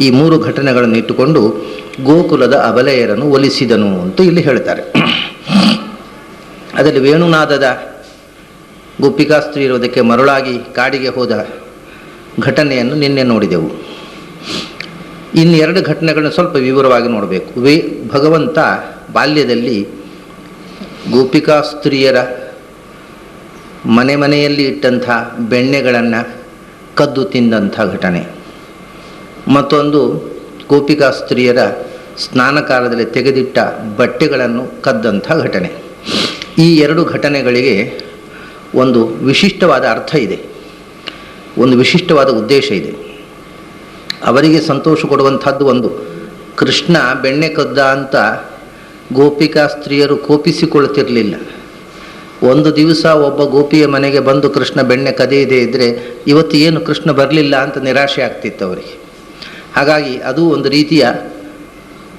ಈ 3 ಘಟನೆಗಳನ್ನು ಇಟ್ಟುಕೊಂಡು ಗೋಕುಲದ ಅಬಲೆಯರನ್ನು ಒಲಿಸಿದನು ಅಂತ ಇಲ್ಲಿ ಹೇಳ್ತಾರೆ. ಅದರಲ್ಲಿ ವೇಣುನಾದದ ಗೋಪಿಕಾಸ್ತ್ರೀಯರು ಅದಕ್ಕೆ ಮರುಳಾಗಿ ಕಾಡಿಗೆ ಹೋದ ಘಟನೆಯನ್ನು ನಿನ್ನೆ ನೋಡಿದೆವು. ಇನ್ನು 2 ಘಟನೆಗಳನ್ನು ಸ್ವಲ್ಪ ವಿವರವಾಗಿ ನೋಡಬೇಕು. ಭಗವಂತ ಬಾಲ್ಯದಲ್ಲಿ ಗೋಪಿಕಾಸ್ತ್ರೀಯರ ಮನೆಯಲ್ಲಿ ಇಟ್ಟಂಥ ಬೆಣ್ಣೆಗಳನ್ನು ಕದ್ದು ತಿಂದಂಥ ಘಟನೆ, ಮತ್ತೊಂದು ಗೋಪಿಕಾಸ್ತ್ರೀಯರ ಸ್ನಾನಕಾಲದಲ್ಲಿ ತೆಗೆದಿಟ್ಟ ಬಟ್ಟೆಗಳನ್ನು ಕದ್ದಂಥ ಘಟನೆ. ಈ 2 ಘಟನೆಗಳಿಗೆ ಒಂದು ವಿಶಿಷ್ಟವಾದ ಅರ್ಥ ಇದೆ, ಒಂದು ವಿಶಿಷ್ಟವಾದ ಉದ್ದೇಶ ಇದೆ. ಅವರಿಗೆ ಸಂತೋಷ ಕೊಡುವಂಥದ್ದು ಒಂದು. ಕೃಷ್ಣ ಬೆಣ್ಣೆ ಕದ್ದ ಅಂತ ಗೋಪಿಕಾಸ್ತ್ರೀಯರು ಕೋಪಿಸಿಕೊಳ್ಳುತ್ತಿರಲಿಲ್ಲ. ಒಂದು ದಿವಸ ಒಬ್ಬ ಗೋಪಿಯ ಮನೆಗೆ ಬಂದು ಕೃಷ್ಣ ಬೆಣ್ಣೆ ಕದಿಯದೇ ಇದ್ದರೆ ಇವತ್ತು ಏನು ಕೃಷ್ಣ ಬರಲಿಲ್ಲ ಅಂತ ನಿರಾಶೆ ಆಗ್ತಿತ್ತು ಅವರಿಗೆ. ಹಾಗಾಗಿ ಅದು ಒಂದು ರೀತಿಯ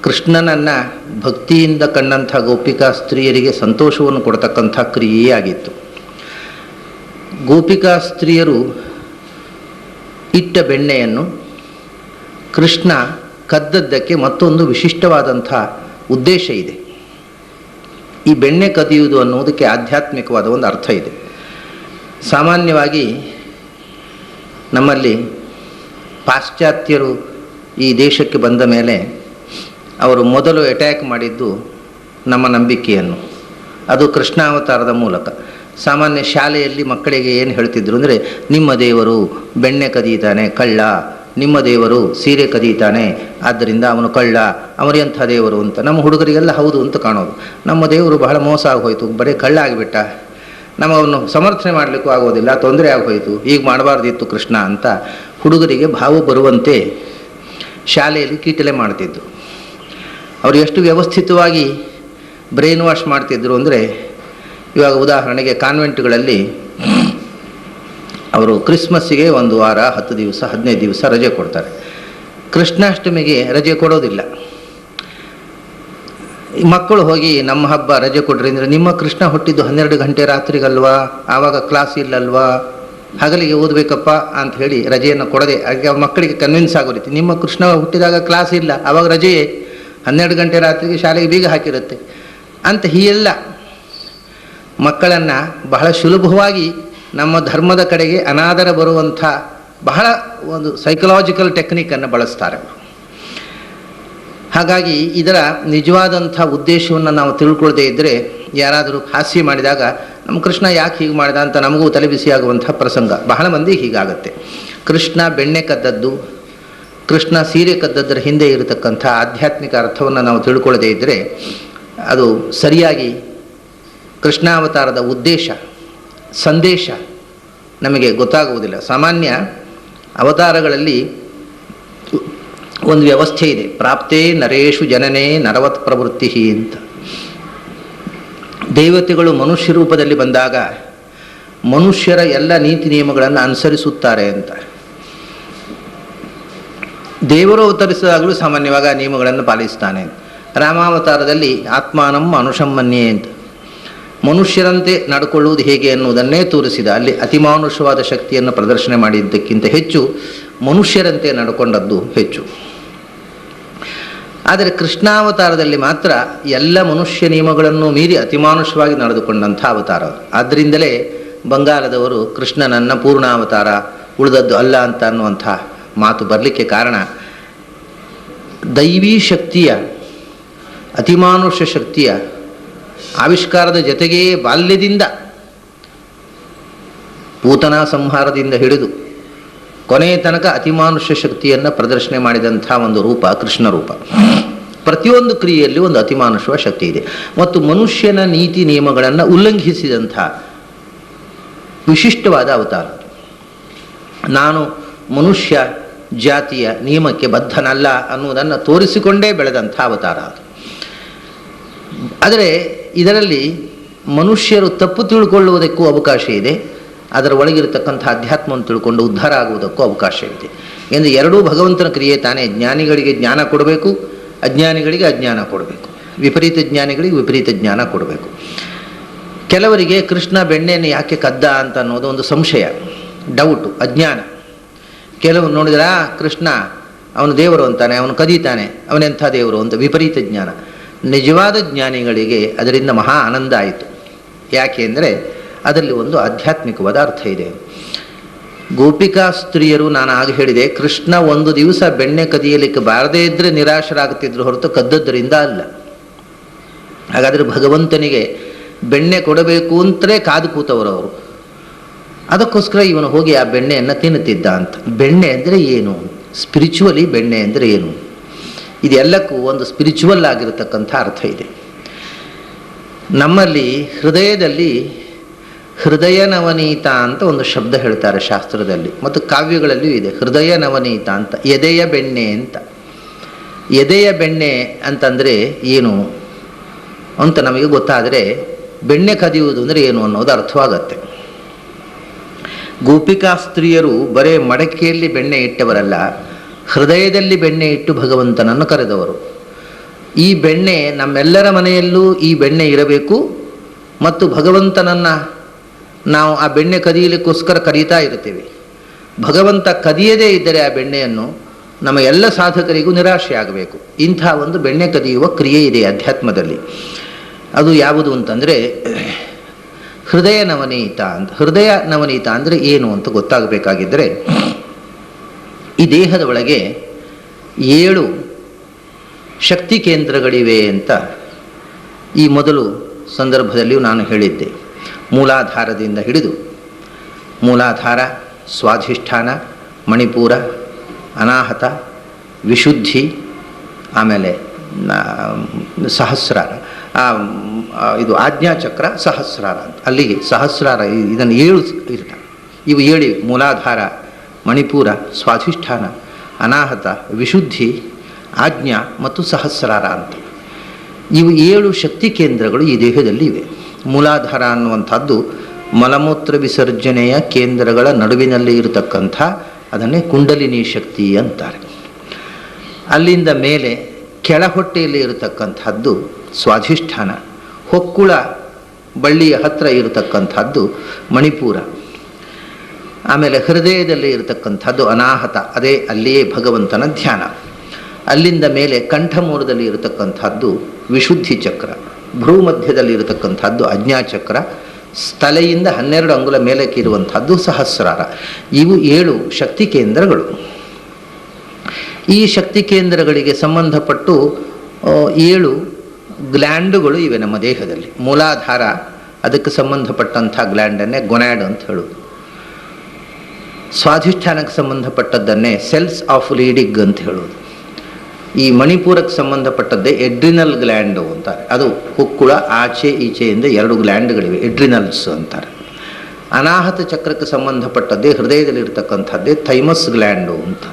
ಕೃಷ್ಣನನ್ನು ಭಕ್ತಿಯಿಂದ ಕಂಡಂಥ ಗೋಪಿಕಾಸ್ತ್ರೀಯರಿಗೆ ಸಂತೋಷವನ್ನು ಕೊಡ್ತಕ್ಕಂಥ ಕ್ರಿಯೆಯೇ ಆಗಿತ್ತು. ಗೋಪಿಕಾಸ್ತ್ರೀಯರು ಇಟ್ಟ ಬೆಣ್ಣೆಯನ್ನು ಕೃಷ್ಣ ಕದ್ದದ್ದಕ್ಕೆ ಮತ್ತೊಂದು ವಿಶಿಷ್ಟವಾದಂಥ ಉದ್ದೇಶ ಇದೆ. ಈ ಬೆಣ್ಣೆ ಕದಿಯುವುದು ಅನ್ನೋದಕ್ಕೆ ಆಧ್ಯಾತ್ಮಿಕವಾದ ಒಂದು ಅರ್ಥ ಇದೆ. ಸಾಮಾನ್ಯವಾಗಿ ನಮ್ಮಲ್ಲಿ ಪಾಶ್ಚಾತ್ಯರು ಈ ದೇಶಕ್ಕೆ ಬಂದ ಮೇಲೆ ಅವರು ಮೊದಲು ಅಟ್ಯಾಕ್ ಮಾಡಿದ್ದು ನಮ್ಮ ನಂಬಿಕೆಯನ್ನು, ಅದು ಕೃಷ್ಣಾವತಾರದ ಮೂಲಕ. ಸಾಮಾನ್ಯ ಶಾಲೆಯಲ್ಲಿ ಮಕ್ಕಳಿಗೆ ಏನು ಹೇಳ್ತಿದ್ರು ಅಂದರೆ, ನಿಮ್ಮ ದೇವರು ಬೆಣ್ಣೆ ಕದೀತಾನೆ ಕಳ್ಳ, ನಿಮ್ಮ ದೇವರು ಸೀರೆ ಕದೀತಾನೆ ಆದ್ದರಿಂದ ಅವನು ಕಳ್ಳ, ಅವರೆಂಥ ದೇವರು ಅಂತ. ನಮ್ಮ ಹುಡುಗರಿಗೆಲ್ಲ ಹೌದು ಅಂತ ಕಾಣೋದು. ನಮ್ಮ ದೇವರು ಬಹಳ ಮೋಸ ಆಗೋಯ್ತು, ಬರೀ ಕಳ್ಳ ಆಗಿಬಿಟ್ಟ, ನಮಗವನ್ನು ಸಮರ್ಥನೆ ಮಾಡಲಿಕ್ಕೂ ಆಗೋದಿಲ್ಲ, ತೊಂದರೆ ಆಗೋಯ್ತು, ಈಗ ಮಾಡಬಾರ್ದಿತ್ತು ಕೃಷ್ಣ ಅಂತ ಹುಡುಗರಿಗೆ ಭಾವ ಬರುವಂತೆ ಶಾಲೆಯಲ್ಲಿ ಕೀಟಲೆ ಮಾಡ್ತಿದ್ರು. ಅವರು ಎಷ್ಟು ವ್ಯವಸ್ಥಿತವಾಗಿ ಬ್ರೈನ್ ವಾಶ್ ಮಾಡ್ತಿದ್ರು ಅಂದರೆ, ಇವಾಗ ಉದಾಹರಣೆಗೆ ಕಾನ್ವೆಂಟ್ಗಳಲ್ಲಿ ಅವರು ಕ್ರಿಸ್ಮಸ್ಸಿಗೆ 1 ವಾರ 10 ದಿವಸ 15 ದಿವಸ ರಜೆ ಕೊಡ್ತಾರೆ. ಕೃಷ್ಣಾಷ್ಟಮಿಗೆ ರಜೆ ಕೊಡೋದಿಲ್ಲ. ಮಕ್ಕಳು ಹೋಗಿ ನಮ್ಮ ಹಬ್ಬ ರಜೆ ಕೊಡ್ರಿ ಅಂದರೆ, ನಿಮ್ಮ ಕೃಷ್ಣ ಹುಟ್ಟಿದ್ದು 12 ಗಂಟೆ ರಾತ್ರಿಗಲ್ವಾ, ಆವಾಗ ಕ್ಲಾಸ್ ಇಲ್ಲಲ್ವಾ, ಹಗಲಿಗೆ ಓದಬೇಕಪ್ಪ ಅಂತ ಹೇಳಿ ರಜೆಯನ್ನು ಕೊಡದೆ ಹಾಗೆ ಮಕ್ಕಳಿಗೆ ಕನ್ವಿನ್ಸ್ ಆಗೋ ರೀತಿ, ನಿಮ್ಮ ಕೃಷ್ಣ ಹುಟ್ಟಿದಾಗ ಕ್ಲಾಸ್ ಇಲ್ಲ, ಆವಾಗ ರಜೆಯೇ, 12 ಗಂಟೆ ರಾತ್ರಿಗೆ ಶಾಲೆಗೆ ಬೀಗ ಹಾಕಿರುತ್ತೆ ಅಂತ ಹೀಗೆಲ್ಲ ಮಕ್ಕಳನ್ನು ಬಹಳ ಸುಲಭವಾಗಿ ನಮ್ಮ ಧರ್ಮದ ಕಡೆಗೆ ಅನಾದರ ಬರುವಂಥ ಬಹಳ ಒಂದು ಸೈಕಲಾಜಿಕಲ್ ಟೆಕ್ನಿಕನ್ನು ಬಳಸ್ತಾರೆ ಅವರು. ಹಾಗಾಗಿ ಇದರ ನಿಜವಾದಂಥ ಉದ್ದೇಶವನ್ನು ನಾವು ತಿಳ್ಕೊಳ್ಳದೇ ಇದ್ದರೆ, ಯಾರಾದರೂ ಹಾಸ್ಯ ಮಾಡಿದಾಗ ನಮ್ಮ ಕೃಷ್ಣ ಯಾಕೆ ಹೀಗೆ ಮಾಡಿದ ಅಂತ ನಮಗೂ ತಲೆಬಿಸಿ ಆಗುವಂಥ ಪ್ರಸಂಗ ಬಹಳ ಮಂದಿ ಹೀಗಾಗುತ್ತೆ. ಕೃಷ್ಣ ಬೆಣ್ಣೆ ಕದ್ದದ್ದು, ಕೃಷ್ಣ ಸೀರೆ ಕದ್ದದ್ದರ ಹಿಂದೆ ಇರತಕ್ಕಂಥ ಆಧ್ಯಾತ್ಮಿಕ ಅರ್ಥವನ್ನು ನಾವು ತಿಳ್ಕೊಳ್ಳದೇ ಇದ್ದರೆ ಅದು ಸರಿಯಾಗಿ ಕೃಷ್ಣಾವತಾರದ ಉದ್ದೇಶ, ಸಂದೇಶ ನಮಗೆ ಗೊತ್ತಾಗುವುದಿಲ್ಲ. ಸಾಮಾನ್ಯ ಅವತಾರಗಳಲ್ಲಿ ಒಂದು ವ್ಯವಸ್ಥೆ ಇದೆ, ಪ್ರಾಪ್ತೇ ನರೇಶು ಜನನೇ ನರವತ್ ಪ್ರವೃತ್ತಿ ಅಂತ. ದೇವತೆಗಳು ಮನುಷ್ಯ ರೂಪದಲ್ಲಿ ಬಂದಾಗ ಮನುಷ್ಯರ ಎಲ್ಲ ನೀತಿ ನಿಯಮಗಳನ್ನು ಅನುಸರಿಸುತ್ತಾರೆ ಅಂತ. ದೇವರು ಅವತರಿಸಿದಾಗಲೂ ಸಾಮಾನ್ಯವಾಗಿ ಆ ನಿಯಮಗಳನ್ನು ಪಾಲಿಸ್ತಾನೆ. ರಾಮಾವತಾರದಲ್ಲಿ ಆತ್ಮಾನಂ ಅನುಷಮ್ಮನ್ಯೇ ಅಂತ, ಮನುಷ್ಯರಂತೆ ನಡ್ಕೊಳ್ಳುವುದು ಹೇಗೆ ಅನ್ನುವುದನ್ನೇ ತೋರಿಸಿದ. ಅಲ್ಲಿ ಅತಿಮಾನುಷವಾದ ಶಕ್ತಿಯನ್ನು ಪ್ರದರ್ಶನ ಮಾಡಿದ್ದಕ್ಕಿಂತ ಹೆಚ್ಚು ಮನುಷ್ಯರಂತೆ ನಡ್ಕೊಂಡದ್ದು ಹೆಚ್ಚು. ಆದರೆ ಕೃಷ್ಣಾವತಾರದಲ್ಲಿ ಮಾತ್ರ ಎಲ್ಲ ಮನುಷ್ಯ ನಿಯಮಗಳನ್ನು ಮೀರಿ ಅತಿಮಾನುಷವಾಗಿ ನಡೆದುಕೊಂಡಂಥ ಅವತಾರ. ಆದ್ದರಿಂದಲೇ ಬಂಗಾಲದವರು ಕೃಷ್ಣನನ್ನು ಪೂರ್ಣಾವತಾರ, ಉಳಿದದ್ದು ಅಲ್ಲ ಅಂತ ಅನ್ನುವಂಥ ಮಾತು ಬರಲಿಕ್ಕೆ ಕಾರಣ ದೈವೀ ಶಕ್ತಿಯ, ಅತಿಮಾನುಷ ಶಕ್ತಿಯ ಆವಿಷ್ಕಾರದ ಜೊತೆಗೇ ಬಾಲ್ಯದಿಂದ ಪೂತನಾ ಸಂಹಾರದಿಂದ ಹಿಡಿದು ಕೊನೆಯ ತನಕ ಅತಿಮಾನುಷ ಶಕ್ತಿಯನ್ನು ಪ್ರದರ್ಶನ ಮಾಡಿದಂಥ ಒಂದು ರೂಪ ಕೃಷ್ಣ ರೂಪ. ಪ್ರತಿಯೊಂದು ಕ್ರಿಯೆಯಲ್ಲಿ ಒಂದು ಅತಿಮಾನುಷ ಶಕ್ತಿ ಇದೆ ಮತ್ತು ಮನುಷ್ಯನ ನೀತಿ ನಿಯಮಗಳನ್ನು ಉಲ್ಲಂಘಿಸಿದಂಥ ವಿಶಿಷ್ಟವಾದ ಅವತಾರ. ನಾನು ಮನುಷ್ಯ ಜಾತಿಯ ನಿಯಮಕ್ಕೆ ಬದ್ಧನಲ್ಲ ಅನ್ನುವುದನ್ನು ತೋರಿಸಿಕೊಂಡೇ ಬೆಳೆದಂಥ ಅವತಾರ ಅದು. ಆದರೆ ಇದರಲ್ಲಿ ಮನುಷ್ಯರು ತಪ್ಪು ತಿಳ್ಕೊಳ್ಳುವುದಕ್ಕೂ ಅವಕಾಶ ಇದೆ, ಅದರ ಒಳಗಿರತಕ್ಕಂಥ ಅಧ್ಯಾತ್ಮವನ್ನು ತಿಳ್ಕೊಂಡು ಉದ್ಧಾರ ಆಗುವುದಕ್ಕೂ ಅವಕಾಶ ಇದೆ. ಎಂದು ಎರಡೂ ಭಗವಂತನ ಕ್ರಿಯೆ ತಾನೇ. ಜ್ಞಾನಿಗಳಿಗೆ ಜ್ಞಾನ ಕೊಡಬೇಕು, ಅಜ್ಞಾನಿಗಳಿಗೆ ಅಜ್ಞಾನ ಕೊಡಬೇಕು, ವಿಪರೀತ ಜ್ಞಾನಿಗಳಿಗೆ ವಿಪರೀತ ಜ್ಞಾನ ಕೊಡಬೇಕು. ಕೆಲವರಿಗೆ ಕೃಷ್ಣ ಬೆಣ್ಣೆಯನ್ನು ಯಾಕೆ ಕದ್ದ ಅಂತ ಅನ್ನೋದು ಒಂದು ಸಂಶಯ, ಡೌಟು, ಅಜ್ಞಾನ. ಕೆಲವರು ನೋಡಿದ್ರ ಕೃಷ್ಣ ಅವನು ದೇವರು ಅಂತಾನೆ, ಅವನು ಕದೀತಾನೆ, ಅವನೆಂಥ ದೇವರು ಅಂತ ವಿಪರೀತ ಜ್ಞಾನ. ನಿಜವಾದ ಜ್ಞಾನಿಗಳಿಗೆ ಅದರಿಂದ ಮಹಾ ಆನಂದ ಆಯಿತು. ಯಾಕೆ ಅಂದರೆ ಅದರಲ್ಲಿ ಒಂದು ಆಧ್ಯಾತ್ಮಿಕವಾದ ಅರ್ಥ ಇದೆ. ಗೋಪಿಕಾ ಸ್ತ್ರೀಯರು, ನಾನು ಆಗ ಹೇಳಿದೆ, ಕೃಷ್ಣ ಒಂದು ದಿವಸ ಬೆಣ್ಣೆ ಕದಿಯಲಿಕ್ಕೆ ಬಾರದೇ ಇದ್ದರೆ ನಿರಾಶರಾಗುತ್ತಿದ್ರು ಹೊರತು ಕದ್ದದ್ದರಿಂದ ಅಲ್ಲ. ಹಾಗಾದರೆ ಭಗವಂತನಿಗೆ ಬೆಣ್ಣೆ ಕೊಡಬೇಕು ಅಂತಲೇ ಕಾದು ಕೂತವರು. ಅದಕ್ಕೋಸ್ಕರ ಇವನು ಹೋಗಿ ಆ ಬೆಣ್ಣೆಯನ್ನು ತಿನ್ನುತ್ತಿದ್ದ ಅಂತ. ಬೆಣ್ಣೆ ಅಂದರೆ ಏನು, ಸ್ಪಿರಿಚುವಲಿ ಬೆಣ್ಣೆ ಅಂದರೆ ಏನು, ಇದೆಲ್ಲಕ್ಕೂ ಒಂದು ಸ್ಪಿರಿಚುವಲ್ ಆಗಿರತಕ್ಕಂಥ ಅರ್ಥ ಇದೆ. ನಮ್ಮಲ್ಲಿ ಹೃದಯದಲ್ಲಿ ಹೃದಯ ನವನೀತ ಅಂತ ಒಂದು ಶಬ್ದ ಹೇಳ್ತಾರೆ ಶಾಸ್ತ್ರದಲ್ಲಿ, ಮತ್ತು ಕಾವ್ಯಗಳಲ್ಲಿಯೂ ಇದೆ ಹೃದಯ ನವನೀತ ಅಂತ, ಎದೆಯ ಬೆಣ್ಣೆ ಅಂತ. ಎದೆಯ ಬೆಣ್ಣೆ ಅಂತಂದರೆ ಏನು ಅಂತ ನಮಗೆ ಗೊತ್ತಾದರೆ ಬೆಣ್ಣೆ ಕದಿಯುವುದು ಅಂದರೆ ಏನು ಅನ್ನೋದು ಅರ್ಥವಾಗತ್ತೆ. ಗೋಪಿಕಾ ಸ್ತ್ರೀಯರು ಬರೇ ಮಡಕೆಯಲ್ಲಿ ಬೆಣ್ಣೆ ಇಟ್ಟವರಲ್ಲ, ಹೃದಯದಲ್ಲಿ ಬೆಣ್ಣೆ ಇಟ್ಟು ಭಗವಂತನನ್ನು ಕರೆದವರು. ಈ ಬೆಣ್ಣೆ ನಮ್ಮೆಲ್ಲರ ಮನೆಯಲ್ಲೂ ಈ ಬೆಣ್ಣೆ ಇರಬೇಕು ಮತ್ತು ಭಗವಂತನನ್ನು ನಾವು ಆ ಬೆಣ್ಣೆ ಕದಿಯಲಿಕ್ಕೋಸ್ಕರ ಕರೀತಾ ಇರ್ತೀವಿ. ಭಗವಂತ ಕದಿಯದೇ ಇದ್ದರೆ ಆ ಬೆಣ್ಣೆಯನ್ನು ನಮ್ಮ ಎಲ್ಲ ಸಾಧಕರಿಗೂ ನಿರಾಶೆ ಆಗಬೇಕು. ಇಂಥ ಒಂದು ಬೆಣ್ಣೆ ಕದಿಯುವ ಕ್ರಿಯೆ ಇದೆ ಅಧ್ಯಾತ್ಮದಲ್ಲಿ. ಅದು ಯಾವುದು ಅಂತಂದರೆ ಹೃದಯ ನವನೀತ ಅಂತ. ಹೃದಯ ನವನೀತ ಅಂದರೆ ಏನು ಅಂತ ಗೊತ್ತಾಗಬೇಕಾಗಿದ್ದರೆ, ಈ ದೇಹದ ಒಳಗೆ 7 ಶಕ್ತಿ ಕೇಂದ್ರಗಳಿವೆ ಅಂತ ಈ ಮೊದಲು ಸಂದರ್ಭದಲ್ಲಿಯೂ ನಾನು ಹೇಳಿದ್ದೆ. ಮೂಲಾಧಾರದಿಂದ ಹಿಡಿದು ಮೂಲಾಧಾರ, ಸ್ವಾಧಿಷ್ಠಾನ, ಮಣಿಪೂರ, ಅನಾಹತ, ವಿಶುದ್ಧಿ, ಆಮೇಲೆ ಸಹಸ್ರಾರ, ಇದು ಆಜ್ಞಾಚಕ್ರ, ಸಹಸ್ರಾರ ಅಂತ. ಅಲ್ಲಿಗೆ ಸಹಸ್ರಾರ, ಇದನ್ನು 7 ಇರ್ತಾರೆ. ಇವು 7: ಮೂಲಾಧಾರ, ಮಣಿಪೂರ, ಸ್ವಾಧಿಷ್ಠಾನ, ಅನಾಹತ, ವಿಶುದ್ಧಿ, ಆಜ್ಞಾ ಮತ್ತು ಸಹಸ್ರಾರ ಅಂತ. ಇವು 7 ಶಕ್ತಿ ಕೇಂದ್ರಗಳು ಈ ದೇಹದಲ್ಲಿ ಇವೆ. ಮೂಲಾಧಾರ ಅನ್ನುವಂಥದ್ದು ಮಲಮೂತ್ರ ವಿಸರ್ಜನೆಯ ಕೇಂದ್ರಗಳ ನಡುವಿನಲ್ಲಿ ಇರತಕ್ಕಂಥ, ಅದನ್ನೇ ಕುಂಡಲಿನಿ ಶಕ್ತಿ ಅಂತಾರೆ. ಅಲ್ಲಿಂದ ಮೇಲೆ ಕೆಳಹೊಟ್ಟೆಯಲ್ಲಿ ಇರತಕ್ಕಂಥದ್ದು ಸ್ವಾಧಿಷ್ಠಾನ, ಹೊಕ್ಕುಳ ಬಳ್ಳಿಯ ಹತ್ತಿರ ಇರತಕ್ಕಂಥದ್ದು ಮಣಿಪೂರ, ಆಮೇಲೆ ಹೃದಯದಲ್ಲಿ ಇರತಕ್ಕಂಥದ್ದು ಅನಾಹತ, ಅದೇ ಅಲ್ಲಿಯೇ ಭಗವಂತನ ಧ್ಯಾನ. ಅಲ್ಲಿಂದ ಮೇಲೆ ಕಂಠಮೂಲದಲ್ಲಿ ಇರತಕ್ಕಂಥದ್ದು ವಿಶುದ್ಧಿ ಚಕ್ರ, ಭ್ರೂ ಮಧ್ಯದಲ್ಲಿ ಇರತಕ್ಕಂಥದ್ದು ಅಜ್ಞಾಚಕ್ರ, ತಲೆಯಿಂದ 12 ಅಂಗುಲ ಮೇಲಕ್ಕೆ ಇರುವಂಥದ್ದು ಸಹಸ್ರಾರ. ಇವು 7 ಶಕ್ತಿ ಕೇಂದ್ರಗಳು. ಈ ಶಕ್ತಿ ಕೇಂದ್ರಗಳಿಗೆ ಸಂಬಂಧಪಟ್ಟು 7 ಗ್ಲ್ಯಾಂಡುಗಳು ಇವೆ ನಮ್ಮ ದೇಹದಲ್ಲಿ. ಮೂಲಾಧಾರ ಅದಕ್ಕೆ ಸಂಬಂಧಪಟ್ಟಂಥ ಗ್ಲ್ಯಾಂಡನ್ನೇ ಗೊನ್ಯಾಡ್ ಅಂತ ಹೇಳೋದು. ಸ್ವಾಧಿಷ್ಠಾನಕ್ಕೆ ಸಂಬಂಧಪಟ್ಟದ್ದನ್ನೇ ಸೆಲ್ಸ್ ಆಫ್ ರೀಡಿಂಗ್ ಅಂತ ಹೇಳೋದು. ಈ ಮಣಿಪುರಕ್ಕೆ ಸಂಬಂಧಪಟ್ಟದ್ದೇ ಎಡ್ರಿನಲ್ ಗ್ಲ್ಯಾಂಡು ಅಂತಾರೆ. ಅದು ಹುಕ್ಕುಳ ಆಚೆ ಈಚೆಯಿಂದ 2 ಗ್ಲ್ಯಾಂಡ್ಗಳಿವೆ, ಎಡ್ರಿನಲ್ಸ್ ಅಂತಾರೆ. ಅನಾಹತ ಚಕ್ರಕ್ಕೆ ಸಂಬಂಧಪಟ್ಟದ್ದೇ ಹೃದಯದಲ್ಲಿರ್ತಕ್ಕಂಥದ್ದೇ ಥೈಮಸ್ ಗ್ಲ್ಯಾಂಡು ಅಂತ.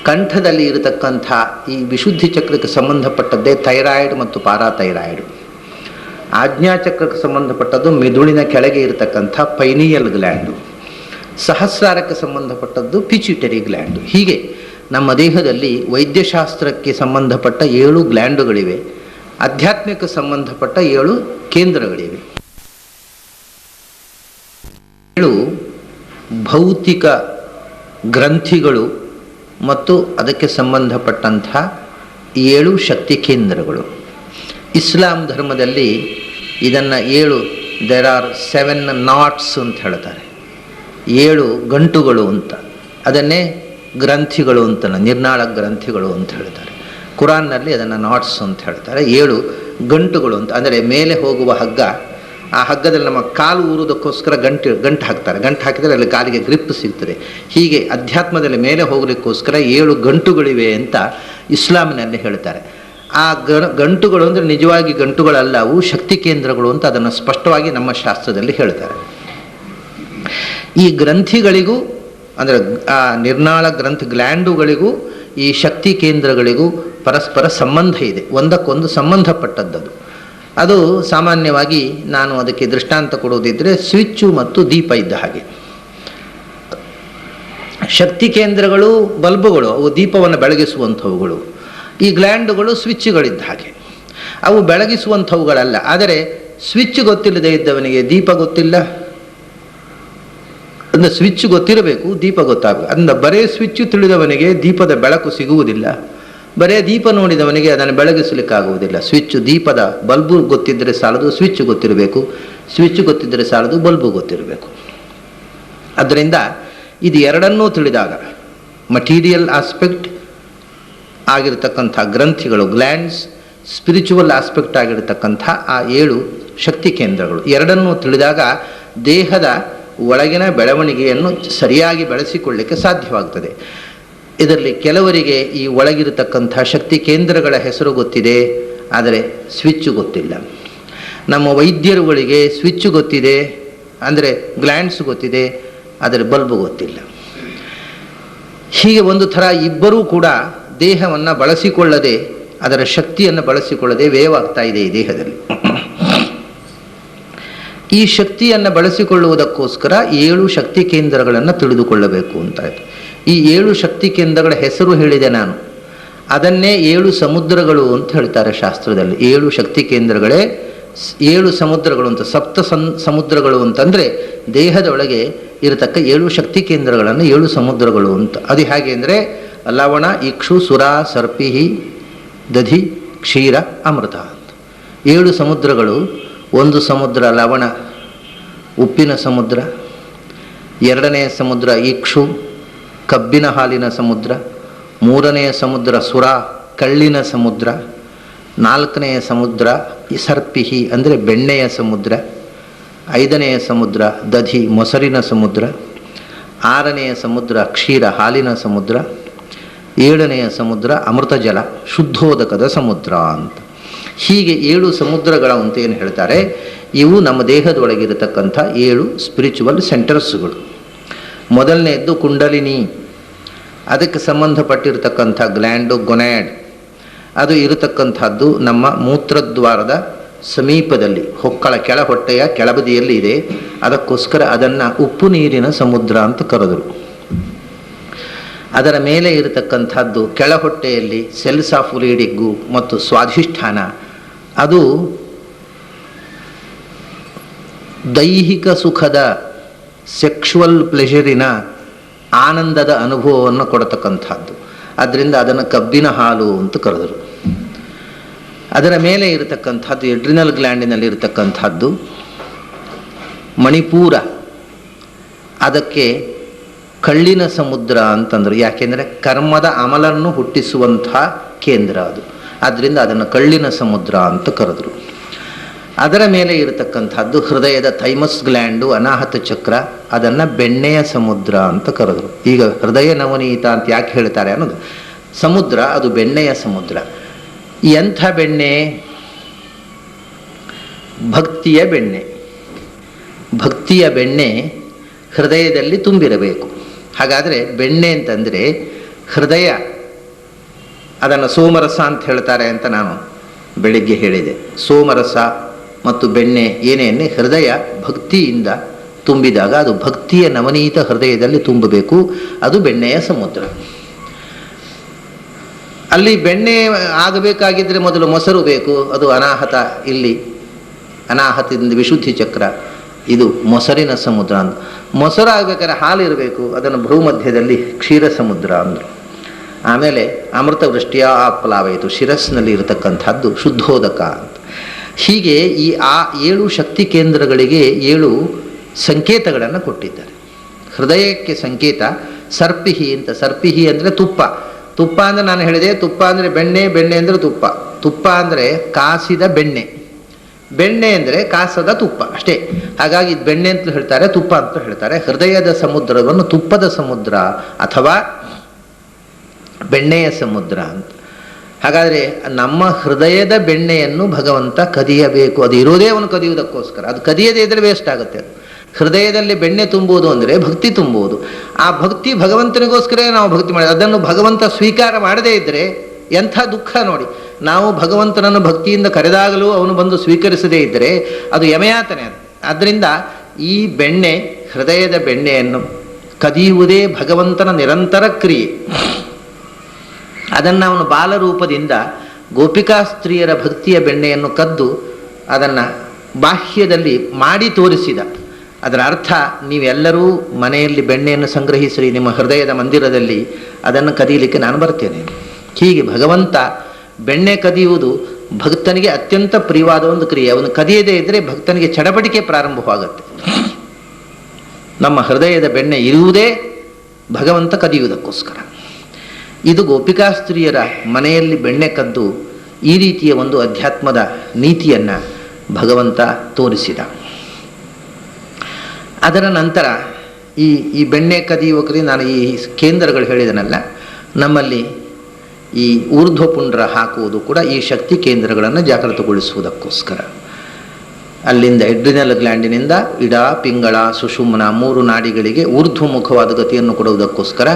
ಕಂಠದಲ್ಲಿ ಇರತಕ್ಕಂಥ ಈ ವಿಶುದ್ಧಿ ಚಕ್ರಕ್ಕೆ ಸಂಬಂಧಪಟ್ಟದ್ದೇ ಥೈರಾಯ್ಡ್ ಮತ್ತು ಪ್ಯಾರಾಥೈರಾಯ್ಡ್. ಆಜ್ಞಾಚಕ್ರಕ್ಕೆ ಸಂಬಂಧಪಟ್ಟದ್ದು ಮೆದುಳಿನ ಕೆಳಗೆ ಇರತಕ್ಕಂಥ ಪೈನಿಯಲ್ ಗ್ಲ್ಯಾಂಡು. ಸಹಸ್ರಾರಕ್ಕೆ ಸಂಬಂಧಪಟ್ಟದ್ದು ಪಿಚ್ಯುಟರಿ ಗ್ಲ್ಯಾಂಡು. ಹೀಗೆ ನಮ್ಮ ದೇಹದಲ್ಲಿ ವೈದ್ಯಶಾಸ್ತ್ರಕ್ಕೆ ಸಂಬಂಧಪಟ್ಟ 7 ಗ್ಲ್ಯಾಂಡುಗಳಿವೆ, ಆಧ್ಯಾತ್ಮಕ್ಕೆ ಸಂಬಂಧಪಟ್ಟ 7 ಕೇಂದ್ರಗಳಿವೆ. 7 ಭೌತಿಕ ಗ್ರಂಥಿಗಳು ಮತ್ತು ಅದಕ್ಕೆ ಸಂಬಂಧಪಟ್ಟಂಥ 7 ಶಕ್ತಿ ಕೇಂದ್ರಗಳು. ಇಸ್ಲಾಂ ಧರ್ಮದಲ್ಲಿ ಇದನ್ನು 7 ದೇರ್ ಆರ್ 7 ನಾಟ್ಸ್ ಅಂತ ಹೇಳ್ತಾರೆ, 7 ಗಂಟುಗಳು ಅಂತ. ಅದನ್ನೇ ಗ್ರಂಥಿಗಳು ಅಂತ, ನಿರ್ನಾಳ ಗ್ರಂಥಿಗಳು ಅಂತ ಹೇಳ್ತಾರೆ. ಕುರಾನ್ನಲ್ಲಿ ಅದನ್ನು ನಾಟ್ಸ್ ಅಂತ ಹೇಳ್ತಾರೆ. 7 ಗಂಟುಗಳು ಅಂತ, ಅಂದರೆ ಮೇಲೆ ಹೋಗುವ ಹಗ್ಗ, ಆ ಹಗ್ಗದಲ್ಲಿ ನಮ್ಮ ಕಾಲು ಊರುವುದಕ್ಕೋಸ್ಕರ ಗಂಟು ಹಾಕ್ತಾರೆ. ಗಂಟು ಹಾಕಿದರೆ ಅಲ್ಲಿ ಕಾಲಿಗೆ ಗ್ರಿಪ್ ಸಿಗ್ತದೆ. ಹೀಗೆ ಅಧ್ಯಾತ್ಮದಲ್ಲಿ ಮೇಲೆ ಹೋಗಲಿಕ್ಕೋಸ್ಕರ 7 ಗಂಟುಗಳಿವೆ ಅಂತ ಇಸ್ಲಾಮಿನಲ್ಲಿ ಹೇಳ್ತಾರೆ. ಆ ಗಂಟುಗಳು ಅಂದರೆ ನಿಜವಾಗಿ ಗಂಟುಗಳಲ್ಲ, ಅವು ಶಕ್ತಿ ಕೇಂದ್ರಗಳು ಅಂತ ಅದನ್ನು ಸ್ಪಷ್ಟವಾಗಿ ನಮ್ಮ ಶಾಸ್ತ್ರದಲ್ಲಿ ಹೇಳ್ತಾರೆ. ಈ ಗ್ರಂಥಿಗಳಿಗೂ ಅಂದರೆ ಆ ನಿರ್ನಾಳ ಗ್ಲ್ಯಾಂಡುಗಳಿಗೂ ಈ ಶಕ್ತಿ ಕೇಂದ್ರಗಳಿಗೂ ಪರಸ್ಪರ ಸಂಬಂಧ ಇದೆ, ಒಂದಕ್ಕೊಂದು ಸಂಬಂಧಪಟ್ಟದ್ದು. ಅದು ಸಾಮಾನ್ಯವಾಗಿ ನಾನು ಅದಕ್ಕೆ ದೃಷ್ಟಾಂತ ಕೊಡುವುದಿದ್ದರೆ ಸ್ವಿಚ್ಚು ಮತ್ತು ದೀಪ ಇದ್ದ ಹಾಗೆ. ಶಕ್ತಿ ಕೇಂದ್ರಗಳು ಬಲ್ಬುಗಳು, ಅವು ದೀಪವನ್ನು ಬೆಳಗಿಸುವಂಥವುಗಳು. ಈ ಗ್ಲ್ಯಾಂಡುಗಳು ಸ್ವಿಚ್ಗಳಿದ್ದ ಹಾಗೆ, ಅವು ಬೆಳಗಿಸುವಂಥವುಗಳಲ್ಲ. ಆದರೆ ಸ್ವಿಚ್ ಗೊತ್ತಿಲ್ಲದೆ ಇದ್ದವನಿಗೆ ದೀಪ ಗೊತ್ತಿಲ್ಲ ಅಂದರೆ ಸ್ವಿಚ್ ಗೊತ್ತಿರಬೇಕು, ದೀಪ ಗೊತ್ತಾಗಬೇಕು. ಅಂದರೆ ಬರೇ ಸ್ವಿಚ್ ತಿಳಿದವನಿಗೆ ದೀಪದ ಬೆಳಕು ಸಿಗುವುದಿಲ್ಲ, ಬರೇ ದೀಪ ನೋಡಿದವನಿಗೆ ಅದನ್ನು ಬೆಳಗಿಸಲಿಕ್ಕಾಗುವುದಿಲ್ಲ. ಸ್ವಿಚ್, ದೀಪದ ಬಲ್ಬು ಗೊತ್ತಿದ್ದರೆ ಸಾಲದು, ಸ್ವಿಚ್ ಗೊತ್ತಿರಬೇಕು, ಸ್ವಿಚ್ ಗೊತ್ತಿದ್ದರೆ ಸಾಲದು, ಬಲ್ಬು ಗೊತ್ತಿರಬೇಕು. ಅದರಿಂದ ಇದು ಎರಡನ್ನೂ ತಿಳಿದಾಗ ಮಟೀರಿಯಲ್ ಆಸ್ಪೆಕ್ಟ್ ಆಗಿರತಕ್ಕಂಥ ಗ್ರಂಥಿಗಳು, ಗ್ಲ್ಯಾಂಡ್ಸ್, ಸ್ಪಿರಿಚುವಲ್ ಆಸ್ಪೆಕ್ಟ್ ಆಗಿರತಕ್ಕಂಥ ಆ 7 ಶಕ್ತಿ ಕೇಂದ್ರಗಳು ಎರಡನ್ನೂ ತಿಳಿದಾಗ ದೇಹದ ಒಳಗಿನ ಬೆಳವಣಿಗೆಯನ್ನು ಸರಿಯಾಗಿ ಬೆಳೆಸಿಕೊಳ್ಳಲಿಕ್ಕೆ ಸಾಧ್ಯವಾಗ್ತದೆ. ಇದರಲ್ಲಿ ಕೆಲವರಿಗೆ ಈ ಒಳಗಿರತಕ್ಕಂಥ ಶಕ್ತಿ ಕೇಂದ್ರಗಳ ಹೆಸರು ಗೊತ್ತಿದೆ, ಆದರೆ ಸ್ವಿಚ್ ಗೊತ್ತಿಲ್ಲ. ನಮ್ಮ ವೈದ್ಯರುಗಳಿಗೆ ಸ್ವಿಚ್ ಗೊತ್ತಿದೆ, ಅಂದರೆ ಗ್ಲ್ಯಾಂಡ್ಸ್ ಗೊತ್ತಿದೆ, ಆದರೆ ಬಲ್ಬು ಗೊತ್ತಿಲ್ಲ. ಹೀಗೆ ಒಂದು ಥರ ಇಬ್ಬರೂ ಕೂಡ ದೇಹವನ್ನು ಬಳಸಿಕೊಳ್ಳದೆ, ಅದರ ಶಕ್ತಿಯನ್ನು ಬಳಸಿಕೊಳ್ಳದೆ ವ್ಯಯವಾಗ್ತಾ ಇದೆ ಈ ದೇಹದಲ್ಲಿ. ಈ ಶಕ್ತಿಯನ್ನು ಬಳಸಿಕೊಳ್ಳುವುದಕ್ಕೋಸ್ಕರ 7 ಶಕ್ತಿ ಕೇಂದ್ರಗಳನ್ನು ತಿಳಿದುಕೊಳ್ಳಬೇಕು ಅಂತಾಯಿತು. ಈ 7 ಶಕ್ತಿ ಕೇಂದ್ರಗಳ ಹೆಸರು ಹೇಳಿದೆ ನಾನು, ಅದನ್ನೇ 7 ಸಮುದ್ರಗಳು ಅಂತ ಹೇಳ್ತಾರೆ ಶಾಸ್ತ್ರದಲ್ಲಿ. 7 ಶಕ್ತಿ ಕೇಂದ್ರಗಳೇ 7 ಸಮುದ್ರಗಳು ಅಂತ. ಸಮುದ್ರಗಳು ಅಂತಂದರೆ ದೇಹದೊಳಗೆ ಇರತಕ್ಕ 7 ಶಕ್ತಿ ಕೇಂದ್ರಗಳನ್ನು 7 ಸಮುದ್ರಗಳು ಅಂತ. ಅದು ಹೇಗೆ ಅಂದರೆ ಲವಣ, ಇಕ್ಷು, ಸುರ, ಸರ್ಪಿಹಿ, ದಧಿ, ಕ್ಷೀರ, ಅಮೃತ ಅಂತ 7 ಸಮುದ್ರಗಳು. ಒಂದು ಸಮುದ್ರ ಲವಣ, ಉಪ್ಪಿನ ಸಮುದ್ರ. ಎರಡನೆಯ ಸಮುದ್ರ ಇಕ್ಷು, ಕಬ್ಬಿನ ಹಾಲಿನ ಸಮುದ್ರ. ಮೂರನೆಯ ಸಮುದ್ರ ಸುರ, ಕಳ್ಳಿನ ಸಮುದ್ರ. ನಾಲ್ಕನೆಯ ಸಮುದ್ರ ಸರ್ಪಿಹಿ ಅಂದರೆ ಬೆಣ್ಣೆಯ ಸಮುದ್ರ. ಐದನೆಯ ಸಮುದ್ರ ದಧಿ, ಮೊಸರಿನ ಸಮುದ್ರ. ಆರನೆಯ ಸಮುದ್ರ ಕ್ಷೀರ, ಹಾಲಿನ ಸಮುದ್ರ. ಏಳನೆಯ ಸಮುದ್ರ ಅಮೃತ ಜಲ, ಶುದ್ಧೋದಕದ ಸಮುದ್ರ ಅಂತ. ಹೀಗೆ 7 ಸಮುದ್ರಗಳು ಅಂತ ಏನು ಹೇಳ್ತಾರೆ. ಇವು ನಮ್ಮ ದೇಹದೊಳಗಿರತಕ್ಕಂಥ 7 ಸ್ಪಿರಿಚುವಲ್ ಸೆಂಟರ್ಸ್ಗಳು. ಮೊದಲನೆಯದ್ದು ಕುಂಡಲಿನಿ, ಅದಕ್ಕೆ ಸಂಬಂಧಪಟ್ಟಿರತಕ್ಕಂಥ ಗ್ಲ್ಯಾಂಡು ಗೊನ್ಯಾಡ್. ಅದು ಇರತಕ್ಕಂಥದ್ದು ನಮ್ಮ ಮೂತ್ರದ್ವಾರದ ಸಮೀಪದಲ್ಲಿ, ಹೊಕ್ಕಳ ಕೆಳ ಹೊಟ್ಟೆಯ ಕೆಳಬದಿಯಲ್ಲಿ ಇದೆ. ಅದಕ್ಕೋಸ್ಕರ ಅದನ್ನು ಉಪ್ಪು ನೀರಿನ ಸಮುದ್ರ ಅಂತ ಕರೆದರು. ಅದರ ಮೇಲೆ ಇರತಕ್ಕಂಥದ್ದು ಕೆಳ ಹೊಟ್ಟೆಯಲ್ಲಿ ಸೆಲ್ಸ್ ಆಫ್ ರೀಡಿಂಗು ಮತ್ತು ಸ್ವಾಧಿಷ್ಠಾನ. ಅದು ದೈಹಿಕ ಸುಖದ, ಸೆಕ್ಷುವಲ್ ಪ್ಲೆಷರಿನ ಆನಂದದ ಅನುಭವವನ್ನು ಕೊಡತಕ್ಕಂಥದ್ದು. ಆದ್ದರಿಂದ ಅದನ್ನು ಕಬ್ಬಿನ ಹಾಲು ಅಂತ ಕರೆದರು. ಅದರ ಮೇಲೆ ಇರತಕ್ಕಂಥದ್ದು ಎಡ್ರಿನಲ್ ಗ್ಲ್ಯಾಂಡಿನಲ್ಲಿ ಇರತಕ್ಕಂಥದ್ದು ಮಣಿಪೂರ. ಅದಕ್ಕೆ ಕಳ್ಳಿನ ಸಮುದ್ರ ಅಂತಂದರು. ಯಾಕೆಂದರೆ ಕರ್ಮದ ಅಮಲನ್ನು ಹುಟ್ಟಿಸುವಂಥ ಕೇಂದ್ರ ಅದು. ಆದ್ದರಿಂದ ಅದನ್ನು ಕಳ್ಳಿನ ಸಮುದ್ರ ಅಂತ ಕರೆದರು. ಅದರ ಮೇಲೆ ಇರತಕ್ಕಂಥದ್ದು ಹೃದಯದ ಥೈಮಸ್ ಗ್ಲ್ಯಾಂಡು, ಅನಾಹತ ಚಕ್ರ, ಅದನ್ನು ಬೆಣ್ಣೆಯ ಸಮುದ್ರ ಅಂತ ಕರೆದರು. ಈಗ ಹೃದಯ ನವನೀತ ಅಂತ ಯಾಕೆ ಹೇಳ್ತಾರೆ ಅನ್ನೋದು, ಸಮುದ್ರ ಅದು ಬೆಣ್ಣೆಯ ಸಮುದ್ರ. ಎಂಥ ಬೆಣ್ಣೆ? ಭಕ್ತಿಯ ಬೆಣ್ಣೆ. ಭಕ್ತಿಯ ಬೆಣ್ಣೆ ಹೃದಯದಲ್ಲಿ ತುಂಬಿರಬೇಕು. ಹಾಗಾದರೆ ಬೆಣ್ಣೆ ಅಂತಂದರೆ ಹೃದಯ, ಅದನ್ನು ಸೋಮರಸ ಅಂತ ಹೇಳ್ತಾರೆ ಅಂತ ನಾನು ಬೆಳಿಗ್ಗೆ ಹೇಳಿದೆ. ಸೋಮರಸ ಮತ್ತು ಬೆಣ್ಣೆ ಏನೇನೆ ಹೃದಯ ಭಕ್ತಿಯಿಂದ ತುಂಬಿದಾಗ ಅದು ಭಕ್ತಿಯ ನವನೀತ ಹೃದಯದಲ್ಲಿ ತುಂಬಬೇಕು. ಅದು ಬೆಣ್ಣೆಯ ಸಮುದ್ರ. ಅಲ್ಲಿ ಬೆಣ್ಣೆ ಆಗಬೇಕಾಗಿದ್ದರೆ ಮೊದಲು ಮೊಸರು ಬೇಕು. ಅದು ಅನಾಹತ. ಇಲ್ಲಿ ಅನಾಹತದಿಂದ ವಿಶುದ್ಧಿ ಚಕ್ರ, ಇದು ಮೊಸರಿನ ಸಮುದ್ರ ಅಂತ. ಮೊಸರು ಆಗಬೇಕಾದ್ರೆ ಹಾಲು ಇರಬೇಕು. ಅದನ್ನು ಭೂಮಧ್ಯದಲ್ಲಿ ಕ್ಷೀರ ಸಮುದ್ರ ಅಂದರು. ಆಮೇಲೆ ಅಮೃತ ವೃಷ್ಟಿಯ ಆಪ್ಲಾವಾಯಿತು, ಶಿರಸ್ಸಿನಲ್ಲಿ ಇರತಕ್ಕಂಥದ್ದು ಶುದ್ಧೋದಕ ಅಂತ. ಹೀಗೆ ಈ 7 ಶಕ್ತಿ ಕೇಂದ್ರಗಳಿಗೆ 7 ಸಂಕೇತಗಳನ್ನು ಕೊಟ್ಟಿದ್ದಾರೆ. ಹೃದಯಕ್ಕೆ ಸಂಕೇತ ಸರ್ಪಿಹಿ ಅಂತ. ಸರ್ಪಿಹಿ ಅಂದರೆ ತುಪ್ಪ. ತುಪ್ಪ ಅಂದರೆ ನಾನು ಹೇಳಿದೆ, ತುಪ್ಪ ಅಂದರೆ ಬೆಣ್ಣೆ, ಬೆಣ್ಣೆ ಅಂದರೆ ತುಪ್ಪ. ತುಪ್ಪ ಅಂದರೆ ಕಾಸಿದ ಬೆಣ್ಣೆ, ಬೆಣ್ಣೆ ಅಂದರೆ ಕಾಸದ ತುಪ್ಪ ಅಷ್ಟೇ. ಹಾಗಾಗಿ ಇದು ಬೆಣ್ಣೆ ಅಂತ ಹೇಳ್ತಾರೆ, ತುಪ್ಪ ಅಂತ ಹೇಳ್ತಾರೆ. ಹೃದಯದ ಸಮುದ್ರವನ್ನು ತುಪ್ಪದ ಸಮುದ್ರ ಅಥವಾ ಬೆಣ್ಣೆಯ ಸಮುದ್ರ ಅಂತ. ಹಾಗಾದರೆ ನಮ್ಮ ಹೃದಯದ ಬೆಣ್ಣೆಯನ್ನು ಭಗವಂತ ಕದಿಯಬೇಕು. ಅದು ಇರೋದೇ ಅವನು ಕದಿಯುವುದಕ್ಕೋಸ್ಕರ. ಅದು ಕದಿಯದೇ ಇದ್ದರೆ ವೇಸ್ಟ್ ಆಗುತ್ತೆ. ಅದು ಹೃದಯದಲ್ಲಿ ಬೆಣ್ಣೆ ತುಂಬುವುದು ಅಂದರೆ ಭಕ್ತಿ ತುಂಬುವುದು. ಆ ಭಕ್ತಿ ಭಗವಂತನಿಗೋಸ್ಕರ ನಾವು ಭಕ್ತಿ ಮಾಡಿ, ಅದನ್ನು ಭಗವಂತ ಸ್ವೀಕಾರ ಮಾಡದೇ ಇದ್ದರೆ ಎಂಥ ದುಃಖ ನೋಡಿ. ನಾವು ಭಗವಂತನನ್ನು ಭಕ್ತಿಯಿಂದ ಕರೆದಾಗಲೂ ಅವನು ಬಂದು ಸ್ವೀಕರಿಸದೇ ಇದ್ದರೆ ಅದು ಯಮಯಾತನೆ. ಅದು ಆದ್ದರಿಂದ ಈ ಬೆಣ್ಣೆ, ಹೃದಯದ ಬೆಣ್ಣೆಯನ್ನು ಕದಿಯುವುದೇ ಭಗವಂತನ ನಿರಂತರ ಕ್ರಿಯೆ. ಅದನ್ನು ಅವನು ಬಾಲರೂಪದಿಂದ ಗೋಪಿಕಾ ಸ್ತ್ರೀಯರ ಭಕ್ತಿಯ ಬೆಣ್ಣೆಯನ್ನು ಕದ್ದು ಅದನ್ನು ಬಾಹ್ಯದಲ್ಲಿ ಮಾಡಿ ತೋರಿಸಿದ. ಅದರ ಅರ್ಥ, ನೀವೆಲ್ಲರೂ ಮನೆಯಲ್ಲಿ ಬೆಣ್ಣೆಯನ್ನು ಸಂಗ್ರಹಿಸಿರಿ ನಿಮ್ಮ ಹೃದಯದ ಮಂದಿರದಲ್ಲಿ, ಅದನ್ನು ಕದೀಲಿಕ್ಕೆ ನಾನು ಬರ್ತೇನೆ. ಹೀಗೆ ಭಗವಂತ ಬೆಣ್ಣೆ ಕದಿಯುವುದು ಭಕ್ತನಿಗೆ ಅತ್ಯಂತ ಪ್ರಿಯವಾದ ಒಂದು ಕ್ರಿಯೆ. ಅವನು ಕದಿಯದೇ ಇದ್ದರೆ ಭಕ್ತನಿಗೆ ಚಡಪಟಿಕೆ ಪ್ರಾರಂಭವಾಗುತ್ತೆ. ನಮ್ಮ ಹೃದಯದ ಬೆಣ್ಣೆ ಇರುವುದೇ ಭಗವಂತ ಕದಿಯುವುದಕ್ಕೋಸ್ಕರ. ಇದು ಗೋಪಿಕಾಸ್ತ್ರೀಯರ ಮನೆಯಲ್ಲಿ ಬೆಣ್ಣೆ ಕದ್ದು ಈ ರೀತಿಯ ಒಂದು ಅಧ್ಯಾತ್ಮದ ನೀತಿಯನ್ನು ಭಗವಂತ ತೋರಿಸಿದ. ಅದರ ನಂತರ ಈ ಬೆಣ್ಣೆ ಕದಿಯುವ ಕ್ರಿಯೆ, ನಾನು ಈ ಕೇಂದ್ರಗಳು ಹೇಳಿದನಲ್ಲ, ನಮ್ಮಲ್ಲಿ ಈ ಊರ್ಧ್ವಪುಂಡ್ರ ಹಾಕುವುದು ಕೂಡ ಈ ಶಕ್ತಿ ಕೇಂದ್ರಗಳನ್ನು ಜಾಗೃತಗೊಳಿಸುವುದಕ್ಕೋಸ್ಕರ. ಅಲ್ಲಿಂದ ಎಡ್ರಿನಲ್ ಗ್ಲ್ಯಾಂಡಿನಿಂದ ಇಡ, ಪಿಂಗಳ, ಸುಷುಮ್ನ 3 ನಾಡಿಗಳಿಗೆ ಊರ್ಧ್ವಮುಖವಾದ ಗತಿಯನ್ನು ಕೊಡುವುದಕ್ಕೋಸ್ಕರ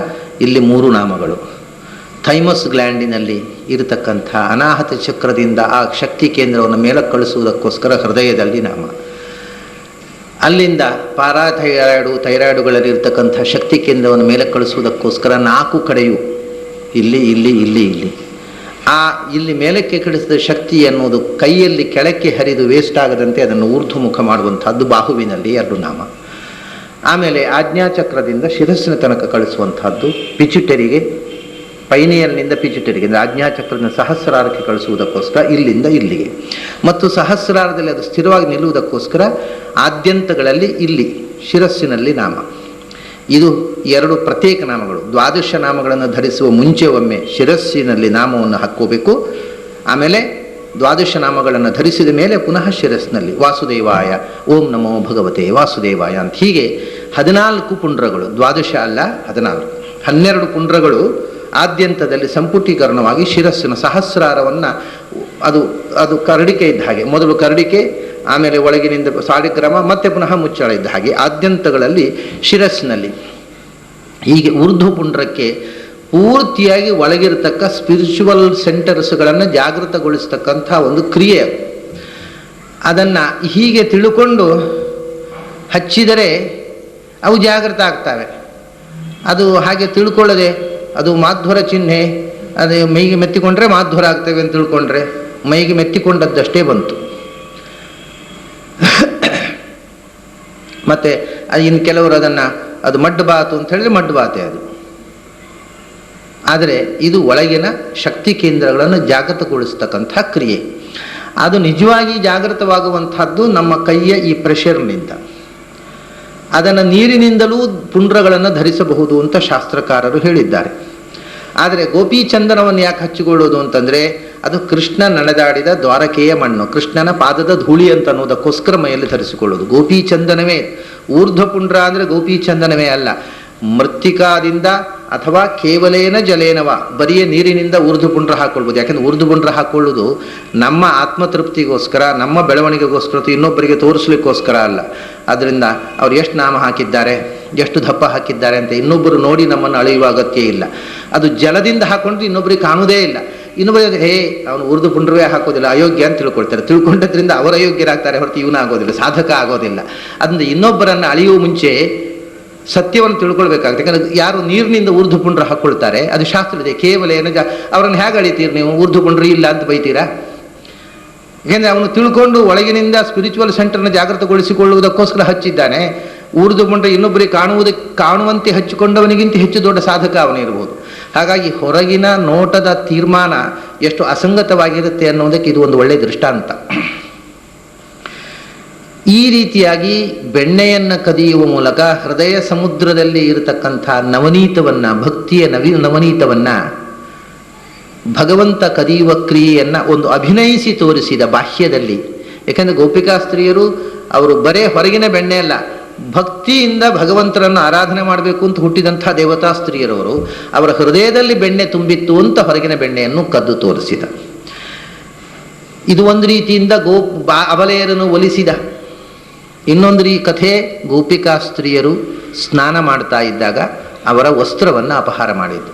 ಇಲ್ಲಿ 3 ನಾಮಗಳು. ಥೈಮಸ್ ಗ್ಲ್ಯಾಂಡಿನಲ್ಲಿ ಇರತಕ್ಕಂಥ ಅನಾಹತ ಚಕ್ರದಿಂದ ಆ ಶಕ್ತಿ ಕೇಂದ್ರವನ್ನು ಮೇಲಕ್ಕೆ ಕಳಿಸುವುದಕ್ಕೋಸ್ಕರ ಹೃದಯದಲ್ಲಿ ನಾಮ. ಅಲ್ಲಿಂದ ಪಾರಾಥೈರಾಯ್ಡು, ಥೈರಾಯ್ಡುಗಳಲ್ಲಿ ಇರತಕ್ಕಂಥ ಶಕ್ತಿ ಕೇಂದ್ರವನ್ನು ಮೇಲಕ್ಕೆ ಕಳಿಸುವುದಕ್ಕೋಸ್ಕರ 4 ಕಡೆಯೂ ಇಲ್ಲಿ ಇಲ್ಲಿ ಇಲ್ಲಿ ಇಲ್ಲಿ ಇಲ್ಲಿ ಮೇಲಕ್ಕೆ ಕಳಿಸಿದ ಶಕ್ತಿ ಅನ್ನೋದು ಕೈಯಲ್ಲಿ ಕೆಳಕ್ಕೆ ಹರಿದು ವೇಸ್ಟ್ ಆಗದಂತೆ ಅದನ್ನು ಊರ್ಧ್ವಮುಖ ಮಾಡುವಂಥದ್ದು ಬಾಹುವಿನಲ್ಲಿ 2 ನಾಮ. ಆಮೇಲೆ ಆಜ್ಞಾಚಕ್ರದಿಂದ ಶಿರಸ್ಸಿನ ತನಕ ಕಳಿಸುವಂಥದ್ದು ಪಿಚುಟರಿಗೆ, ಪೈನಿಯಲ್ನಿಂದ ಪಿಚುಟರಿಗೆ ಅಂದರೆ ಆಜ್ಞಾಚಕ್ರದಿಂದ ಸಹಸ್ರಾರಕ್ಕೆ ಕಳಿಸುವುದಕ್ಕೋಸ್ಕರ ಇಲ್ಲಿಂದ ಇಲ್ಲಿಗೆ, ಮತ್ತು ಸಹಸ್ರಾರದಲ್ಲಿ ಅದು ಸ್ಥಿರವಾಗಿ ನಿಲ್ಲುವುದಕ್ಕೋಸ್ಕರ ಆದ್ಯಂತಗಳಲ್ಲಿ ಇಲ್ಲಿ ಶಿರಸ್ಸಿನಲ್ಲಿ ನಾಮ. ಇದು 2 ಪ್ರತ್ಯೇಕ ನಾಮಗಳು. 12 ನಾಮಗಳನ್ನು ಧರಿಸುವ ಮುಂಚೆ ಒಮ್ಮೆ ಶಿರಸ್ಸಿನಲ್ಲಿ ನಾಮವನ್ನು ಹಾಕ್ಕೋಬೇಕು. ಆಮೇಲೆ 12 ನಾಮಗಳನ್ನು ಧರಿಸಿದ ಮೇಲೆ ಪುನಃ ಶಿರಸ್ಸಿನಲ್ಲಿ ವಾಸುದೇವಾಯ, ಓಂ ನಮೋ ಭಗವತೆ ವಾಸುದೇವಾಯ ಅಂತ. ಹೀಗೆ 14 ಪುಂಡ್ರಗಳು, 12 ಅಲ್ಲ 14, 12 ಪುಂಡ್ರಗಳು ಆದ್ಯಂತದಲ್ಲಿ ಸಂಪುಟೀಕರಣವಾಗಿ ಶಿರಸ್ಸಿನ ಸಹಸ್ರಾರವನ್ನು, ಅದು ಕರಡಿಕೆ ಇದ್ದ ಹಾಗೆ, ಮೊದಲು ಕರಡಿಕೆ, ಆಮೇಲೆ ಒಳಗಿನಿಂದ ಸಾಲಿಗ್ರಾಮ, ಮತ್ತೆ ಪುನಃ ಮುಚ್ಚಳ ಇದ್ದ ಹಾಗೆ ಆದ್ಯಂತಗಳಲ್ಲಿ ಶಿರಸ್ಸಿನಲ್ಲಿ. ಹೀಗೆ ಊರ್ಧ್ವಪುಂಡ್ರಕ್ಕೆ ಪೂರ್ತಿಯಾಗಿ ಒಳಗಿರತಕ್ಕ ಸ್ಪಿರಿಚುವಲ್ ಸೆಂಟರ್ಸ್ಗಳನ್ನು ಜಾಗೃತಗೊಳಿಸ್ತಕ್ಕಂಥ ಒಂದು ಕ್ರಿಯೆ. ಅದನ್ನು ಹೀಗೆ ತಿಳ್ಕೊಂಡು ಹಚ್ಚಿದರೆ ಅವು ಜಾಗೃತ ಆಗ್ತವೆ. ಅದು ಹಾಗೆ ತಿಳ್ಕೊಳ್ಳದೆ ಅದು ಮಾಧ್ವರ ಚಿಹ್ನೆ, ಅದೇ ಮೈಗೆ ಮೆತ್ತಿಕೊಂಡ್ರೆ ಮಾಧ್ವರ ಆಗ್ತೇವೆ ಅಂತ ತಿಳ್ಕೊಂಡ್ರೆ ಮೈಗೆ ಮೆತ್ತಿಕೊಂಡದ್ದಷ್ಟೇ ಬಂತು. ಮತ್ತು ಇನ್ನು ಕೆಲವರು ಅದನ್ನು ಅದು ಮಡ್ಡು ಬಾತು ಅಂತ ಹೇಳಿದ್ರೆ ಮಡ್ಡು ಬಾತೆ ಅದು. ಆದರೆ ಇದು ಒಳಗಿನ ಶಕ್ತಿ ಕೇಂದ್ರಗಳನ್ನು ಜಾಗೃತಗೊಳಿಸ್ತಕ್ಕಂಥ ಕ್ರಿಯೆ. ಅದು ನಿಜವಾಗಿ ಜಾಗೃತವಾಗುವಂಥದ್ದು ನಮ್ಮ ಕೈಯ ಈ ಪ್ರೆಷರ್ನಿಂದ. ಅದನ್ನು ನೀರಿನಿಂದಲೂ ಪುಂಡ್ರಗಳನ್ನು ಧರಿಸಬಹುದು ಅಂತ ಶಾಸ್ತ್ರಕಾರರು ಹೇಳಿದ್ದಾರೆ. ಆದರೆ ಗೋಪೀಚಂದನವನ್ನು ಯಾಕೆ ಹಚ್ಚಿಕೊಳ್ಳೋದು ಅಂತಂದರೆ ಅದು ಕೃಷ್ಣ ನಡೆದಾಡಿದ ದ್ವಾರಕೆಯ ಮಣ್ಣು, ಕೃಷ್ಣನ ಪಾದದ ಧೂಳಿ ಅಂತ ಅನ್ನೋದಕ್ಕೋಸ್ಕರ ಮೈಯಲ್ಲಿ ಧರಿಸಿಕೊಳ್ಳೋದು. ಗೋಪಿ ಚಂದನವೇ ಊರ್ಧ್ವಪುಂಡ್ರ ಅಂದರೆ ಗೋಪಿ ಚಂದನವೇ ಅಲ್ಲ, ಮೃತ್ತಿಕಾದಿಂದ ಅಥವಾ ಕೇವಲೇನ ಜಲೇನವ, ಬರಿಯ ನೀರಿನಿಂದ ಊರ್ಧ್ವಪುಂಡ್ರ ಹಾಕೊಳ್ಬೋದು. ಯಾಕೆಂದ್ರೆ ಊರ್ಧ್ವಪುಂಡ್ರ ಹಾಕೊಳ್ಳೋದು ನಮ್ಮ ಆತ್ಮತೃಪ್ತಿಗೋಸ್ಕರ, ನಮ್ಮ ಬೆಳವಣಿಗೆಗೋಸ್ಕರ, ಇನ್ನೊಬ್ಬರಿಗೆ ತೋರಿಸ್ಲಿಕ್ಕೋಸ್ಕರ ಅಲ್ಲ. ಅದರಿಂದ ಅವ್ರು ಎಷ್ಟು ನಾಮ ಹಾಕಿದ್ದಾರೆ, ಎಷ್ಟು ದಪ್ಪ ಹಾಕಿದ್ದಾರೆ ಅಂತ ಇನ್ನೊಬ್ಬರು ನೋಡಿ ನಮ್ಮನ್ನು ಅಳೆಯುವ ಅಗತ್ಯ ಇಲ್ಲ. ಅದು ಜಲದಿಂದ ಹಾಕೊಂಡ್ರೆ ಇನ್ನೊಬ್ಬರಿಗೆ ಕಾಣುವುದೇ ಇಲ್ಲ. ಇನ್ನೊಬ್ಬರಿಗೆ ಹೇ ಅವನು ಉರ್ದು ಪುಂಡ್ರವೇ ಹಾಕೋದಿಲ್ಲ, ಅಯೋಗ್ಯ ಅಂತ ತಿಳ್ಕೊಳ್ತಾರೆ. ತಿಳ್ಕೊಂಡದ್ರಿಂದ ಅವರು ಅಯೋಗ್ಯರಾಗ್ತಾರೆ ಹೊರತು ಇವನ ಆಗೋದಿಲ್ಲ, ಸಾಧಕ ಆಗೋದಿಲ್ಲ. ಅದರಿಂದ ಇನ್ನೊಬ್ಬರನ್ನು ಅಳೆಯುವ ಮುಂಚೆ ಸತ್ಯವನ್ನು ತಿಳ್ಕೊಳ್ಬೇಕಾಗುತ್ತೆ. ಯಾಕಂದ್ರೆ ಯಾರು ನೀರಿನಿಂದ ಊರ್ಧ್ವ ಪುಂಡ್ರ ಹಾಕ್ಕೊಳ್ತಾರೆ ಅದು ಶಾಸ್ತ್ರ ಇದೆ. ಕೇವಲ ಏನು ಅವರನ್ನು ಹೇಗೆ ಅಳಿತೀರಿ ನೀವು? ಊರ್ಧ್ವ ಪುಂಡ್ರಿ ಇಲ್ಲ ಅಂತ ಬೈತೀರಾ? ಯಾಕೆಂದರೆ ಅವನು ತಿಳ್ಕೊಂಡು ಒಳಗಿನಿಂದ ಸ್ಪಿರಿಚುವಲ್ ಸೆಂಟರ್ನ ಜಾಗೃತಗೊಳಿಸಿಕೊಳ್ಳುವುದಕ್ಕೋಸ್ಕರ ಹಚ್ಚಿದ್ದಾನೆ. ಊರ್ಧ್ವ ಪುಂಡ್ರ ಇನ್ನೊಬ್ಬರಿಗೆ ಕಾಣುವಂತೆ ಹಚ್ಚಿಕೊಂಡವನಿಗಿಂತ ಹೆಚ್ಚು ದೊಡ್ಡ ಸಾಧಕ ಅವನಿರ್ಬೋದು. ಹಾಗಾಗಿ ಹೊರಗಿನ ನೋಟದ ತೀರ್ಮಾನ ಎಷ್ಟು ಅಸಂಗತವಾಗಿರುತ್ತೆ ಅನ್ನೋದಕ್ಕೆ ಇದು ಒಂದು ಒಳ್ಳೆಯ ದೃಷ್ಟಾಂತ. ಈ ರೀತಿಯಾಗಿ ಬೆಣ್ಣೆಯನ್ನು ಕದಿಯುವ ಮೂಲಕ ಹೃದಯ ಸಮುದ್ರದಲ್ಲಿ ಇರತಕ್ಕಂಥ ನವನೀತವನ್ನು, ಭಕ್ತಿಯ ನವನೀತವನ್ನು ಭಗವಂತ ಕದಿಯುವ ಕ್ರಿಯೆಯನ್ನು ಒಂದು ಅಭಿನಯಿಸಿ ತೋರಿಸಿದ ಬಾಹ್ಯದಲ್ಲಿ. ಯಾಕೆಂದರೆ ಗೋಪಿಕಾ ಸ್ತ್ರೀಯರು ಅವರು ಬರೇ ಹೊರಗಿನ ಬೆಣ್ಣೆ ಅಲ್ಲ, ಭಕ್ತಿಯಿಂದ ಭಗವಂತರನ್ನು ಆರಾಧನೆ ಮಾಡಬೇಕು ಅಂತ ಹುಟ್ಟಿದಂಥ ದೇವತಾ ಸ್ತ್ರೀಯರವರು. ಅವರ ಹೃದಯದಲ್ಲಿ ಬೆಣ್ಣೆ ತುಂಬಿತ್ತು ಅಂತ ಹೊರಗಿನ ಬೆಣ್ಣೆಯನ್ನು ಕದ್ದು ತೋರಿಸಿದ. ಇದು ಒಂದು ರೀತಿಯಿಂದ ಅಬಲೆಯರನ್ನು ಒಲಿಸಿದ. ಇನ್ನೊಂದು ಕಥೆ, ಗೋಪಿಕಾ ಸ್ತ್ರೀಯರು ಸ್ನಾನ ಮಾಡ್ತಾ ಇದ್ದಾಗ ಅವರ ವಸ್ತ್ರವನ್ನು ಅಪಹಾರ ಮಾಡಿದ್ದು,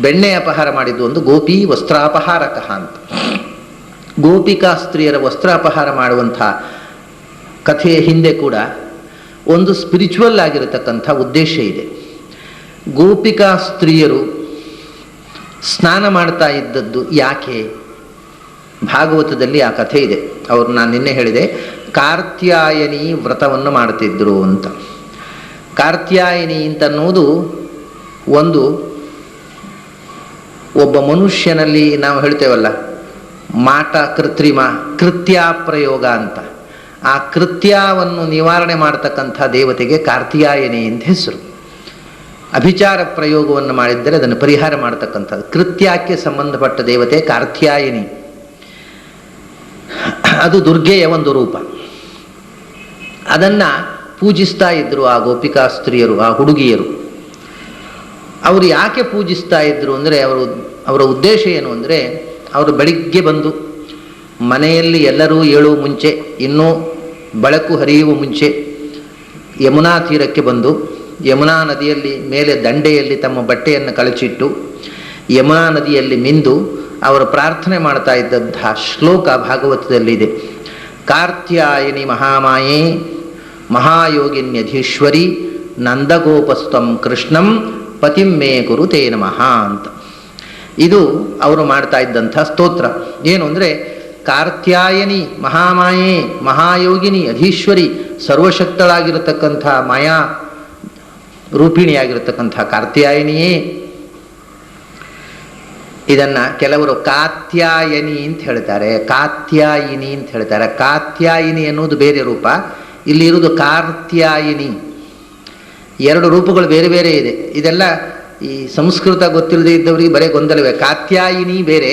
ಬೆಣ್ಣೆ ಅಪಹಾರ ಮಾಡಿದ್ದು ಒಂದು ಗೋಪಿ ವಸ್ತ್ರಾಪಹಾರಕ ಅಂತ. ಗೋಪಿಕಾ ಸ್ತ್ರೀಯರ ವಸ್ತ್ರ ಅಪಹಾರ ಮಾಡುವಂಥ ಕಥೆಯ ಹಿಂದೆ ಕೂಡ ಒಂದು ಸ್ಪಿರಿಚುವಲ್ ಆಗಿರತಕ್ಕಂಥ ಉದ್ದೇಶ ಇದೆ. ಗೋಪಿಕಾ ಸ್ತ್ರೀಯರು ಸ್ನಾನ ಮಾಡ್ತಾ ಇದ್ದದ್ದು ಯಾಕೆ? ಭಾಗವತದಲ್ಲಿ ಆ ಕಥೆ ಇದೆ. ಅವರು ನಾನು ನಿನ್ನೆ ಹೇಳಿದೆ, ಕಾರ್ತ್ಯಾಯನಿ ವ್ರತವನ್ನು ಮಾಡ್ತಿದ್ರು ಅಂತ. ಕಾರ್ತ್ಯಾಯನಿ ಅಂತನ್ನುವುದು ಒಬ್ಬ ಮನುಷ್ಯನಲ್ಲಿ ನಾವು ಹೇಳ್ತೇವಲ್ಲ, ಮಾಟ ಕೃತ್ರಿಮ ಕೃತ್ಯ ಪ್ರಯೋಗ ಅಂತ. ಆ ಕೃತ್ಯವನ್ನು ನಿವಾರಣೆ ಮಾಡತಕ್ಕಂಥ ದೇವತೆಗೆ ಕಾರ್ತ್ಯಾಯನಿ ಅಂತ ಹೆಸರು. ಅಭಿಚಾರ ಪ್ರಯೋಗವನ್ನು ಮಾಡಿದ್ದರೆ ಅದನ್ನು ಪರಿಹಾರ ಮಾಡತಕ್ಕಂಥದ್ದು. ಕೃತ್ಯಕ್ಕೆ ಸಂಬಂಧಪಟ್ಟ ದೇವತೆ ಕಾರ್ತ್ಯಾಯನಿ. ಅದು ದುರ್ಗೆಯ ಒಂದು ರೂಪ. ಅದನ್ನು ಪೂಜಿಸ್ತಾ ಇದ್ರು ಆ ಗೋಪಿಕಾ ಸ್ತ್ರೀಯರು, ಆ ಹುಡುಗಿಯರು. ಅವರು ಯಾಕೆ ಪೂಜಿಸ್ತಾ ಇದ್ರು ಅಂದರೆ, ಅವರ ಉದ್ದೇಶ ಏನು ಅಂದರೆ, ಅವರು ಬೆಳಿಗ್ಗೆ ಬಂದು ಮನೆಯಲ್ಲಿ ಎಲ್ಲರೂ ಏಳುವ ಮುಂಚೆ, ಇನ್ನೂ ಬೆಳಕು ಹರಿಯುವ ಮುಂಚೆ ಯಮುನಾ ತೀರಕ್ಕೆ ಬಂದು ಯಮುನಾ ನದಿಯಲ್ಲಿ ಮೇಲೆ ದಂಡೆಯಲ್ಲಿ ತಮ್ಮ ಬಟ್ಟೆಯನ್ನು ಕಳಚಿಟ್ಟು ಯಮುನಾ ನದಿಯಲ್ಲಿ ಮಿಂದು ಅವರು ಪ್ರಾರ್ಥನೆ ಮಾಡ್ತಾ ಇದ್ದಂತಹ ಶ್ಲೋಕ ಭಾಗವತದಲ್ಲಿದೆ. ಕಾರ್ತ್ಯಾಯನಿ ಮಹಾಮಾಯೇ ಮಹಾಯೋಗಿನ್ಯಧೀಶ್ವರಿ ನಂದಗೋಪಸ್ತಂ ಕೃಷ್ಣಂ ಪತಿಮ್ಮೇ ಕುರುತೇ ನಮಃ ಅಂತ. ಇದು ಅವರು ಮಾಡ್ತಾ ಇದ್ದಂಥ ಸ್ತೋತ್ರ. ಏನು ಅಂದರೆ, ಕಾರ್ತ್ಯಾಯನಿ ಮಹಾಮಾಯೇ ಮಹಾಯೋಗಿನಿ ಅಧೀಶ್ವರಿ, ಸರ್ವಶಕ್ತಳಾಗಿರತಕ್ಕಂಥ ಮಾಯಾ ರೂಪಿಣಿಯಾಗಿರತಕ್ಕಂಥ ಕಾರ್ತ್ಯಾಯನಿಯೇ. ಇದನ್ನು ಕೆಲವರು ಕಾತ್ಯಾಯನಿ ಅಂತ ಹೇಳ್ತಾರೆ, ಕಾತ್ಯಾಯಿನಿ ಅಂತ ಹೇಳ್ತಾರೆ. ಕಾತ್ಯಾಯಿನಿ ಎನ್ನುವುದು ಬೇರೆ ರೂಪ, ಇಲ್ಲಿ ಇರುವುದು ಕಾರ್ತ್ಯಾಯಿನಿ. ಎರಡು ರೂಪಗಳು ಬೇರೆ ಬೇರೆ ಇದೆ. ಇದೆಲ್ಲ ಈ ಸಂಸ್ಕೃತ ಗೊತ್ತಿಲ್ಲದೆ ಇದ್ದವರಿಗೆ ಬರೀ ಗೊಂದಲವೇ. ಕಾತ್ಯಾಯಿನಿ ಬೇರೆ,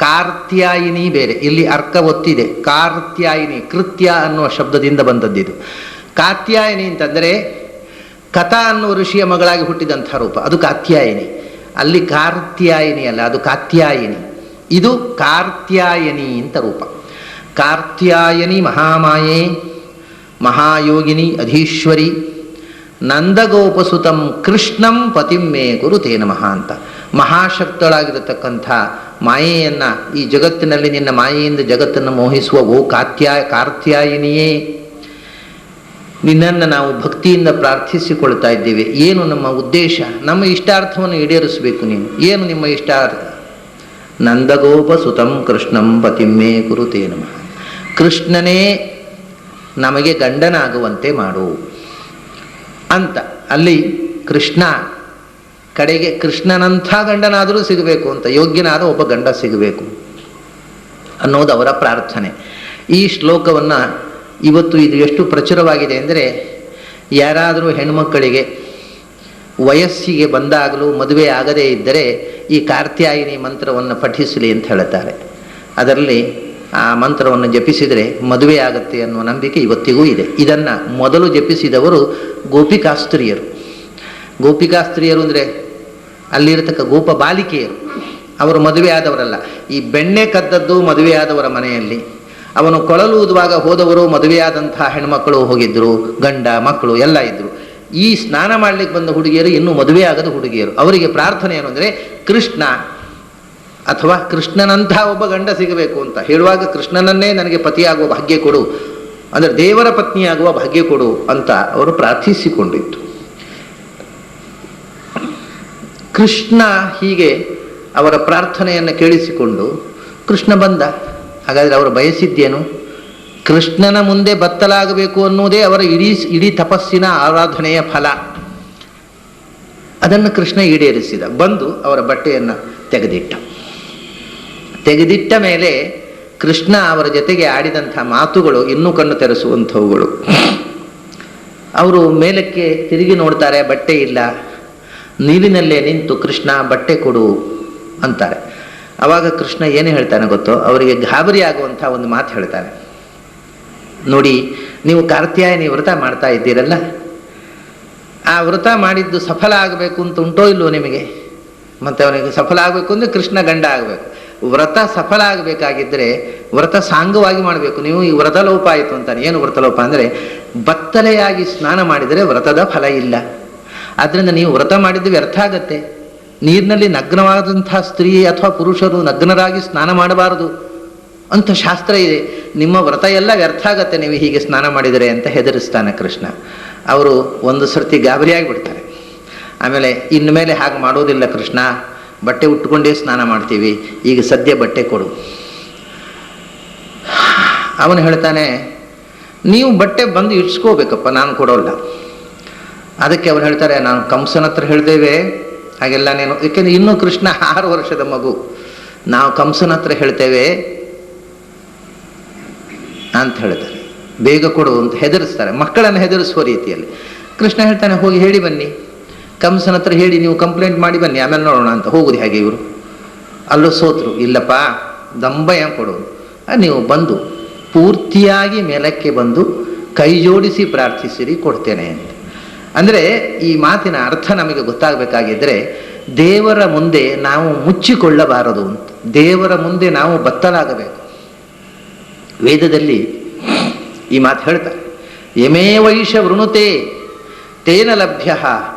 ಕಾರ್ತ್ಯಾಯಿನಿ ಬೇರೆ. ಇಲ್ಲಿ ಅರ್ಕ ಒತ್ತಿದೆ. ಕಾರ್ತ್ಯಾಯಿನಿ ಕೃತ್ಯ ಅನ್ನುವ ಶಬ್ದದಿಂದ ಬಂದದ್ದಿದು. ಕಾತ್ಯಾಯಿನಿ ಅಂತಂದರೆ ಕಥ ಅನ್ನುವ ಋಷಿಯ ಮಗಳಾಗಿ ಹುಟ್ಟಿದಂಥ ರೂಪ, ಅದು ಕಾತ್ಯಾಯಿನಿ. ಅಲ್ಲಿ ಕಾರ್ತ್ಯಾಯಿನಿ ಅಲ್ಲ, ಅದು ಕಾತ್ಯಾಯಿನಿ. ಇದು ಕಾರ್ತ್ಯಾಯನಿ ಅಂತ ರೂಪ. ಕಾರ್ತ್ಯಾಯನಿ ಮಹಾಮಾಯೇ ಮಹಾಯೋಗಿನಿ ಅಧೀಶ್ವರಿ ನಂದಗೋಪಸುತಂ ಕೃಷ್ಣಂ ಪತಿಮ್ಮೇ ಕುರುತೇ ನಮಃ ಅಂತ. ಮಹಾಶಕ್ತಳಾಗಿರತಕ್ಕಂಥ ಮಾಯೆಯನ್ನು, ಈ ಜಗತ್ತಿನಲ್ಲಿ ನಿನ್ನ ಮಾಯೆಯಿಂದ ಜಗತ್ತನ್ನು ಮೋಹಿಸುವ ಓ ಕಾರ್ತ್ಯಾಯಿನಿಯೇ, ನಿನ್ನನ್ನು ನಾವು ಭಕ್ತಿಯಿಂದ ಪ್ರಾರ್ಥಿಸಿಕೊಳ್ತಾ ಇದ್ದೇವೆ. ಏನು ನಮ್ಮ ಉದ್ದೇಶ? ನಮ್ಮ ಇಷ್ಟಾರ್ಥವನ್ನು ಈಡೇರಿಸಬೇಕು. ನೀನು ಏನು ನಿಮ್ಮ ಇಷ್ಟಾರ್ಥ? ನಂದಗೋಪಸುತಂ ಕೃಷ್ಣಂ ಪತಿಮ್ಮೇ ಕುರುತೇ ನಮಃ. ಕೃಷ್ಣನೇ ನಮಗೆ ಗಂಡನಾಗುವಂತೆ ಮಾಡು ಅಂತ. ಅಲ್ಲಿ ಕೃಷ್ಣ ಕಡೆಗೆ ಕೃಷ್ಣನಂಥ ಗಂಡನಾದರೂ ಸಿಗಬೇಕು ಅಂತ, ಯೋಗ್ಯನಾದ ಒಬ್ಬ ಗಂಡ ಸಿಗಬೇಕು ಅನ್ನೋದು ಅವರ ಪ್ರಾರ್ಥನೆ. ಈ ಶ್ಲೋಕವನ್ನು ಇವತ್ತು ಇದು ಎಷ್ಟು ಪ್ರಚುರವಾಗಿದೆ ಅಂದರೆ, ಯಾರಾದರೂ ಹೆಣ್ಮಕ್ಕಳಿಗೆ ವಯಸ್ಸಿಗೆ ಬಂದಾಗಲೂ ಮದುವೆ ಆಗದೇ ಇದ್ದರೆ ಈ ಕಾರ್ತ್ಯಾಯಿನಿ ಮಂತ್ರವನ್ನು ಪಠಿಸಲಿ ಅಂತ ಹೇಳ್ತಾರೆ. ಅದರಲ್ಲಿ ಆ ಮಂತ್ರವನ್ನು ಜಪಿಸಿದರೆ ಮದುವೆ ಆಗುತ್ತೆ ಅನ್ನುವ ನಂಬಿಕೆ ಇವತ್ತಿಗೂ ಇದೆ. ಇದನ್ನು ಮೊದಲು ಜಪಿಸಿದವರು ಗೋಪಿಕಾಸ್ತ್ರೀಯರು. ಗೋಪಿಕಾಸ್ತ್ರೀಯರು ಅಂದರೆ ಅಲ್ಲಿರತಕ್ಕ ಗೋಪ ಬಾಲಿಕೆಯರು, ಅವರು ಮದುವೆ ಆದವರಲ್ಲ. ಈ ಬೆಣ್ಣೆ ಕದ್ದದ್ದು ಮದುವೆಯಾದವರ ಮನೆಯಲ್ಲಿ, ಅವನು ಕೊಳಲು ಊದುವಾಗ ಹೋದವರು ಮದುವೆಯಾದಂತಹ ಹೆಣ್ಮಕ್ಕಳು ಹೋಗಿದ್ದರು, ಗಂಡ ಮಕ್ಕಳು ಎಲ್ಲ ಇದ್ದರು. ಈ ಸ್ನಾನ ಮಾಡಲಿಕ್ಕೆ ಬಂದ ಹುಡುಗಿಯರು ಇನ್ನೂ ಮದುವೆ ಆಗದ ಹುಡುಗಿಯರು. ಅವರಿಗೆ ಪ್ರಾರ್ಥನೆ ಏನು ಅಂದರೆ ಕೃಷ್ಣ ಅಥವಾ ಕೃಷ್ಣನಂತಹ ಒಬ್ಬ ಗಂಡ ಸಿಗಬೇಕು ಅಂತ ಹೇಳುವಾಗ ಕೃಷ್ಣನನ್ನೇ ನನಗೆ ಪತಿಯಾಗುವ ಭಾಗ್ಯ ಕೊಡು, ಅಂದರೆ ದೇವರ ಪತ್ನಿಯಾಗುವ ಭಾಗ್ಯ ಕೊಡು ಅಂತ ಅವರು ಪ್ರಾರ್ಥಿಸಿಕೊಂಡಿತ್ತು. ಕೃಷ್ಣ ಹೀಗೆ ಅವರ ಪ್ರಾರ್ಥನೆಯನ್ನು ಕೇಳಿಸಿಕೊಂಡು ಕೃಷ್ಣ ಬಂದ. ಹಾಗಾದರೆ ಅವರು ಬಯಸಿದ್ದೇನು? ಕೃಷ್ಣನ ಮುಂದೆ ಬತ್ತಲಾಗಬೇಕು ಅನ್ನುವುದೇ ಅವರ ಇಡೀ ತಪಸ್ಸಿನ ಆರಾಧನೆಯ ಫಲ. ಅದನ್ನು ಕೃಷ್ಣ ಈಡೇರಿಸಿದ. ಬಂದು ಅವರ ಬಟ್ಟೆಯನ್ನು ತೆಗೆದಿಟ್ಟ ಮೇಲೆ ಕೃಷ್ಣ ಅವರ ಜೊತೆಗೆ ಆಡಿದಂಥ ಮಾತುಗಳು ಇನ್ನೂ ಕಣ್ಣು ತೆರೆಸುವಂಥವುಗಳು. ಅವರು ಮೇಲಕ್ಕೆ ತಿರುಗಿ ನೋಡ್ತಾರೆ, ಬಟ್ಟೆ ಇಲ್ಲ. ನೀರಿನಲ್ಲೇ ನಿಂತು ಕೃಷ್ಣ ಬಟ್ಟೆ ಕೊಡು ಅಂತಾರೆ. ಆವಾಗ ಕೃಷ್ಣ ಏನು ಹೇಳ್ತಾನೆ ಗೊತ್ತೋ, ಅವರಿಗೆ ಗಾಬರಿ ಆಗುವಂಥ ಒಂದು ಮಾತು ಹೇಳ್ತಾನೆ. ನೋಡಿ, ನೀವು ಕಾತ್ಯಾಯನಿ ವ್ರತ ಮಾಡ್ತಾ ಇದ್ದೀರಲ್ಲ, ಆ ವ್ರತ ಮಾಡಿದ್ದು ಸಫಲ ಆಗಬೇಕು ಅಂತ ಉಂಟೋ ಇಲ್ಲವೋ ನಿಮಗೆ? ಮತ್ತು ಅವನಿಗೆ ಸಫಲ ಆಗಬೇಕು ಅಂದರೆ ಕೃಷ್ಣ ಗಂಡ ಆಗಬೇಕು. ವ್ರತ ಸಫಲ ಆಗಬೇಕಾಗಿದ್ದರೆ ವ್ರತ ಸಾಂಗವಾಗಿ ಮಾಡಬೇಕು. ನೀವು ಈ ವ್ರತ ಲೋಪ ಆಯಿತು ಅಂತಾನೆ. ಏನು ವ್ರತ ಲೋಪ ಅಂದರೆ ಬತ್ತಲೆಯಾಗಿ ಸ್ನಾನ ಮಾಡಿದರೆ ವ್ರತದ ಫಲ ಇಲ್ಲ. ಆದ್ದರಿಂದ ನೀವು ವ್ರತ ಮಾಡಿದ್ದು ವ್ಯರ್ಥ ಆಗತ್ತೆ. ನೀರಿನಲ್ಲಿ ನಗ್ನವಾದಂಥ ಸ್ತ್ರೀ ಅಥವಾ ಪುರುಷರು ನಗ್ನರಾಗಿ ಸ್ನಾನ ಮಾಡಬಾರದು ಅಂತ ಶಾಸ್ತ್ರ ಇದೆ. ನಿಮ್ಮ ವ್ರತ ಎಲ್ಲ ವ್ಯರ್ಥ ಆಗತ್ತೆ ನೀವು ಹೀಗೆ ಸ್ನಾನ ಮಾಡಿದರೆ ಅಂತ ಹೆದರಿಸ್ತಾನೆ ಕೃಷ್ಣ. ಅವರು ಒಂದು ಸರ್ತಿ ಗಾಬರಿಯಾಗಿ ಬಿಡ್ತಾರೆ. ಆಮೇಲೆ ಇನ್ಮೇಲೆ ಹಾಗೆ ಮಾಡೋದಿಲ್ಲ ಕೃಷ್ಣ, ಬಟ್ಟೆ ಉಟ್ಕೊಂಡೇ ಸ್ನಾನ ಮಾಡ್ತೀವಿ, ಈಗ ಸದ್ಯ ಬಟ್ಟೆ ಕೊಡು. ಅವನು ಹೇಳ್ತಾನೆ, ನೀವು ಬಟ್ಟೆ ಬಂದು ಇಡ್ಸ್ಕೋಬೇಕಪ್ಪ, ನಾನು ಕೊಡೋಲ್ಲ. ಅದಕ್ಕೆ ಅವ್ರು ಹೇಳ್ತಾರೆ, ನಾನು ಕಂಸನ ಹತ್ರ ಹೇಳ್ತೇವೆ ಹಾಗೆಲ್ಲ ನೀನು, ಏಕೆಂದರೆ ಇನ್ನೂ ಕೃಷ್ಣ 6 ವರ್ಷದ ಮಗು, ನಾವು ಕಂಸನ ಹತ್ರ ಹೇಳ್ತೇವೆ ಅಂತ ಹೇಳ್ತಾರೆ. ಬೇಗ ಕೊಡು ಅಂತ ಹೆದರಿಸ್ತಾರೆ, ಮಕ್ಕಳನ್ನು ಹೆದರಿಸುವ ರೀತಿಯಲ್ಲಿ. ಕೃಷ್ಣ ಹೇಳ್ತಾನೆ, ಹೋಗಿ ಹೇಳಿ ಬನ್ನಿ, ಕಂಸನ ಹತ್ರ ಹೇಳಿ ನೀವು ಕಂಪ್ಲೇಂಟ್ ಮಾಡಿ ಬನ್ನಿ, ಆಮೇಲೆ ನೋಡೋಣ ಅಂತ. ಹೋಗುದು ಹೇಗೆ ಇವರು? ಅಲ್ಲೂ ಸೋತರು. ಇಲ್ಲಪ್ಪ, ದಂಬಯ ಕೊಡು. ನೀವು ಬಂದು ಪೂರ್ತಿಯಾಗಿ ಮೇಲಕ್ಕೆ ಬಂದು ಕೈ ಜೋಡಿಸಿ ಪ್ರಾರ್ಥಿಸಿರಿ, ಕೊಡ್ತೇನೆ ಅಂತ. ಅಂದರೆ ಈ ಮಾತಿನ ಅರ್ಥ ನಮಗೆ ಗೊತ್ತಾಗಬೇಕಾಗಿದ್ದರೆ, ದೇವರ ಮುಂದೆ ನಾವು ಮುಚ್ಚಿಕೊಳ್ಳಬಾರದು ಅಂತ. ದೇವರ ಮುಂದೆ ನಾವು ಬತ್ತಲಾಗಬೇಕು. ವೇದದಲ್ಲಿ ಈ ಮಾತು ಹೇಳ್ತಾರೆ, ಯಮೇ ವೈಷ ವೃಣುತೆ ತೇನ ಲಭ್ಯ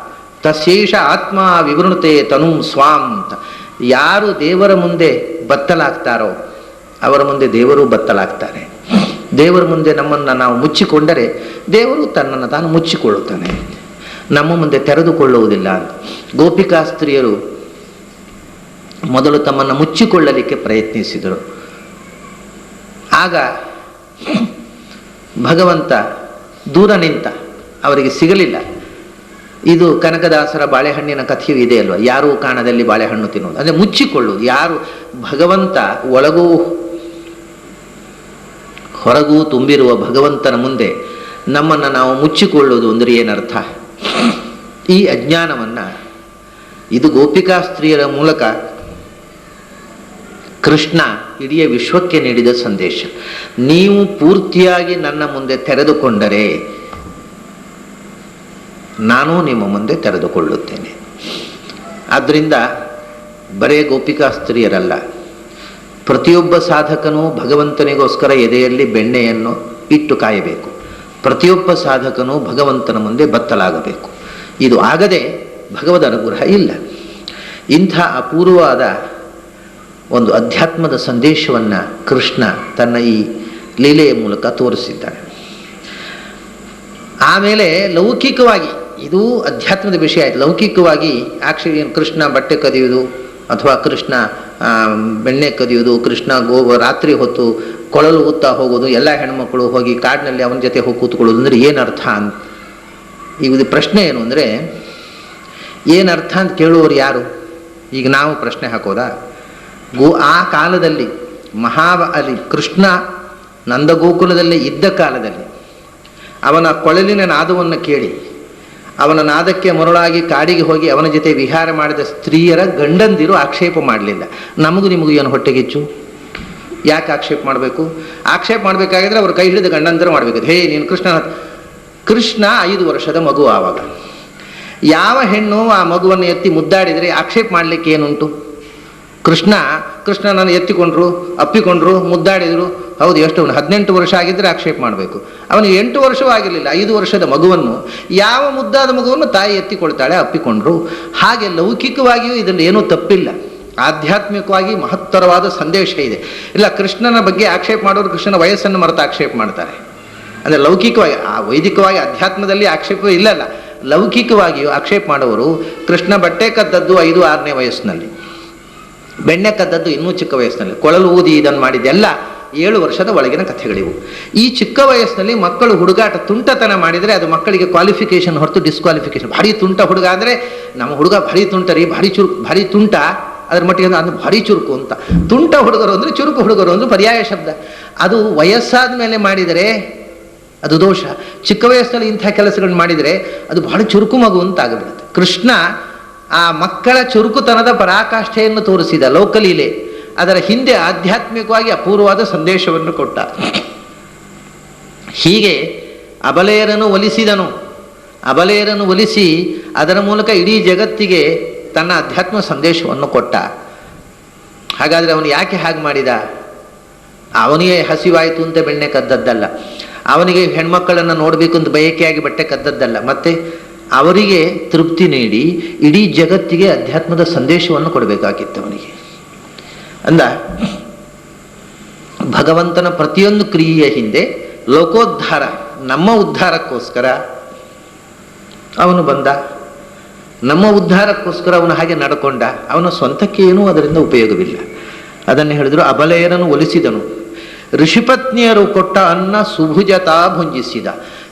ತಶೇಷ ಆತ್ಮ ವಿವೃಣುತೆ ತನು ಸ್ವಾಂ ಅಂತ. ಯಾರು ದೇವರ ಮುಂದೆ ಬತ್ತಲಾಗ್ತಾರೋ ಅವರ ಮುಂದೆ ದೇವರು ಬತ್ತಲಾಗ್ತಾರೆ. ದೇವರ ಮುಂದೆ ನಮ್ಮನ್ನು ನಾವು ಮುಚ್ಚಿಕೊಂಡರೆ ದೇವರು ತನ್ನನ್ನು ತಾನು ಮುಚ್ಚಿಕೊಳ್ಳುತ್ತಾನೆ, ನಮ್ಮ ಮುಂದೆ ತೆರೆದುಕೊಳ್ಳುವುದಿಲ್ಲ ಅಂತ. ಗೋಪಿಕಾಸ್ತ್ರೀಯರು ಮೊದಲು ತಮ್ಮನ್ನು ಮುಚ್ಚಿಕೊಳ್ಳಲಿಕ್ಕೆ ಪ್ರಯತ್ನಿಸಿದರು. ಆಗ ಭಗವಂತ ದೂರ ನಿಂತ, ಅವರಿಗೆ ಸಿಗಲಿಲ್ಲ. ಇದು ಕನಕದಾಸರ ಬಾಳೆಹಣ್ಣಿನ ಕಥೆಯೂ ಇದೆ ಅಲ್ವಾ, ಯಾರೂ ಕಾಣದಲ್ಲಿ ಬಾಳೆಹಣ್ಣು ತಿನ್ನುವುದು, ಅಂದರೆ ಮುಚ್ಚಿಕೊಳ್ಳುವುದು. ಯಾರು ಭಗವಂತ ಒಳಗೂ ಹೊರಗೂ ತುಂಬಿರುವ ಭಗವಂತನ ಮುಂದೆ ನಮ್ಮನ್ನು ನಾವು ಮುಚ್ಚಿಕೊಳ್ಳುವುದು ಅಂದರೆ ಏನರ್ಥ? ಈ ಅಜ್ಞಾನವನ್ನು ಇದು ಗೋಪಿಕಾಸ್ತ್ರೀಯರ ಮೂಲಕ ಕೃಷ್ಣ ಇಡೀ ವಿಶ್ವಕ್ಕೆ ನೀಡಿದ ಸಂದೇಶ. ನೀವು ಪೂರ್ತಿಯಾಗಿ ನನ್ನ ಮುಂದೆ ತೆರೆದುಕೊಂಡರೆ ನಾನು ನಿಮ್ಮ ಮುಂದೆ ತೆರೆದುಕೊಳ್ಳುತ್ತೇನೆ. ಆದ್ದರಿಂದ ಬರೇ ಗೋಪಿಕಾಸ್ತ್ರೀಯರಲ್ಲ, ಪ್ರತಿಯೊಬ್ಬ ಸಾಧಕನೂ ಭಗವಂತನಿಗೋಸ್ಕರ ಎದೆಯಲ್ಲಿ ಬೆಣ್ಣೆಯನ್ನು ಇಟ್ಟು ಕಾಯಬೇಕು. ಪ್ರತಿಯೊಬ್ಬ ಸಾಧಕನೂ ಭಗವಂತನ ಮುಂದೆ ಬತ್ತಲಾಗಬೇಕು. ಇದು ಆಗದೆ ಭಗವದ್ ಅನುಗ್ರಹ ಇಲ್ಲ. ಇಂಥ ಅಪೂರ್ವವಾದ ಒಂದು ಅಧ್ಯಾತ್ಮದ ಸಂದೇಶವನ್ನು ಕೃಷ್ಣ ತನ್ನ ಈ ಲೀಲೆಯ ಮೂಲಕ ತೋರಿಸಿದ್ದಾನೆ. ಆಮೇಲೆ ಲೌಕಿಕವಾಗಿ, ಇದು ಅಧ್ಯಾತ್ಮದ ವಿಷಯ ಆಯಿತು. ಲೌಕಿಕವಾಗಿ ಆಕ್ಚುಲಿ ಕೃಷ್ಣ ಬಟ್ಟೆ ಕದಿಯುವುದು ಅಥವಾ ಕೃಷ್ಣ ಬೆಣ್ಣೆ ಕದಿಯುವುದು, ಕೃಷ್ಣ ರಾತ್ರಿ ಹೊತ್ತು ಕೊಳಲು ಊದ್ತಾ ಹೋಗೋದು, ಎಲ್ಲ ಹೆಣ್ಮಕ್ಳು ಹೋಗಿ ಕಾಡಿನಲ್ಲಿ ಅವನ ಜೊತೆ ಹೋಗಿ ಕೂತ್ಕೊಳ್ಳೋದು ಅಂದರೆ ಏನರ್ಥ ಅಂತ. ಈಗ ಪ್ರಶ್ನೆ ಏನು ಅಂದರೆ, ಏನರ್ಥ ಅಂತ ಕೇಳುವವರು ಯಾರು? ಈಗ ನಾವು ಪ್ರಶ್ನೆ ಹಾಕೋದಾ? ಆ ಕಾಲದಲ್ಲಿ ಅಲ್ಲಿ ಕೃಷ್ಣ ನಂದಗೋಕುಲದಲ್ಲಿ ಇದ್ದ ಕಾಲದಲ್ಲಿ ಅವನ ಕೊಳಲಿನ ನಾದವನ್ನು ಕೇಳಿ ಅವನ ನಾದಕ್ಕೆ ಮರುಳಾಗಿ ಕಾಡಿಗೆ ಹೋಗಿ ಅವನ ಜೊತೆ ವಿಹಾರ ಮಾಡಿದ ಸ್ತ್ರೀಯರ ಗಂಡಂದಿರು ಆಕ್ಷೇಪ ಮಾಡಲಿಲ್ಲ. ನಮಗೂ ನಿಮಗೂ ಏನು ಹೊಟ್ಟೆಗಿಚ್ಚು? ಯಾಕೆ ಆಕ್ಷೇಪ ಮಾಡಬೇಕು? ಆಕ್ಷೇಪ ಮಾಡಬೇಕಾಗಿದ್ರೆ ಅವ್ರ ಕೈ ಹಿಡಿದು ಗಂಡಂತರ ಮಾಡಬೇಕು. ಹೇ ನೀನು ಕೃಷ್ಣ 5 ವರ್ಷದ ಮಗು. ಆವಾಗ ಯಾವ ಹೆಣ್ಣು ಆ ಮಗುವನ್ನು ಎತ್ತಿ ಮುದ್ದಾಡಿದರೆ ಆಕ್ಷೇಪ ಮಾಡಲಿಕ್ಕೆ ಏನುಂಟು? ಕೃಷ್ಣನನ್ನು ಎತ್ತಿಕೊಂಡ್ರು, ಅಪ್ಪಿಕೊಂಡ್ರು, ಮುದ್ದಾಡಿದರು. ಹೌದು, ಎಷ್ಟು 18 ವರ್ಷ ಆಗಿದ್ದರೆ ಆಕ್ಷೇಪ ಮಾಡಬೇಕು. ಅವನಿಗೆ 8 ವರ್ಷವೂ ಆಗಿರಲಿಲ್ಲ. 5 ವರ್ಷದ ಮಗುವನ್ನು, ಯಾವ ಮುದ್ದಾದ ಮಗುವನ್ನು ತಾಯಿ ಎತ್ತಿಕೊಳ್ತಾಳೆ, ಅಪ್ಪಿಕೊಂಡ್ರು. ಹಾಗೆ ಲೌಕಿಕವಾಗಿಯೂ ಇದರಲ್ಲಿ ಏನೂ ತಪ್ಪಿಲ್ಲ. ಆಧ್ಯಾತ್ಮಿಕವಾಗಿ ಮಹತ್ತರವಾದ ಸಂದೇಶ ಇದೆ. ಇಲ್ಲ, ಕೃಷ್ಣನ ಬಗ್ಗೆ ಆಕ್ಷೇಪ ಮಾಡೋರು ಕೃಷ್ಣನ ವಯಸ್ಸನ್ನು ಮರೆತು ಆಕ್ಷೇಪ ಮಾಡ್ತಾರೆ. ಅಂದರೆ ಲೌಕಿಕವಾಗಿ, ಆ ವೈದಿಕವಾಗಿ ಅಧ್ಯಾತ್ಮದಲ್ಲಿ ಆಕ್ಷೇಪ ಇಲ್ಲಲ್ಲ, ಲೌಕಿಕವಾಗಿಯೂ ಆಕ್ಷೇಪ ಮಾಡೋರು ಕೃಷ್ಣ ಬಟ್ಟೆ ಕದ್ದದ್ದು 5-6ನೇ ವಯಸ್ಸಿನಲ್ಲಿ, ಬೆಣ್ಣೆ ಕದ್ದದ್ದು ಇನ್ನೂ ಚಿಕ್ಕ ವಯಸ್ಸಿನಲ್ಲಿ, ಕೊಳಲು ಊದಿ ಇದನ್ನು ಮಾಡಿದ್ದೆಲ್ಲ 7 ವರ್ಷದ ಒಳಗಿನ ಕಥೆಗಳಿವು. ಈ ಚಿಕ್ಕ ವಯಸ್ಸಿನಲ್ಲಿ ಮಕ್ಕಳು ಹುಡುಗಾಟ ತುಂಟತನ ಮಾಡಿದರೆ ಅದು ಮಕ್ಕಳಿಗೆ ಕ್ವಾಲಿಫಿಕೇಶನ್ ಹೊರತು ಡಿಸ್ಕ್ವಾಲಿಫಿಕೇಶನ್. ಭಾರಿ ತುಂಟ ಹುಡುಗ ಅಂದರೆ ನಮ್ಮ ಹುಡುಗ ಭಾರಿ ತುಂಟ ರೀ, ಭಾರಿ ತುಂಟ, ಅದ್ರ ಮಟ್ಟಿಗೆ ಅದು ಭಾರಿ ಚುರುಕು ಅಂತ. ತುಂಟ ಹುಡುಗರು ಅಂದರೆ ಚುರುಕು ಹುಡುಗರು ಅಂದರೆ ಪರ್ಯಾಯ ಶಬ್ದ. ಅದು ವಯಸ್ಸಾದ ಮೇಲೆ ಮಾಡಿದರೆ ಅದು ದೋಷ. ಚಿಕ್ಕ ವಯಸ್ಸಲ್ಲಿ ಇಂಥ ಕೆಲಸಗಳನ್ನ ಮಾಡಿದರೆ ಅದು ಬಹಳ ಚುರುಕು ಮಗು ಅಂತ ಆಗಿಬಿಡುತ್ತೆ. ಕೃಷ್ಣ ಆ ಮಕ್ಕಳ ಚುರುಕುತನದ ಪರಾಕಾಷ್ಠೆಯನ್ನು ತೋರಿಸಿದ ಲೋಕಲೀಲೆ, ಅದರ ಹಿಂದೆ ಆಧ್ಯಾತ್ಮಿಕವಾಗಿ ಅಪೂರ್ವವಾದ ಸಂದೇಶವನ್ನು ಕೊಟ್ಟ. ಹೀಗೆ ಅಬಲೆಯರನ್ನು ಒಲಿಸಿ ಅದರ ಮೂಲಕ ಇಡೀ ಜಗತ್ತಿಗೆ ತನ್ನ ಅಧ್ಯಾತ್ಮ ಸಂದೇಶವನ್ನು ಕೊಟ್ಟ. ಹಾಗಾದರೆ ಅವನು ಯಾಕೆ ಹಾಗೆ ಮಾಡಿದ? ಅವನಿಗೆ ಹಸಿವಾಯಿತು ಅಂತ ಬೆಣ್ಣೆ ಕದ್ದದ್ದಲ್ಲ, ಅವನಿಗೆ ಹೆಣ್ಮಕ್ಕಳನ್ನು ನೋಡಬೇಕು ಅಂತ ಬಯಕೆಯಾಗಿ ಬಟ್ಟೆ ಕದ್ದದ್ದಲ್ಲ, ಮತ್ತೆ ಅವರಿಗೆ ತೃಪ್ತಿ ನೀಡಿ ಇಡೀ ಜಗತ್ತಿಗೆ ಅಧ್ಯಾತ್ಮದ ಸಂದೇಶವನ್ನು ಕೊಡಬೇಕಾಗಿತ್ತು ಅವನಿಗೆ. ಅಂದ ಭಗವಂತನ ಪ್ರತಿಯೊಂದು ಕ್ರಿಯೆಯ ಹಿಂದೆ ಲೋಕೋದ್ಧಾರ, ನಮ್ಮ ಉದ್ಧಾರಕ್ಕೋಸ್ಕರ ಅವನು ಬಂದ. ನಮ್ಮ ಉದ್ಧಾರಕ್ಕೋಸ್ಕರ ಅವನು ಹಾಗೆ ನಡ್ಕೊಂಡ. ಅವನ ಸ್ವಂತಕ್ಕೆ ಏನೂ ಅದರಿಂದ ಉಪಯೋಗವಿಲ್ಲ. ಅದನ್ನು ಹೇಳಿದ್ರು, ಅಬಲೆಯರನ್ನು ಒಲಿಸಿದನು, ಋಷಿಪತ್ನಿಯರು ಕೊಟ್ಟ ಅನ್ನ ಸುಭುಜತಾ ಭುಂಜಿಸಿದ.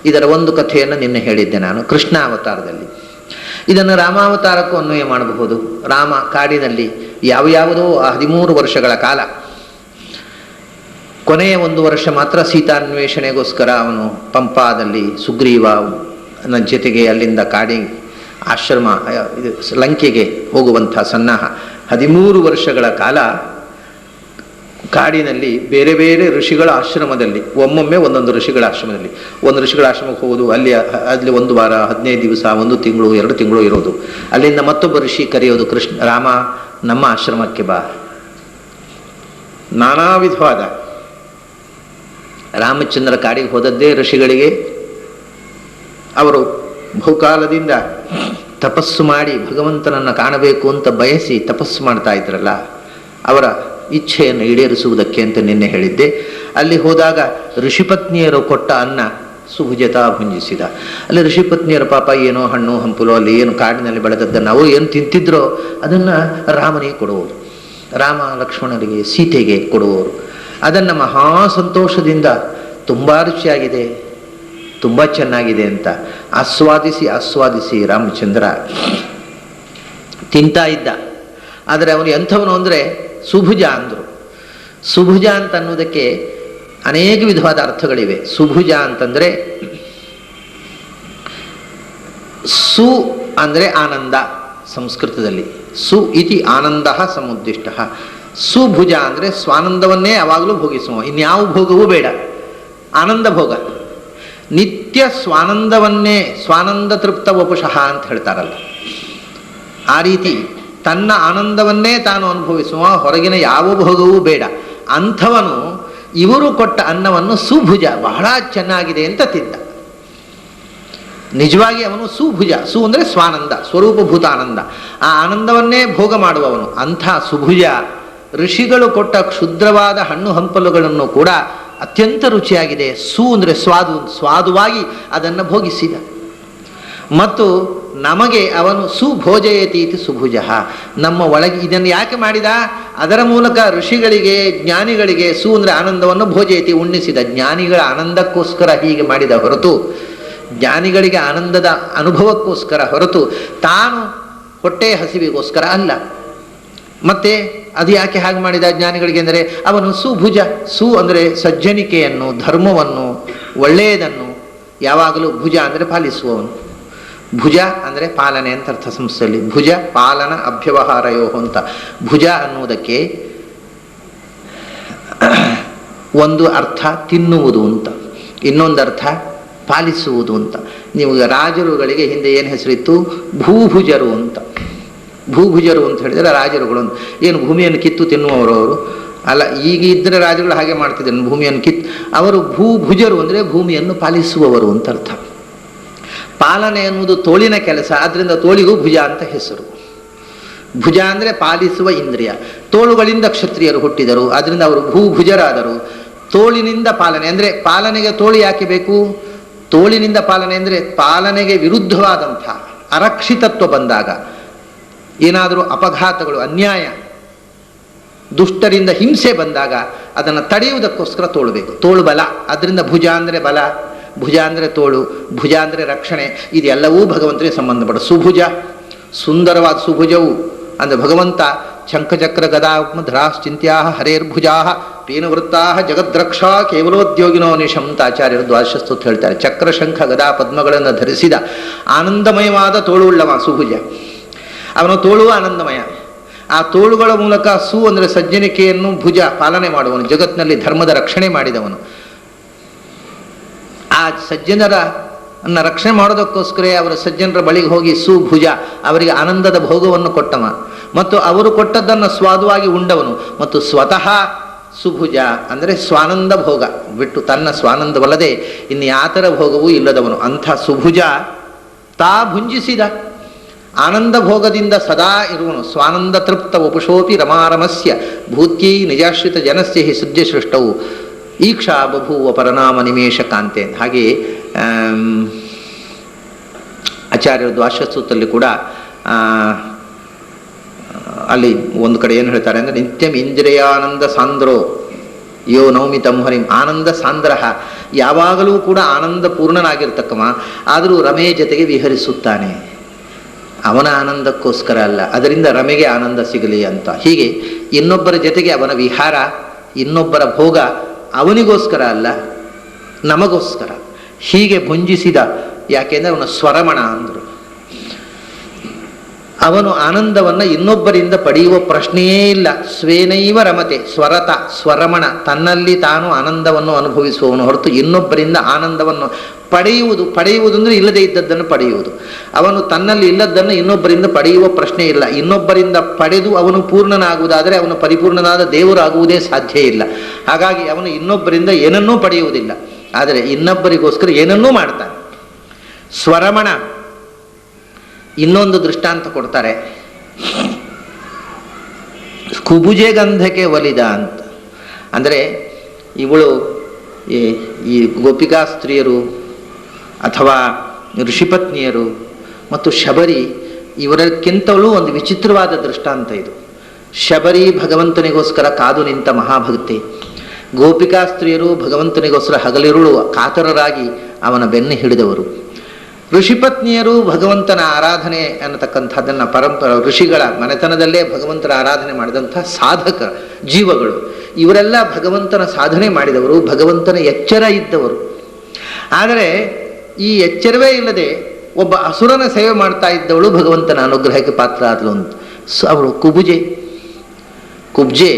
ಇದರ ಒಂದು ಕಥೆಯನ್ನು ನಿನ್ನೆ ಹೇಳಿದ್ದೆ ನಾನು, ಕೃಷ್ಣಾವತಾರದಲ್ಲಿ. ಇದನ್ನು ರಾಮಾವತಾರಕ್ಕೂ ಅನ್ವಯ ಮಾಡಬಹುದು. ರಾಮ ಕಾಡಿನಲ್ಲಿ ಯಾವುದೋ 13 ವರ್ಷಗಳ ಕಾಲ, ಕೊನೆಯ 1 ವರ್ಷ ಮಾತ್ರ ಸೀತಾನ್ವೇಷಣೆಗೋಸ್ಕರ ಅವನು ಪಂಪಾದಲ್ಲಿ ಸುಗ್ರೀವನ ಜೊತೆಗೆ ಅಲ್ಲಿಂದ ಆಶ್ರಮ ಲಂಕೆಗೆ ಹೋಗುವಂಥ ಸನ್ನಾಹ. 13 ವರ್ಷಗಳ ಕಾಲ ಕಾಡಿನಲ್ಲಿ ಬೇರೆ ಬೇರೆ ಋಷಿಗಳ ಆಶ್ರಮದಲ್ಲಿ, ಒಮ್ಮೊಮ್ಮೆ ಒಂದೊಂದು ಋಷಿಗಳ ಆಶ್ರಮದಲ್ಲಿ, ಒಂದು ಋಷಿಗಳ ಆಶ್ರಮಕ್ಕೆ ಹೋಗೋದು, ಅಲ್ಲಿ 1 ವಾರ, 15 ದಿವಸ, 1 ತಿಂಗಳು, 2 ತಿಂಗಳು ಇರೋದು. ಅಲ್ಲಿಂದ ಮತ್ತೊಬ್ಬ ಋಷಿ ಕರೆಯೋದು, ರಾಮ ನಮ್ಮ ಆಶ್ರಮಕ್ಕೆ ಬಾ. ನಾನಾ ವಿಧವಾದ ರಾಮಚಂದ್ರ ಕಾಡಿಗೆ ಹೋದದ್ದೇ ಋಷಿಗಳಿಗೆ. ಅವರು ಬಹುಕಾಲದಿಂದ ತಪಸ್ಸು ಮಾಡಿ ಭಗವಂತನನ್ನು ಕಾಣಬೇಕು ಅಂತ ಬಯಸಿ ತಪಸ್ಸು ಮಾಡ್ತಾ ಇದ್ರಲ್ಲ, ಅವರ ಇಚ್ಛೆಯನ್ನು ಈಡೇರಿಸುವುದಕ್ಕೆ ಅಂತ ನಿನ್ನೆ ಹೇಳಿದ್ದೆ. ಅಲ್ಲಿ ಹೋದಾಗ ಋಷಿಪತ್ನಿಯರು ಕೊಟ್ಟ ಅನ್ನ ಸುಭುಜತಾ ಭುಂಜಿಸಿದ. ಅಲ್ಲಿ ಋಷಿಪತ್ನಿಯರ ಪಾಪ ಏನೋ ಹಣ್ಣು ಹಂಪಲು ಅಲ್ಲಿ ಏನು ಕಾಡಿನಲ್ಲಿ ಬೆಳೆದದ್ದನ್ನು ಅವರು ಏನು ತಿಂತಿದ್ರೋ ಅದನ್ನು ರಾಮನಿಗೆ ಕೊಡುವರು, ರಾಮ ಲಕ್ಷ್ಮಣರಿಗೆ ಸೀತೆಗೆ ಕೊಡುವರು. ಅದನ್ನು ಮಹಾ ಸಂತೋಷದಿಂದ ತುಂಬ ರುಚಿಯಾಗಿದೆ, ತುಂಬ ಚೆನ್ನಾಗಿದೆ ಅಂತ ಆಸ್ವಾದಿಸಿ ರಾಮಚಂದ್ರ ತಿಂತಾ ಇದ್ದ. ಆದರೆ ಅವನು ಎಂಥವನು ಅಂದರೆ ಸುಭುಜ ಅಂದರು. ಸುಭುಜ ಅಂತ ಅನ್ನೋದಕ್ಕೆ ಅನೇಕ ವಿಧವಾದ ಅರ್ಥಗಳಿವೆ. ಸುಭುಜ ಅಂತಂದರೆ ಸು ಅಂದರೆ ಆನಂದ, ಸಂಸ್ಕೃತದಲ್ಲಿ ಸು ಇತಿ ಆನಂದ ಸಮುದ್ದಿಷ್ಟ. ಸುಭುಜ ಅಂದರೆ ಸ್ವಾನಂದವನ್ನೇ ಯಾವಾಗಲೂ ಭೋಗಿಸುವ, ಇನ್ಯಾವ ಭೋಗವೂ ಬೇಡ, ಆನಂದ ಭೋಗ. ನಿತ್ಯ ಸ್ವಾನಂದವನ್ನೇ, ಸ್ವಾನಂದ ತೃಪ್ತ ವಪುಷಃ ಅಂತ ಹೇಳ್ತಾರಲ್ಲ, ಆ ರೀತಿ ತನ್ನ ಆನಂದವನ್ನೇ ತಾನು ಅನುಭವಿಸುವ, ಹೊರಗಿನ ಯಾವ ಭೋಗವೂ ಬೇಡ ಅಂಥವನು ಇವರು ಕೊಟ್ಟ ಅನ್ನವನ್ನು ಸುಭುಜ, ಬಹಳ ಚೆನ್ನಾಗಿದೆ ಅಂತ ತಿಂದ. ನಿಜವಾಗಿ ಅವನು ಸುಭುಜ. ಸು ಅಂದರೆ ಸ್ವಾನಂದ, ಸ್ವರೂಪಭೂತ ಆನಂದ, ಆ ಆನಂದವನ್ನೇ ಭೋಗ ಮಾಡುವವನು. ಅಂಥ ಸುಭುಜ ಋಷಿಗಳು ಕೊಟ್ಟ ಕ್ಷುದ್ರವಾದ ಹಣ್ಣು ಹಂಪಲುಗಳನ್ನು ಕೂಡ ಅತ್ಯಂತ ರುಚಿಯಾಗಿದೆ, ಸು ಅಂದರೆ ಸ್ವಾದುವಾಗಿ ಅದನ್ನು ಭೋಗಿಸಿದ. ಮತ್ತು ನಮಗೆ ಅವನು ಸುಭೋಜಯತೀತಿ ಸುಭುಜ, ನಮ್ಮ ಒಳಗೆ ಇದನ್ನು ಯಾಕೆ ಮಾಡಿದ? ಅದರ ಮೂಲಕ ಋಷಿಗಳಿಗೆ, ಜ್ಞಾನಿಗಳಿಗೆ ಸು ಅಂದರೆ ಆನಂದವನ್ನು ಭೋಜಯತಿ ಉಣ್ಣಿಸಿದ. ಜ್ಞಾನಿಗಳ ಆನಂದಕ್ಕೋಸ್ಕರ ಹೀಗೆ ಮಾಡಿದ ಹೊರತು, ಜ್ಞಾನಿಗಳಿಗೆ ಆನಂದದ ಅನುಭವಕ್ಕೋಸ್ಕರ ಹೊರತು ತಾನು ಹೊಟ್ಟೆ ಹಸಿವಿಗೋಸ್ಕರ ಅಲ್ಲ. ಮತ್ತೆ ಅದು ಯಾಕೆ ಹಾಗೆ ಮಾಡಿದ ಜ್ಞಾನಿಗಳಿಗೆ ಅಂದರೆ ಅವನು ಸುಭುಜ. ಸು ಅಂದರೆ ಸಜ್ಜನಿಕೆಯನ್ನು, ಧರ್ಮವನ್ನು, ಒಳ್ಳೆಯದನ್ನು ಯಾವಾಗಲೂ, ಭುಜ ಅಂದರೆ ಪಾಲಿಸುವವನು. ಭುಜ ಅಂದರೆ ಪಾಲನೆ ಅಂತ ಅರ್ಥ ಸಂಸ್ಥೆಯಲ್ಲಿ. ಭುಜ ಪಾಲನ ಅಭ್ಯವಹಾರಯೋ ಅಂತ. ಭುಜ ಅನ್ನುವುದಕ್ಕೆ ಒಂದು ಅರ್ಥ ತಿನ್ನುವುದು ಅಂತ, ಇನ್ನೊಂದು ಅರ್ಥ ಪಾಲಿಸುವುದು ಅಂತ. ನೀವು ರಾಜರುಗಳಿಗೆ ಹಿಂದೆ ಏನು ಹೆಸರಿತ್ತು? ಭೂಭುಜರು ಅಂತ. ಭೂಭುಜರು ಅಂತ ಹೇಳಿದರೆ ರಾಜರುಗಳು ಅಂತ. ಏನು ಭೂಮಿಯನ್ನು ಕಿತ್ತು ತಿನ್ನುವವರು ಅವರು ಅಲ್ಲ. ಈಗ ಇದ್ದರೆ ರಾಜರುಗಳು ಹಾಗೆ ಮಾಡ್ತಿದ್ದಾರೆ, ಭೂಮಿಯನ್ನು ಅವರು ಭೂಭುಜರು ಅಂದರೆ ಭೂಮಿಯನ್ನು ಪಾಲಿಸುವವರು ಅಂತ ಅರ್ಥ. ಪಾಲನೆ ಎನ್ನುವುದು ತೋಳಿನ ಕೆಲಸ, ಆದ್ದರಿಂದ ತೋಳಿಗೂ ಭುಜ ಅಂತ ಹೆಸರು. ಭುಜ ಅಂದರೆ ಪಾಲಿಸುವ ಇಂದ್ರಿಯ. ತೋಳುಗಳಿಂದ ಕ್ಷತ್ರಿಯರು ಹುಟ್ಟಿದರು, ಆದ್ದರಿಂದ ಅವರು ಭೂಭುಜರಾದರು. ತೋಳಿನಿಂದ ಪಾಲನೆ ಅಂದರೆ, ಪಾಲನೆಗೆ ತೋಳು ಯಾಕೆ ಬೇಕು? ತೋಳಿನಿಂದ ಪಾಲನೆ ಅಂದರೆ ಪಾಲನೆಗೆ ವಿರುದ್ಧವಾದಂಥ ಅರಕ್ಷಿತತ್ವ ಬಂದಾಗ, ಏನಾದರೂ ಅಪಘಾತಗಳು, ಅನ್ಯಾಯ, ದುಷ್ಟರಿಂದ ಹಿಂಸೆ ಬಂದಾಗ ಅದನ್ನು ತಡೆಯುವುದಕ್ಕೋಸ್ಕರ ತೋಳು ಬೇಕು. ತೋಳು ಬಲ, ಅದರಿಂದ ಭುಜ ಅಂದರೆ ಬಲ, ಭುಜ ಅಂದರೆ ತೋಳು, ಭುಜ ಅಂದರೆ ರಕ್ಷಣೆ. ಇದೆಲ್ಲವೂ ಭಗವಂತನಿಗೆ ಸಂಬಂಧಪಟ್ಟ. ಸುಭುಜ, ಸುಂದರವಾದ ಸುಭುಜವು ಅಂದರೆ ಭಗವಂತ ಶಂಖಚಕ್ರ ಗದಾಧರಾಶ್ಚಿಂತ್ಯಾ ಹರೇರ್ಭುಜಾ ಪೀನವೃತ್ತಾ ಜಗದ್ರಕ್ಷಾ ಕೇವಲೋದ್ಯೋಗಿನೋ ನಿಶಂತ ಆಚಾರ್ಯರು ದ್ವಾದಶಸ್ತುತ್ ಹೇಳ್ತಾರೆ. ಚಕ್ರ ಶಂಖ ಗದಾ ಪದ್ಮಗಳನ್ನು ಧರಿಸಿದ ಆನಂದಮಯವಾದ ತೋಳುಳ್ಳವ ಸುಭುಜ. ಅವನ ತೋಳು ಆನಂದಮಯ. ಆ ತೋಳುಗಳ ಮೂಲಕ ಸು ಅಂದರೆ ಸಜ್ಜನಿಕೆಯನ್ನು, ಭುಜ ಪಾಲನೆ ಮಾಡುವನು, ಜಗತ್ತಿನಲ್ಲಿ ಧರ್ಮದ ರಕ್ಷಣೆ ಮಾಡಿದವನು. ಆ ಸಜ್ಜನರನ್ನು ರಕ್ಷಣೆ ಮಾಡೋದಕ್ಕೋಸ್ಕರ ಅವರ ಸಜ್ಜನರ ಬಳಿಗೆ ಹೋಗಿ ಸುಭುಜ, ಅವರಿಗೆ ಆನಂದದ ಭೋಗವನ್ನು ಕೊಟ್ಟವ ಮತ್ತು ಅವರು ಕೊಟ್ಟದ್ದನ್ನು ಸ್ವಾದವಾಗಿ ಉಂಡವನು. ಮತ್ತು ಸ್ವತಃ ಸುಭುಜ ಅಂದರೆ ಸ್ವಾನಂದ ಭೋಗ ಬಿಟ್ಟು ತನ್ನ ಸ್ವಾನಂದವಲ್ಲದೆ ಇನ್ಯಾತರ ಭೋಗವೂ ಇಲ್ಲದವನು. ಅಂಥ ಸುಭುಜ ತಾ ಭುಂಜಿಸಿದ ಆನಂದ ಭೋಗದಿಂದ ಸದಾ ಇರುವನು. ಸ್ವಾನಂದ ತೃಪ್ತ ವಪುಷೋಪಿ ರಮಾರಮಸ್ಯ ಭೂತ್ಯೈ ನಿಜಾಶ್ರಿತ ಜನಸ್ಯ ಹಿ ಸದ್ಯ ಸೃಷ್ಟವು ಈಕ್ಷಾ ಬಭೂವ ಪರನಾಮ ನಿಮೇಶ ಕಾಂತೆ. ಹಾಗೆಯೇ ಆಚಾರ್ಯರು ದ್ವಾದಶಸ್ತುತಲ್ಲಿ ಕೂಡ ಅಲ್ಲಿ ಒಂದು ಕಡೆ ಏನು ಹೇಳ್ತಾರೆ ಅಂದರೆ, ನಿತ್ಯಂ ಇಂದ್ರಿಯಾನಂದ ಸಾಂದ್ರೋ ಯೋ ನೌಮಿ ತಂ ಹರಿಂ. ಆನಂದ ಸಾಂದ್ರಹ, ಯಾವಾಗಲೂ ಕೂಡ ಆನಂದ ಪೂರ್ಣನಾಗಿರ್ತಕ್ಕವ, ಆದರೂ ರಮೆ ಜೊತೆಗೆ ವಿಹರಿಸುತ್ತಾನೆ. ಅವನ ಆನಂದಕ್ಕೋಸ್ಕರ ಅಲ್ಲ, ಅದರಿಂದ ರಮೆಗೆ ಆನಂದ ಸಿಗಲಿ ಅಂತ. ಹೀಗೆ ಇನ್ನೊಬ್ಬರ ಜೊತೆಗೆ ಅವನ ವಿಹಾರ, ಇನ್ನೊಬ್ಬರ ಭೋಗ ಅವನಿಗೋಸ್ಕರ ಅಲ್ಲ, ನಮಗೋಸ್ಕರ. ಹೀಗೆ ಭುಂಜಿಸಿದ, ಯಾಕೆಂದರೆ ಅವನ ಸ್ವರಮಣ ಅಂದರು. ಅವನು ಆನಂದವನ್ನು ಇನ್ನೊಬ್ಬರಿಂದ ಪಡೆಯುವ ಪ್ರಶ್ನೆಯೇ ಇಲ್ಲ. ಸ್ವೇನೈವ ರಮತೆ ಸ್ವರತ, ಸ್ವರಮಣ, ತನ್ನಲ್ಲಿ ತಾನು ಆನಂದವನ್ನು ಅನುಭವಿಸುವವನು ಹೊರತು ಇನ್ನೊಬ್ಬರಿಂದ ಆನಂದವನ್ನು ಪಡೆಯುವುದು ಅಂದರೆ ಇಲ್ಲದೇ ಇದ್ದದ್ದನ್ನು ಪಡೆಯುವುದು. ಅವನು ತನ್ನಲ್ಲಿ ಇಲ್ಲದ್ದನ್ನು ಇನ್ನೊಬ್ಬರಿಂದ ಪಡೆಯುವ ಪ್ರಶ್ನೆ ಇಲ್ಲ. ಇನ್ನೊಬ್ಬರಿಂದ ಪಡೆದು ಅವನು ಪೂರ್ಣನಾಗುವುದಾದರೆ ಅವನು ಪರಿಪೂರ್ಣನಾದ ದೇವರಾಗುವುದೇ ಸಾಧ್ಯ ಇಲ್ಲ. ಹಾಗಾಗಿ ಅವನು ಇನ್ನೊಬ್ಬರಿಂದ ಏನನ್ನೂ ಪಡೆಯುವುದಿಲ್ಲ, ಆದರೆ ಇನ್ನೊಬ್ಬರಿಗೋಸ್ಕರ ಏನನ್ನೂ ಮಾಡ್ತಾನೆ. ಸ್ವರಮಣ. ಇನ್ನೊಂದು ದೃಷ್ಟಾಂತ ಕೊಡ್ತಾರೆ, ಕುಬುಜೆ ಗಂಧಕ್ಕೆ ಒಲಿದ ಅಂತ. ಅಂದರೆ ಇವಳು ಈ ಗೋಪಿಕಾ ಸ್ತ್ರೀಯರು ಅಥವಾ ಋಷಿಪತ್ನಿಯರು ಮತ್ತು ಶಬರಿ, ಇವರಕ್ಕಿಂತಲೂ ಒಂದು ವಿಚಿತ್ರವಾದ ದೃಷ್ಟಾಂತ ಇದು. ಶಬರಿ ಭಗವಂತನಿಗೋಸ್ಕರ ಕಾದು ನಿಂತ ಮಹಾಭಕ್ತಿ. ಗೋಪಿಕಾ ಸ್ತ್ರೀಯರು ಭಗವಂತನಿಗೋಸ್ಕರ ಹಗಲಿರುಳು ಕಾತರರಾಗಿ ಅವನ ಬೆನ್ನು ಹಿಡಿದವರು. ಋಷಿಪತ್ನಿಯರು ಭಗವಂತನ ಆರಾಧನೆ ಅನ್ನತಕ್ಕಂಥದ್ದನ್ನು ಋಷಿಗಳ ಮನೆತನದಲ್ಲೇ ಭಗವಂತನ ಆರಾಧನೆ ಮಾಡಿದಂಥ ಸಾಧಕ ಜೀವಗಳು. ಇವರೆಲ್ಲ ಭಗವಂತನ ಸಾಧನೆ ಮಾಡಿದವರು, ಭಗವಂತನ ಎಚ್ಚರ ಇದ್ದವರು. ಆದರೆ ಈ ಎಚ್ಚರವೇ ಇಲ್ಲದೆ ಒಬ್ಬ ಅಸುರನ ಸೇವೆ ಮಾಡ್ತಾ ಇದ್ದವಳು ಭಗವಂತನ ಅನುಗ್ರಹಕ್ಕೆ ಪಾತ್ರ ಆದಳು ಅಂತ. ಅವಳು ಕುಬ್ಜೆ.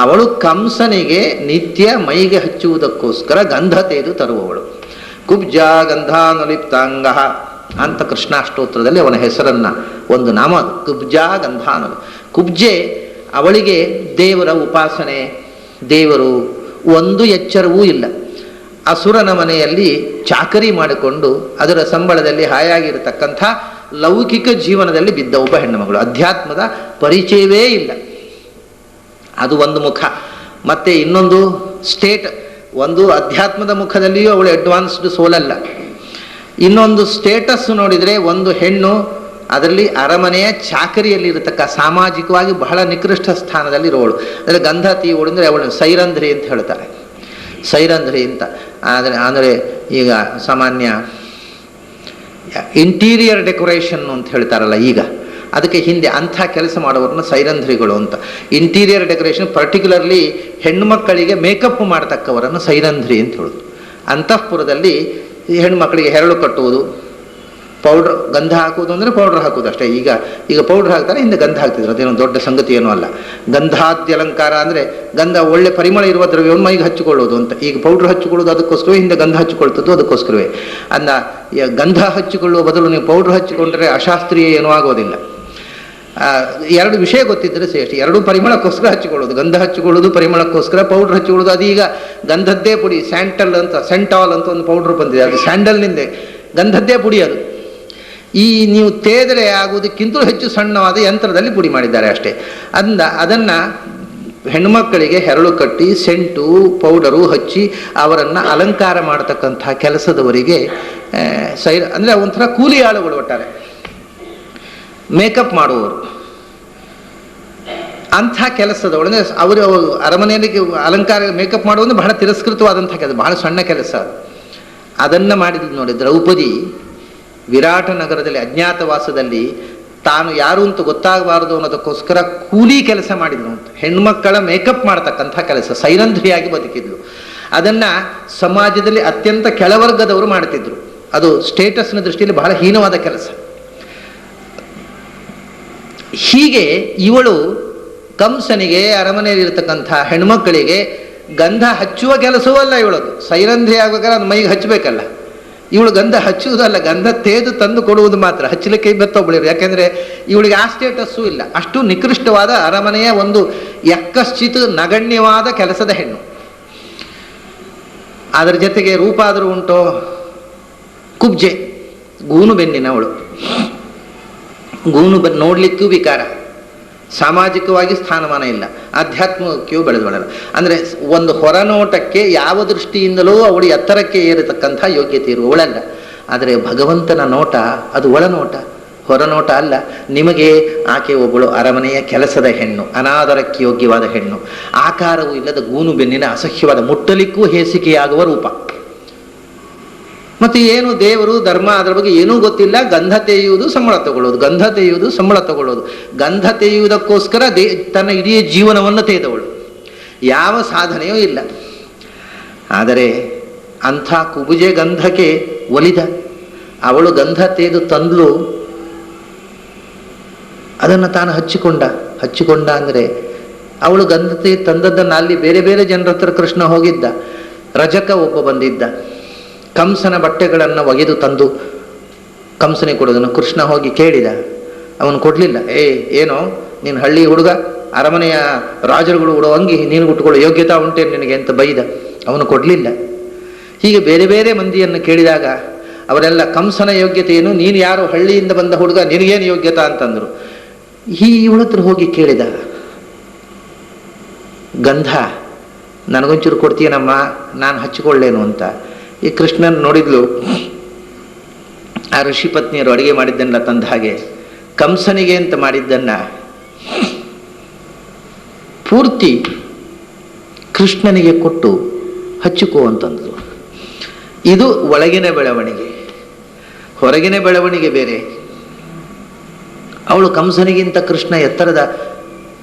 ಅವಳು ಕಂಸನಿಗೆ ನಿತ್ಯ ಮೈಗೆ ಹಚ್ಚುವುದಕ್ಕೋಸ್ಕರ ಗಂಧ ತೆಗೆದು ತರುವವಳು. ಕುಬ್ಜಾ ಗಂಧಾನುಲಿಪ್ತಾಂಗ ಅಂತ ಕೃಷ್ಣಾಷ್ಟೋತ್ರದಲ್ಲಿ ಅವನ ಹೆಸರನ್ನ ಒಂದು ನಾಮ, ಕುಬ್ಜಾ ಗಂಧಾನು. ಕುಬ್ಜೆ, ಅವಳಿಗೆ ದೇವರ ಉಪಾಸನೆ, ದೇವರು ಒಂದು ಎಚ್ಚರವೂ ಇಲ್ಲ. ಅಸುರನ ಮನೆಯಲ್ಲಿ ಚಾಕರಿ ಮಾಡಿಕೊಂಡು ಅದರ ಸಂಬಳದಲ್ಲಿ ಹಾಯಾಗಿರತಕ್ಕಂಥ ಲೌಕಿಕ ಜೀವನದಲ್ಲಿ ಬಿದ್ದ ಒಬ್ಬ ಹೆಣ್ಣುಮಗಳು. ಅಧ್ಯಾತ್ಮದ ಪರಿಚಯವೇ ಇಲ್ಲ. ಅದು ಒಂದು ಮುಖ. ಮತ್ತೆ ಇನ್ನೊಂದು ಸ್ಟೇಟ್, ಒಂದು ಅಧ್ಯಾತ್ಮದ ಮುಖದಲ್ಲಿಯೂ ಅವಳು ಅಡ್ವಾನ್ಸ್ಡ್ ಸೋಲಲ್ಲ. ಇನ್ನೊಂದು ಸ್ಟೇಟಸ್ ನೋಡಿದರೆ ಒಂದು ಹೆಣ್ಣು ಅದರಲ್ಲಿ ಅರಮನೆಯ ಚಾಕರಿಯಲ್ಲಿರತಕ್ಕ ಸಾಮಾಜಿಕವಾಗಿ ಬಹಳ ನಿಕೃಷ್ಟ ಸ್ಥಾನದಲ್ಲಿರೋಳು. ಅಂದರೆ ಗಂಧ ತೀವಳು ಅಂದರೆ ಅವಳು ಸೈರಂಧ್ರಿ ಅಂತ ಹೇಳ್ತಾರೆ. ಸೈರಂಧ್ರಿ ಅಂತ ಅಂದರೆ ಈಗ ಸಾಮಾನ್ಯ ಇಂಟೀರಿಯರ್ ಡೆಕೋರೇಷನ್ ಅಂತ ಹೇಳ್ತಾರಲ್ಲ, ಈಗ ಅದಕ್ಕೆ ಹಿಂದೆ ಅಂಥ ಕೆಲಸ ಮಾಡೋರನ್ನ ಸೈರಂಧ್ರಿಗಳು ಅಂತ. ಇಂಟೀರಿಯರ್ ಡೆಕೋರೇಷನ್, ಪರ್ಟಿಕ್ಯುಲರ್ಲಿ ಹೆಣ್ಣುಮಕ್ಕಳಿಗೆ ಮೇಕಪ್ ಮಾಡತಕ್ಕವರನ್ನು ಸೈರಂಧ್ರಿ ಅಂತ ಹೇಳೋದು. ಅಂತಃಪುರದಲ್ಲಿ ಹೆಣ್ಣುಮಕ್ಕಳಿಗೆ ಹೆರಳು ಕಟ್ಟುವುದು, ಪೌಡ್ರ್ ಗಂಧ ಹಾಕುವುದು ಅಂದರೆ ಪೌಡ್ರ್ ಹಾಕುವುದು ಅಷ್ಟೇ. ಈಗ ಪೌಡ್ರ್ ಹಾಕ್ತಾರೆ, ಹಿಂದೆ ಗಂಧ ಹಾಕ್ತಿದ್ರು, ಅದೇನೋ ದೊಡ್ಡ ಸಂಗತಿ ಏನೂ ಅಲ್ಲ. ಗಂಧಾದ್ಯಲಂಕಾರ ಅಂದರೆ ಗಂಧ ಒಳ್ಳೆ ಪರಿಮಳ ಇರುವ ದ್ರವ್ಯವನ್ನು ಮೈಗೆ ಹಚ್ಚಿಕೊಳ್ಳೋದು ಅಂತ. ಈಗ ಪೌಡ್ರ್ ಹಚ್ಚಿಕೊಳ್ಳೋದು ಅದಕ್ಕೋಸ್ಕರವೇ, ಹಿಂದೆ ಗಂಧ ಹಚ್ಚಿಕೊಳ್ತದ್ದು ಅದಕ್ಕೋಸ್ಕರವೇ. ಗಂಧ ಹಚ್ಚಿಕೊಳ್ಳುವ ಬದಲು ನೀವು ಪೌಡ್ರ್ ಹಚ್ಚಿಕೊಂಡ್ರೆ ಅಶಾಸ್ತ್ರೀಯ ಏನೂ ಆಗೋದಿಲ್ಲ. ಎರಡು ವಿಷಯ ಗೊತ್ತಿದ್ದರೆ ಶ್ರೇಷ್ಠ. ಎರಡೂ ಪರಿಮಳಕ್ಕೋಸ್ಕರ ಹಚ್ಚಿಕೊಳ್ಳೋದು, ಗಂಧ ಹಚ್ಚಿಕೊಳ್ಳೋದು ಪರಿಮಳಕ್ಕೋಸ್ಕರ, ಪೌಡ್ರ್ ಹಚ್ಚಿಕೊಳ್ಳೋದು. ಅದೀಗ ಗಂಧದ್ದೇ ಪುಡಿ, ಸೆಂಟಾಲ್ ಅಂತ ಒಂದು ಪೌಡ್ರ್ ಬಂದಿದೆ, ಅದು ಸ್ಯಾಂಡಲ್ನಿಂದ ಗಂಧದ್ದೇ ಪುಡಿ. ಅದು ನೀವು ತೇದರೆ ಆಗುವುದಕ್ಕಿಂತಲೂ ಹೆಚ್ಚು ಸಣ್ಣವಾದ ಯಂತ್ರದಲ್ಲಿ ಪುಡಿ ಮಾಡಿದ್ದಾರೆ ಅಷ್ಟೇ. ಅದನ್ನು ಹೆಣ್ಣುಮಕ್ಕಳಿಗೆ ಹೆರಳು ಕಟ್ಟಿ ಸೆಂಟು ಪೌಡರು ಹಚ್ಚಿ ಅವರನ್ನು ಅಲಂಕಾರ ಮಾಡತಕ್ಕಂಥ ಕೆಲಸದವರಿಗೆ ಅಂದರೆ ಒಂಥರ ಕೂಲಿ ಆಳುಗಳು, ಒಟ್ಟಾರೆ ಮೇಕಪ್ ಮಾಡುವವರು, ಅಂಥ ಕೆಲಸದವಳು. ಅಂದರೆ ಅವರು ಅರಮನೆಯಲ್ಲಿ ಅಲಂಕಾರ ಮೇಕಪ್ ಮಾಡುವುದು ಬಹಳ ತಿರಸ್ಕೃತವಾದಂಥ ಕೆಲಸ, ಬಹಳ ಸಣ್ಣ ಕೆಲಸ. ಅದನ್ನು ಮಾಡಿದ್ದು ನೋಡಿ ದ್ರೌಪದಿ ವಿರಾಟ ನಗರದಲ್ಲಿ ಅಜ್ಞಾತವಾಸದಲ್ಲಿ ತಾನು ಯಾರು ಅಂತ ಗೊತ್ತಾಗಬಾರದು ಅನ್ನೋದಕ್ಕೋಸ್ಕರ ಕೂಲಿ ಕೆಲಸ ಮಾಡಿದ್ಲು ಅಂತ. ಹೆಣ್ಮಕ್ಕಳ ಮೇಕಪ್ ಮಾಡತಕ್ಕಂಥ ಕೆಲಸ, ಸೈರಂಧ್ರಿಯಾಗಿ ಬದುಕಿದ್ಲು. ಅದನ್ನು ಸಮಾಜದಲ್ಲಿ ಅತ್ಯಂತ ಕೆಳವರ್ಗದವರು ಮಾಡ್ತಿದ್ರು. ಅದು ಸ್ಟೇಟಸ್ನ ದೃಷ್ಟಿಯಲ್ಲಿ ಬಹಳ ಹೀನವಾದ ಕೆಲಸ. ಹೀಗೆ ಇವಳು ಕಂಸನಿಗೆ ಅರಮನೆಯಲ್ಲಿರ್ತಕ್ಕಂಥ ಹೆಣ್ಮಕ್ಕಳಿಗೆ ಗಂಧ ಹಚ್ಚುವ ಕೆಲಸವೂ ಅಲ್ಲ ಇವಳದು. ಸೈರಂಧ್ರಿ ಆಗ್ಬೇಕಾದ್ರೆ ಅದು ಮೈಗೆ ಹಚ್ಚಬೇಕಲ್ಲ. ಇವಳು ಗಂಧ ಹಚ್ಚುವುದಲ್ಲ, ಗಂಧ ತೇದು ತಂದು ಕೊಡುವುದು ಮಾತ್ರ. ಹಚ್ಚಲಿಕ್ಕೆ ಮತ್ತೊಬ್ಬಳಿರು, ಯಾಕೆಂದರೆ ಇವಳಿಗೆ ಆ ಸ್ಟೇಟಸ್ಸೂ ಇಲ್ಲ. ಅಷ್ಟು ನಿಕೃಷ್ಟವಾದ ಅರಮನೆಯ ಒಂದು ಯಕ್ಕಶ್ಚಿತ್ ನಗಣ್ಯವಾದ ಕೆಲಸದ ಹೆಣ್ಣು. ಅದರ ಜೊತೆಗೆ ರೂಪ ಆದರೂ ಉಂಟೋ, ಕುಬ್ಜೆ, ಗೂನು ಬೆನ್ನಿನವಳು. ನೋಡ್ಲಿಕ್ಕೂ ವಿಕಾರ, ಸಾಮಾಜಿಕವಾಗಿ ಸ್ಥಾನಮಾನ ಇಲ್ಲ, ಆಧ್ಯಾತ್ಮಿಕವೂ ಬೆಳೆದವಳಲ್ಲ. ಅಂದರೆ ಒಂದು ಹೊರನೋಟಕ್ಕೆ ಯಾವ ದೃಷ್ಟಿಯಿಂದಲೂ ಅವಳು ಎತ್ತರಕ್ಕೆ ಏರತಕ್ಕಂಥ ಯೋಗ್ಯತೆ ಇರುವವಳಲ್ಲ. ಆದರೆ ಭಗವಂತನ ನೋಟ ಅದು ಒಳನೋಟ, ಹೊರನೋಟ ಅಲ್ಲ. ನಿಮಗೆ ಆಕೆ ಒಬ್ಬಳು ಅರಮನೆಯ ಕೆಲಸದ ಹೆಣ್ಣು, ಅನಾದರಕ್ಕೆ ಯೋಗ್ಯವಾದ ಹೆಣ್ಣು, ಆಕಾರವೂ ಇಲ್ಲದ ಗೂನು ಬೆನ್ನಿನ ಅಸಹ್ಯವಾದ, ಮುಟ್ಟಲಿಕ್ಕೂ ಹೇಸಿಕೆಯಾಗುವ ರೂಪ. ಮತ್ತು ಏನು ದೇವರು ಧರ್ಮ ಅದರ ಬಗ್ಗೆ ಏನೂ ಗೊತ್ತಿಲ್ಲ. ಗಂಧ ತೆಯುವುದು ಸಂಬಳ ತಗೊಳ್ಳೋದು, ಗಂಧ ತೆಯುವುದು ಸಂಬಳ ತಗೊಳ್ಳೋದು. ಗಂಧ ತೆಯುವುದಕ್ಕೋಸ್ಕರ ತನ್ನ ಇಡೀ ಜೀವನವನ್ನು ತೆಗೆದವಳು, ಯಾವ ಸಾಧನೆಯೂ ಇಲ್ಲ. ಆದರೆ ಅಂಥ ಕುಬುಜೆ ಗಂಧಕ್ಕೆ ಒಲಿದ ಅವಳು ಗಂಧ ತೆಗೆದು ತಂದ್ಲು. ಅದನ್ನು ತಾನು ಹಚ್ಚಿಕೊಂಡ ಅಂದರೆ ಅವಳು ಗಂಧ ತೆಗೆದು ತಂದದ್ದನ್ನು ಅಲ್ಲಿ ಬೇರೆ ಬೇರೆ ಜನರ ಹತ್ರ ಕೃಷ್ಣ ಹೋಗಿದ್ದ. ರಜಕ ಒಬ್ಬ ಬಂದಿದ್ದ, ಕಂಸನ ಬಟ್ಟೆಗಳನ್ನು ಒಗೆದು ತಂದು ಕಂಸನಿಗೆ ಕೊಡೋದನ್ನು ಕೃಷ್ಣ ಹೋಗಿ ಕೇಳಿದ. ಅವನು ಕೊಡಲಿಲ್ಲ. ಏನೋ ನೀನು ಹಳ್ಳಿ ಹುಡುಗ, ಅರಮನೆಯ ರಾಜರುಗಳು ಉಡೋ ಅಂಗಿ ನೀನು ಉಟ್ಕೊಳ್ಳೋ ಯೋಗ್ಯತಾ ಉಂಟೆ ನಿನಗೆ ಅಂತ ಬೈದ. ಅವನು ಕೊಡಲಿಲ್ಲ. ಹೀಗೆ ಬೇರೆ ಬೇರೆ ಮಂದಿಯನ್ನು ಕೇಳಿದಾಗ ಅವರೆಲ್ಲ ಕಂಸನ ಯೋಗ್ಯತೆ ಏನು, ನೀನು ಯಾರು ಹಳ್ಳಿಯಿಂದ ಬಂದ ಹುಡುಗ, ನಿನಗೇನು ಯೋಗ್ಯತಾ ಅಂತಂದರು. ಇವಳ ಹತ್ರ ಹೋಗಿ ಕೇಳಿದ, ಗಂಧ ನನಗೊಂಚೂರು ಕೊಡ್ತೀಯನಮ್ಮ, ನಾನು ಹಚ್ಚಿಕೊಳ್ಳೇನು ಅಂತ. ಈ ಕೃಷ್ಣನ್ ನೋಡಿದ್ಲು, ಆ ಋಷಿ ಪತ್ನಿಯರು ಅಡುಗೆ ಮಾಡಿದ್ದನ್ನೆಲ್ಲ ತಂದ ಹಾಗೆ ಕಂಸನಿಗೆ ಅಂತ ಮಾಡಿದ್ದನ್ನ ಪೂರ್ತಿ ಕೃಷ್ಣನಿಗೆ ಕೊಟ್ಟು ಹಚ್ಚಿಕೋ ಅಂತಂದ್ರು. ಇದು ಒಳಗಿನ ಬೆಳವಣಿಗೆ. ಹೊರಗಿನ ಬೆಳವಣಿಗೆ ಬೇರೆ. ಅವಳು ಕಂಸನಿಗಿಂತ ಕೃಷ್ಣ ಎತ್ತರದ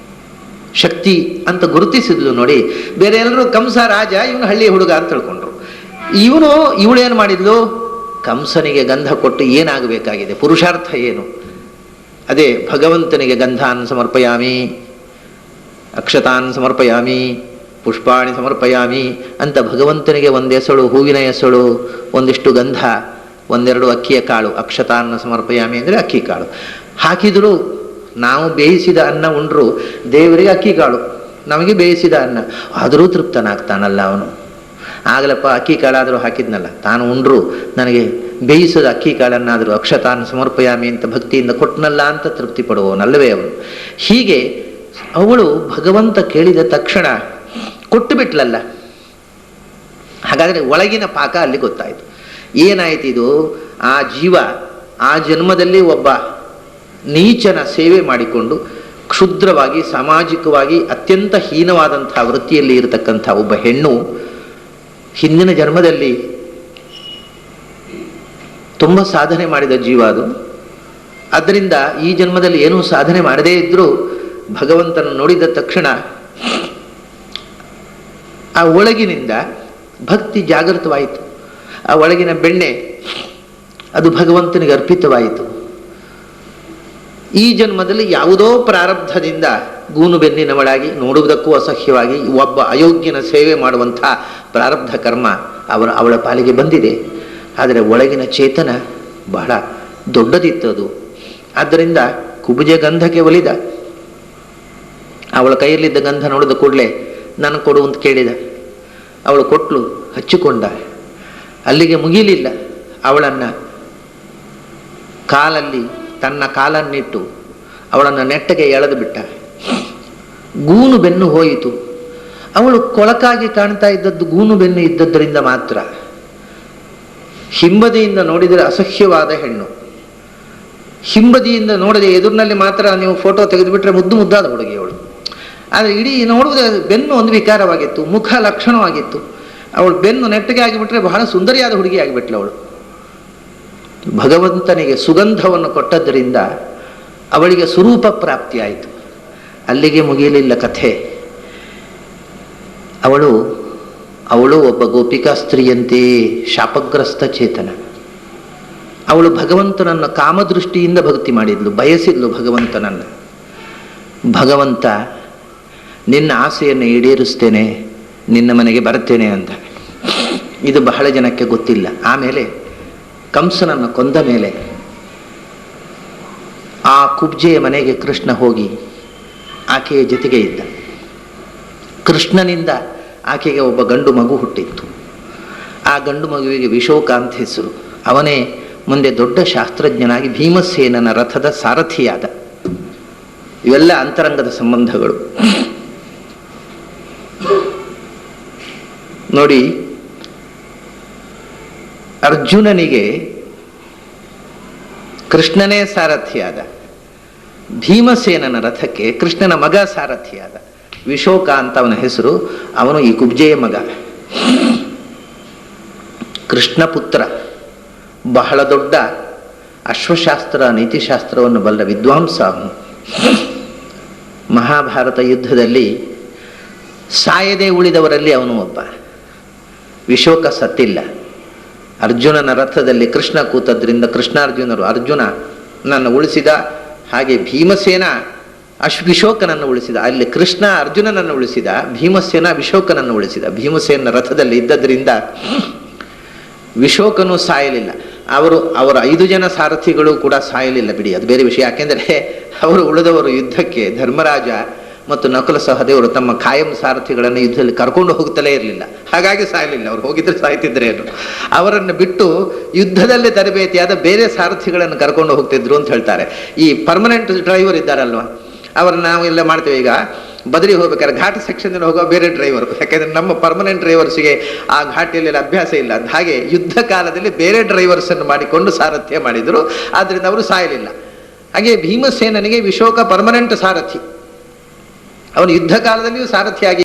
ಶಕ್ತಿ ಅಂತ ಗುರುತಿಸಿದ್ಲು ನೋಡಿ. ಬೇರೆ ಎಲ್ಲರೂ ಕಂಸ ರಾಜ, ಇವನು ಹಳ್ಳಿ ಹುಡುಗ ಅಂತ ತಿಳ್ಕೊಂಡ್ರು. ಇವಳೇನು ಮಾಡಿದ್ಲು, ಕಂಸನಿಗೆ ಗಂಧ ಕೊಟ್ಟು ಏನಾಗಬೇಕಾಗಿದೆ, ಪುರುಷಾರ್ಥ ಏನು? ಅದೇ ಭಗವಂತನಿಗೆ ಗಂಧಾನ್ ಸಮರ್ಪಯಾಮಿ, ಅಕ್ಷತಾನ್ ಸಮರ್ಪಯಾಮಿ, ಪುಷ್ಪಾಣಿ ಸಮರ್ಪಯಾಮಿ ಅಂತ ಭಗವಂತನಿಗೆ ಒಂದೆಸಳು ಹೂವಿನ ಎಸಳು, ಒಂದಿಷ್ಟು ಗಂಧ, ಒಂದೆರಡು ಅಕ್ಕಿಯ ಕಾಳು, ಅಕ್ಷತಾನ್ನ ಸಮರ್ಪಯಾಮಿ ಅಂದರೆ ಅಕ್ಕಿ ಕಾಳು ಹಾಕಿದ್ರು. ನಾವು ಬೇಯಿಸಿದ ಅನ್ನ ಉಂಡ್ರು, ದೇವರಿಗೆ ಅಕ್ಕಿ ಕಾಳು, ನಮಗೆ ಬೇಯಿಸಿದ ಅನ್ನ, ಆದರೂ ತೃಪ್ತನಾಗ್ತಾನಲ್ಲ ಅವನು. ಆಗಲಪ್ಪ ಅಕ್ಕಿ ಕಾಳಾದರೂ ಹಾಕಿದ್ನಲ್ಲ, ತಾನು ಉಂಡ್ರು ನನಗೆ ಬೇಯಿಸದ ಅಕ್ಕಿ ಕಾಳನ್ನಾದರೂ ಅಕ್ಷತಾನ್ ಸಮರ್ಪಯಾಮಿ ಅಂತ ಭಕ್ತಿಯಿಂದ ಕೊಟ್ಟನಲ್ಲ ಅಂತ ತೃಪ್ತಿ ಪಡುವವನಲ್ಲವೇ ಅವನು. ಹೀಗೆ ಅವಳು ಭಗವಂತ ಕೇಳಿದ ತಕ್ಷಣ ಕೊಟ್ಟು ಬಿಟ್ಲಲ್ಲ. ಹಾಗಾದರೆ ಒಳಗಿನ ಪಾಕ ಅಲ್ಲಿ ಗೊತ್ತಾಯಿತು. ಏನಾಯ್ತು ಇದು, ಆ ಜೀವ ಆ ಜನ್ಮದಲ್ಲಿ ಒಬ್ಬ ನೀಚನ ಸೇವೆ ಮಾಡಿಕೊಂಡು ಕ್ಷುದ್ರವಾಗಿ ಸಾಮಾಜಿಕವಾಗಿ ಅತ್ಯಂತ ಹೀನವಾದಂಥ ವೃತ್ತಿಯಲ್ಲಿ ಇರತಕ್ಕಂಥ ಒಬ್ಬ ಹೆಣ್ಣು ಹಿಂದಿನ ಜನ್ಮದಲ್ಲಿ ತುಂಬ ಸಾಧನೆ ಮಾಡಿದ ಜೀವ ಅದು. ಆದ್ದರಿಂದ ಈ ಜನ್ಮದಲ್ಲಿ ಏನೂ ಸಾಧನೆ ಮಾಡದೇ ಇದ್ದರೂ ಭಗವಂತನ ನೋಡಿದ ತಕ್ಷಣ ಆ ಒಳಗಿನಿಂದ ಭಕ್ತಿ ಜಾಗೃತವಾಯಿತು. ಆ ಒಳಗಿನ ಬೆಣ್ಣೆ ಅದು ಭಗವಂತನಿಗೆ ಅರ್ಪಿತವಾಯಿತು. ಈ ಜನ್ಮದಲ್ಲಿ ಯಾವುದೋ ಪ್ರಾರಬ್ಧದಿಂದ ಗೂನು ಬೆನ್ನಿನವಳಾಗಿ ನೋಡುವುದಕ್ಕೂ ಅಸಹ್ಯವಾಗಿ ಒಬ್ಬ ಅಯೋಗ್ಯನ ಸೇವೆ ಮಾಡುವಂಥ ಪ್ರಾರಬ್ಧ ಕರ್ಮ ಅವಳ ಪಾಲಿಗೆ ಬಂದಿದೆ. ಆದರೆ ಒಳಗಿನ ಚೇತನ ಬಹಳ ದೊಡ್ಡದಿತ್ತದು. ಆದ್ದರಿಂದ ಕುಬ್ಜೆ ಗಂಧಕ್ಕೆ ಒಲಿದ. ಅವಳ ಕೈಯಲ್ಲಿದ್ದ ಗಂಧ ನೋಡಿದ ಕೂಡಲೇ ನನಗೆ ಕೊಡು ಅಂತ ಕೇಳಿದ. ಅವಳು ಕೊಟ್ಲು, ಹಚ್ಚಿಕೊಂಡ. ಅಲ್ಲಿಗೆ ಮುಗಿಲಿಲ್ಲ. ಅವಳನ್ನು ಕಾಲಲ್ಲಿ ತನ್ನ ಕಾಲನ್ನಿಟ್ಟು ಅವಳನ್ನು ನೆಟ್ಟಗೆ ಎಳೆದು ಬಿಟ್ಟ. ಗೂನು ಬೆನ್ನು ಹೋಯಿತು. ಅವಳು ಕೊಳಕಾಗಿ ಕಾಣ್ತಾ ಇದ್ದದ್ದು ಗೂನು ಬೆನ್ನು ಇದ್ದದ್ದರಿಂದ ಮಾತ್ರ. ಹಿಂಬದಿಯಿಂದ ನೋಡಿದರೆ ಅಸಹ್ಯವಾದ ಹೆಣ್ಣು. ಹಿಂಬದಿಯಿಂದ ನೋಡದೆ ಎದುರಿನಲ್ಲಿ ಮಾತ್ರ ನೀವು ಫೋಟೋ ತೆಗೆದುಬಿಟ್ರೆ ಮುದ್ದು ಮುದ್ದಾದ ಹುಡುಗಿ ಅವಳು. ಆದರೆ ಇಡೀ ನೋಡುವುದೇ ಬೆನ್ನು ಒಂದು ವಿಕಾರವಾಗಿತ್ತು, ಮುಖ ಲಕ್ಷಣವಾಗಿತ್ತು. ಅವಳು ಬೆನ್ನು ನೆಟ್ಟಗೆ ಆಗಿಬಿಟ್ರೆ ಬಹಳ ಸುಂದರಿಯಾದ ಹುಡುಗಿ ಆಗಿಬಿಟ್ಲು ಅವಳು. ಭಗವಂತನಿಗೆ ಸುಗಂಧವನ್ನು ಕೊಟ್ಟದ್ದರಿಂದ ಅವಳಿಗೆ ಸ್ವರೂಪ ಪ್ರಾಪ್ತಿಯಾಯಿತು. ಅಲ್ಲಿಗೆ ಮುಗಿಯಲಿಲ್ಲ ಕಥೆ. ಅವಳು ಒಬ್ಬ ಗೋಪಿಕಾ ಸ್ತ್ರೀಯಂತೆಯೇ ಶಾಪಗ್ರಸ್ತ ಚೇತನ. ಅವಳು ಭಗವಂತನನ್ನು ಕಾಮದೃಷ್ಟಿಯಿಂದ ಭಕ್ತಿ ಮಾಡಿದ್ಲು, ಬಯಸಿದ್ಲು ಭಗವಂತನನ್ನು. ಭಗವಂತ ನಿನ್ನ ಆಸೆಯನ್ನು ಈಡೇರಿಸ್ತೇನೆ, ನಿನ್ನ ಮನೆಗೆ ಬರ್ತೇನೆ ಅಂತ. ಇದು ಬಹಳ ಜನಕ್ಕೆ ಗೊತ್ತಿಲ್ಲ. ಆಮೇಲೆ ಕಂಸನನ್ನು ಕೊಂದ ಮೇಲೆ ಆ ಕುಬ್ಜೆಯ ಮನೆಗೆ ಕೃಷ್ಣ ಹೋಗಿ ಆಕೆಯ ಜೊತೆಗೆ ಇದ್ದ. ಕೃಷ್ಣನಿಂದ ಆಕೆಗೆ ಒಬ್ಬ ಗಂಡು ಮಗು ಹುಟ್ಟಿತ್ತು. ಆ ಗಂಡು ಮಗುವಿಗೆ ವಿಶೋಕ ಅಂತ ಹೆಸರು. ಅವನೇ ಮುಂದೆ ದೊಡ್ಡ ಶಾಸ್ತ್ರಜ್ಞನಾಗಿ ಭೀಮಸೇನನ ರಥದ ಸಾರಥಿಯಾದ. ಇವೆಲ್ಲ ಅಂತರಂಗದ ಸಂಬಂಧಗಳು. ನೋಡಿ, ಅರ್ಜುನನಿಗೆ ಕೃಷ್ಣನೇ ಸಾರಥಿಯಾದ. ಭೀಮಸೇನನ ರಥಕ್ಕೆ ಕೃಷ್ಣನ ಮಗ ಸಾರಥಿಯಾದ. ವಿಶೋಕ ಅಂತ ಅವನ ಹೆಸರು. ಅವನು ಈ ಕುಬ್ಜೆಯ ಮಗ. ಕೃಷ್ಣ ಪುತ್ರ. ಬಹಳ ದೊಡ್ಡ ಅಶ್ವಶಾಸ್ತ್ರ ನೀತಿಶಾಸ್ತ್ರವನ್ನು ಬಲ್ಲ ವಿದ್ವಾಂಸ ಅವನು. ಮಹಾಭಾರತ ಯುದ್ಧದಲ್ಲಿ ಸಾಯದೆ ಉಳಿದವರಲ್ಲಿ ಅವನು ಒಬ್ಬ. ವಿಶೋಕ ಸತ್ತಿಲ್ಲ. ಅರ್ಜುನನ ರಥದಲ್ಲಿ ಕೃಷ್ಣ ಕೂತದ್ರಿಂದ ಕೃಷ್ಣಾರ್ಜುನರು ಅರ್ಜುನ ನನ್ನ ಉಳಿಸಿದ, ಹಾಗೆ ಭೀಮಸೇನ ವಿಶೋಕನನ್ನು ಉಳಿಸಿದ. ಅಲ್ಲಿ ಕೃಷ್ಣ ಅರ್ಜುನನನ್ನು ಉಳಿಸಿದ, ಭೀಮಸೇನ ವಿಶೋಕನನ್ನು ಉಳಿಸಿದ. ಭೀಮಸೇನ ರಥದಲ್ಲಿ ಇದ್ದದ್ರಿಂದ ವಿಶೋಕನು ಸಾಯಲಿಲ್ಲ. ಅವರ 5 ಜನ ಸಾರಥಿಗಳು ಕೂಡ ಸಾಯಲಿಲ್ಲ ಬಿಡಿ, ಅದು ಬೇರೆ ವಿಷಯ. ಯಾಕೆಂದರೆ ಅವರು ಉಳಿದವರು ಯುದ್ಧಕ್ಕೆ ಧರ್ಮರಾಜ ಮತ್ತು ನಕುಲ ಸಹದೇವರು ತಮ್ಮ ಖಾಯಂ ಸಾರಥಿಗಳನ್ನು ಯುದ್ಧದಲ್ಲಿ ಕರ್ಕೊಂಡು ಹೋಗ್ತಲೇ ಇರಲಿಲ್ಲ. ಹಾಗಾಗಿ ಸಾಯಲಿಲ್ಲ. ಅವರು ಹೋಗಿದ್ರೆ ಸಾಯ್ತಿದ್ರೇನು. ಅವರನ್ನು ಬಿಟ್ಟು ಯುದ್ಧದಲ್ಲಿ ತರಬೇತಿಯಾದ ಬೇರೆ ಸಾರಥಿಗಳನ್ನು ಕರ್ಕೊಂಡು ಹೋಗ್ತಿದ್ರು ಅಂತ ಹೇಳ್ತಾರೆ. ಈ ಪರ್ಮನೆಂಟ್ ಡ್ರೈವರ್ ಇದ್ದಾರಲ್ವ, ಅವರನ್ನು ನಾವು ಎಲ್ಲ ಮಾಡ್ತೇವೆ. ಈಗ ಬದಲಿ ಹೋಗ್ಬೇಕಾದ್ರೆ ಘಾಟ್ ಸೆಕ್ಷನ್ ಹೋಗೋ ಬೇರೆ ಡ್ರೈವರ್. ಯಾಕೆಂದ್ರೆ ನಮ್ಮ ಪರ್ಮನೆಂಟ್ ಡ್ರೈವರ್ಸ್ಗೆ ಆ ಘಾಟಿಯಲ್ಲಿ ಅಭ್ಯಾಸ ಇಲ್ಲ. ಹಾಗೆ ಯುದ್ಧ ಕಾಲದಲ್ಲಿ ಬೇರೆ ಡ್ರೈವರ್ಸ್ ಅನ್ನು ಮಾಡಿಕೊಂಡು ಸಾರಥ್ಯ ಮಾಡಿದರು. ಆದ್ರಿಂದ ಅವರು ಸಾಯಲಿಲ್ಲ. ಹಾಗೆ ಭೀಮಸೇನನಿಗೆ ವಿಶೋಕ ಪರ್ಮನೆಂಟ್ ಸಾರಥಿ. ಅವನು ಯುದ್ಧ ಕಾಲದಲ್ಲಿಯೂ ಸಾರಥಿಯಾಗಿ